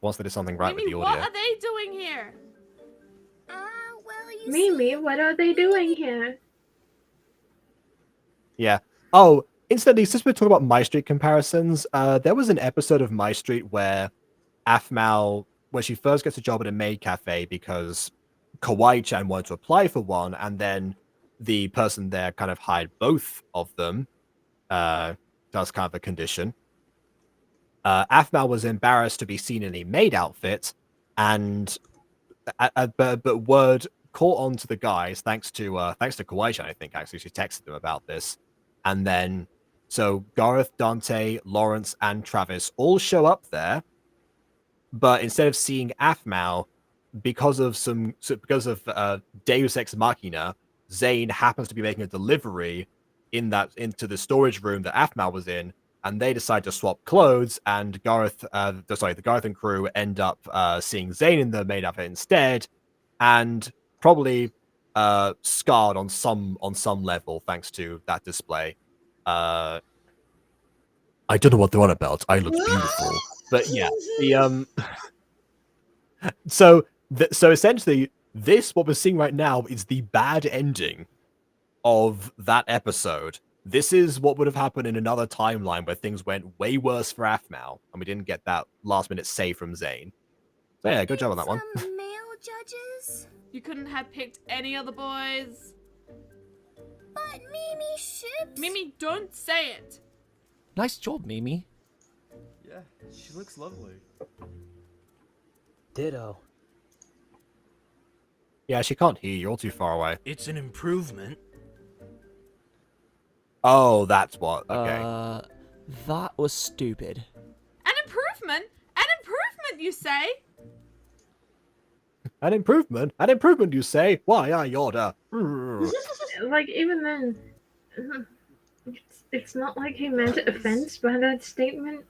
Once they did something right with the What audio. are they doing here? Mimi, what are they doing here? Yeah. Oh, incidentally, since we're talking about My Street comparisons, there was an episode of My Street where Aphmau, when she first gets a job at a maid cafe because Kawaii-chan wanted to apply for one, and then the person there kind of hired both of them. That's kind of a condition. Aphmau was embarrassed to be seen in a maid outfit, and but word caught on to the guys thanks to Kawaii-chan, I think. Actually, she texted them about this, and then so Gareth, Dante, Lawrence, and Travis all show up there, but instead of seeing Aphmau, because of Deus Ex Machina, Zane happens to be making a delivery into the storage room that Aphmau was in, and they decide to swap clothes, and the Gareth and crew end up seeing Zane in the maid outfit instead, and probably scarred on some level thanks to that display. I don't know what they're on about. I look beautiful, but yeah, so essentially, what we're seeing right now is the bad ending of that episode. This is what would have happened in another timeline where things went way worse for Aphmau, and we didn't get that last minute save from Zane. So yeah, good job on that one. Male judges? You couldn't have picked any other boys. But Mimi shipped. Mimi, don't say it. Nice job, Mimi. Yeah, she looks lovely. Ditto. Yeah, she can't hear you. You're all too far away. It's an improvement. Oh, that's what. Okay. That was stupid. An improvement? An improvement, you say? An improvement? An improvement, you say? Why, I order. Like, even then, it's not like he meant offense by that statement.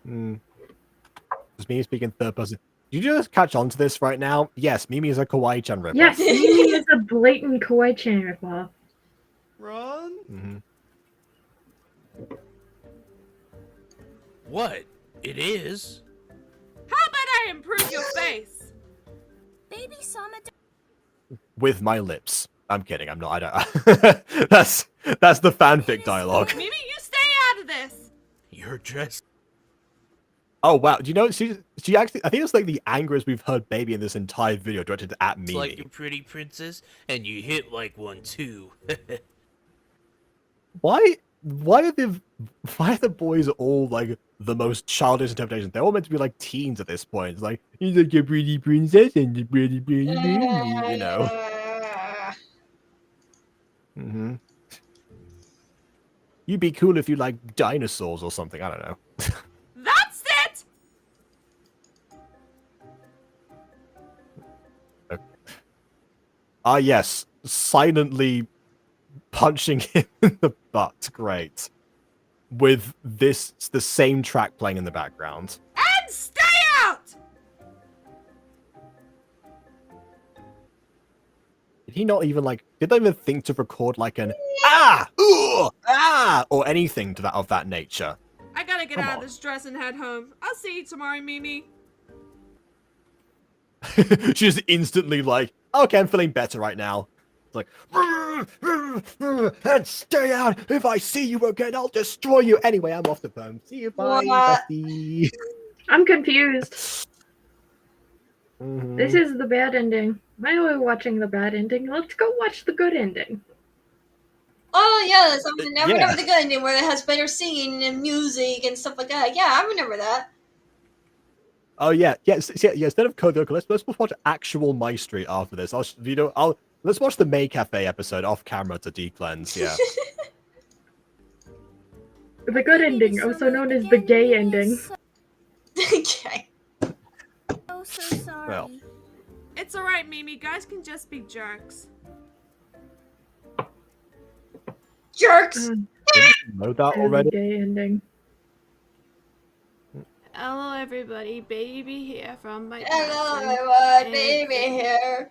Was Mimi speaking third person? Did you just catch on to this right now? Yes, Mimi is a Kawaii-chan ripoff. Yes, Mimi is a blatant Kawaii-chan ripoff. Ron? Mm-hmm. What? It is? How about I improve your face? Baby Sama. With my lips. I'm kidding. I'm not. I don't. That's the fanfic dialogue. Mimi, you stay out of this. You're dressed. Oh wow! Do you know she actually? I think it's like the angriest we've heard "baby" in this entire video directed at Mimi. Like a pretty princess, and you hit like one too. Why are the boys all like the most childish interpretations? They're all meant to be like teens at this point. It's like he's like a pretty princess and a pretty baby, you know. Mm-hmm. You'd be cool if you like dinosaurs or something. I don't know. That's it. Ah, yes, silently punching him in the butt. Great. With the same track playing in the background. And stay out. Did he not even like? Did they even think to record like an ah, ooh, ah, or anything to that of that nature? I gotta get out of this dress and head home. I'll see you tomorrow, Mimi. She's instantly like, okay, I'm feeling better right now. It's like, and stay out. If I see you again, I'll destroy you. Anyway, I'm off the phone. See you, bye, bestie. I'm confused. This is the bad ending. Why are we watching the bad ending? Let's go watch the good ending. Oh yes, I remember the good ending where it has better singing and music and stuff like that. Yeah, I remember that. Oh yeah. Instead of Code Lyoko, let's watch actual My Street after this. Let's watch the May Cafe episode off camera to decleanse. Yeah. The good ending, also known as the gay ending. Okay. Oh, so sorry. Well. It's alright, Mimi. Guys can just be jerks. Jerks! Didn't you know that already? Gay ending. Hello, everybody. Baby here from my Hello, passion. everyone. Baby here.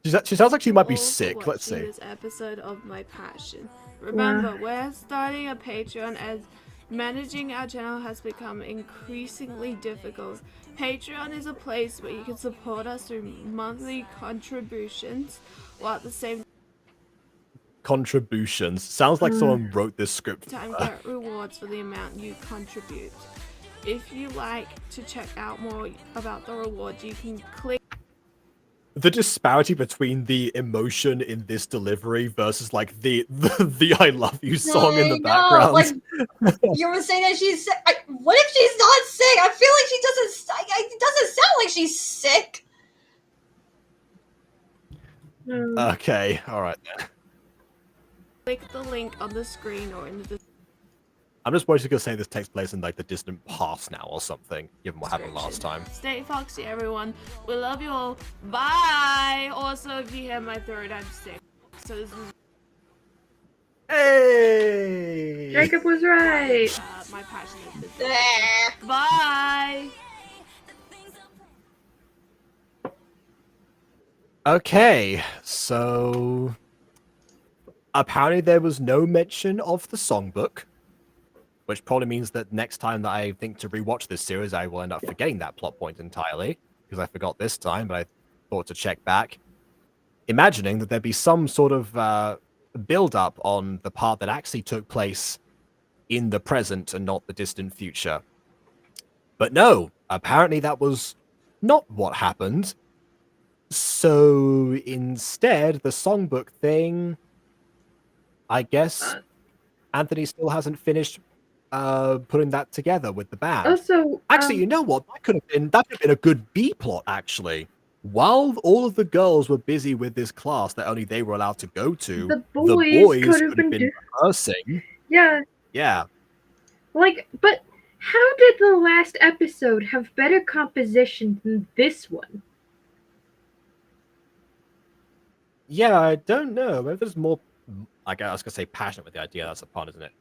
She sounds like she might be All for sick. Let's watching see. This episode of my passion. Remember, we're starting a Patreon as managing our channel has become increasingly difficult. Patreon is a place where you can support us through monthly contributions, while at the same Contributions. Sounds like someone wrote this script. time get rewards for the amount you contribute. If you like to check out more about the rewards, you can click. The disparity between the emotion in this delivery versus like the I love you song in the background. Like, you were saying that she's sick. What if she's not sick? I feel like she doesn't. It doesn't sound like she's sick. Okay, all right then. Click the link on the screen or in the I'm just basically gonna say this takes place in like the distant past now or something, given what happened last time. Stay foxy, everyone. We love you all. Bye. Also, if you hear my throat, I'm sick. So this is. Hey! Jacob was right. My passion is this. Bye. Okay, so apparently there was no mention of the songbook, which probably means that next time that I think to rewatch this series, I will end up forgetting that plot point entirely, because I forgot this time, but I thought to check back, imagining that there'd be some sort of build-up on the part that actually took place in the present and not the distant future. But no, apparently that was not what happened. So instead, the songbook thing, I guess Anthony still hasn't finished putting that together with the band. Also, actually, you know what? That could have been a good B plot. Actually, while all of the girls were busy with this class that only they were allowed to go to, the boys could have been rehearsing. Yeah. Yeah. Like, but how did the last episode have better composition than this one? Yeah, I don't know. Maybe there's more. I was gonna say passionate with the idea. That's a pun, isn't it?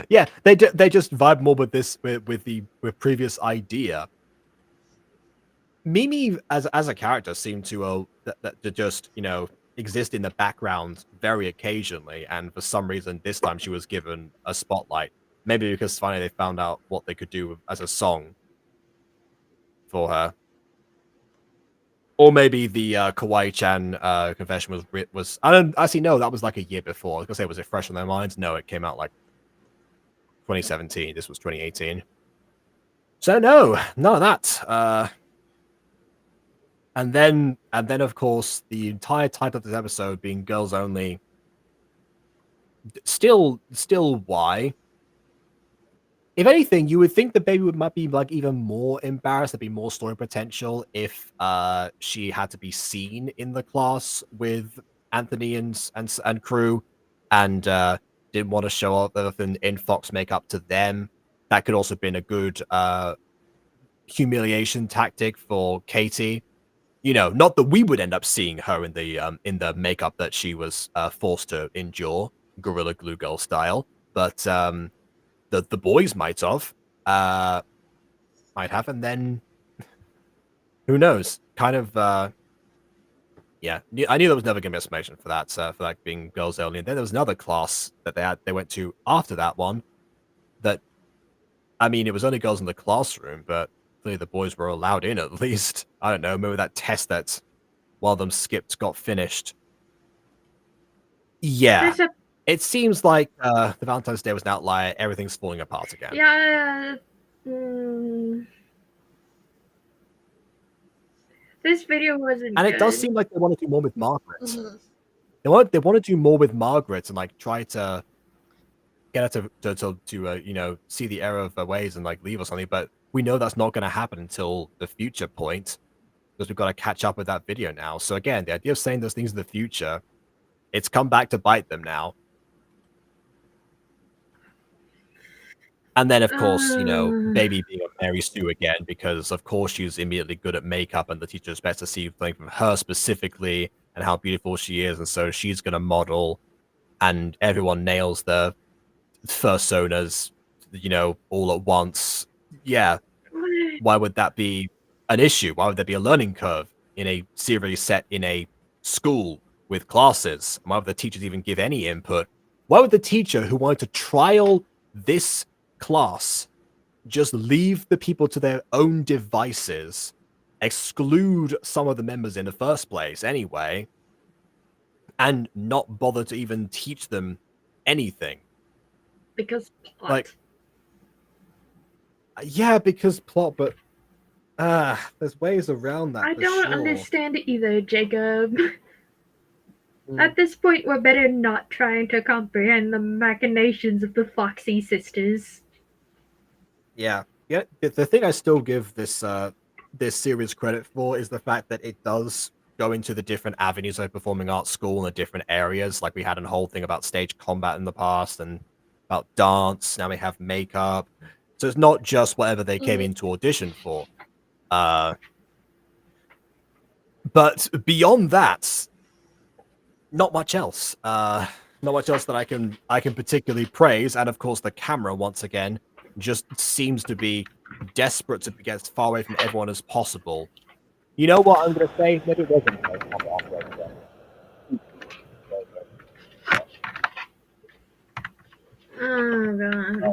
Yeah, they just vibe more with this with previous idea. Mimi as a character seemed to just exist in the background very occasionally, and for some reason this time she was given a spotlight. Maybe because finally they found out what they could do as a song for her. Or maybe the Kawaii-chan confession was I don't actually know, that was like a year before. I was gonna say, was it fresh on their minds? No, it came out like 2017. This was 2018. So no, none of that. And then of course the entire title of this episode being girls only. Still why? If anything, you would think the baby might be like even more embarrassed. There'd be more story potential if she had to be seen in the class with Anthony and crew, and didn't want to show up in Fox makeup to them. That could also have been a good humiliation tactic for Katie. You know, not that we would end up seeing her in the makeup that she was forced to endure, Gorilla Glue Girl style, but the boys might have, and then who knows? Kind of, yeah. I knew there was never gonna be an explanation for that being girls only. And then there was another class that they went to after that one. That, I mean, it was only girls in the classroom, but clearly the boys were allowed in at least. I don't know. Maybe that test that one of them skipped got finished. Yeah. It seems like the Valentine's Day was an outlier. Everything's falling apart again. Yeah. This video wasn't And good. it does seem like they want to do more with Margaret. Mm-hmm. They want to do more with Margaret and like try to get her to you know, see the error of her ways and like leave or something. But we know that's not going to happen until the future point, because we've got to catch up with that video now. So again, the idea of saying those things in the future, it's come back to bite them now. And then, of course, you know, Baby being a Mary Sue again, because, of course, she's immediately good at makeup, and the teacher expects to see something from her specifically and how beautiful she is. And so she's going to model, and everyone nails the fursonas, you know, all at once. Yeah. Why would that be an issue? Why would there be a learning curve in a series set in a school with classes? Why would the teachers even give any input? Why would the teacher who wanted to trial this class just leave the people to their own devices, exclude some of the members in the first place anyway, and not bother to even teach them anything? Because plot. Like, yeah, because plot, but there's ways around that. I don't understand it either, Jacob. Mm. At this point, we're better not trying to comprehend the machinations of the Foxy sisters. Yeah. The thing I still give this series credit for is the fact that it does go into the different avenues of performing arts school in the different areas. Like we had a whole thing about stage combat in the past and about dance. Now we have makeup. So it's not just whatever they came in to audition for. But beyond that, not much else. Not much else that I can particularly praise. And of course, the camera once again just seems to be desperate to get as far away from everyone as possible. You know what I'm going to say? Maybe it wasn't. Oh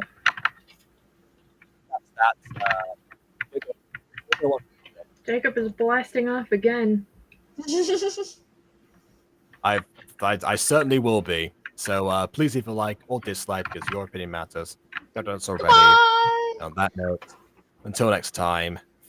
god. Jacob is blasting off again. I certainly will be. So please leave a like or dislike, because your opinion matters. Don't already. On that note, until next time.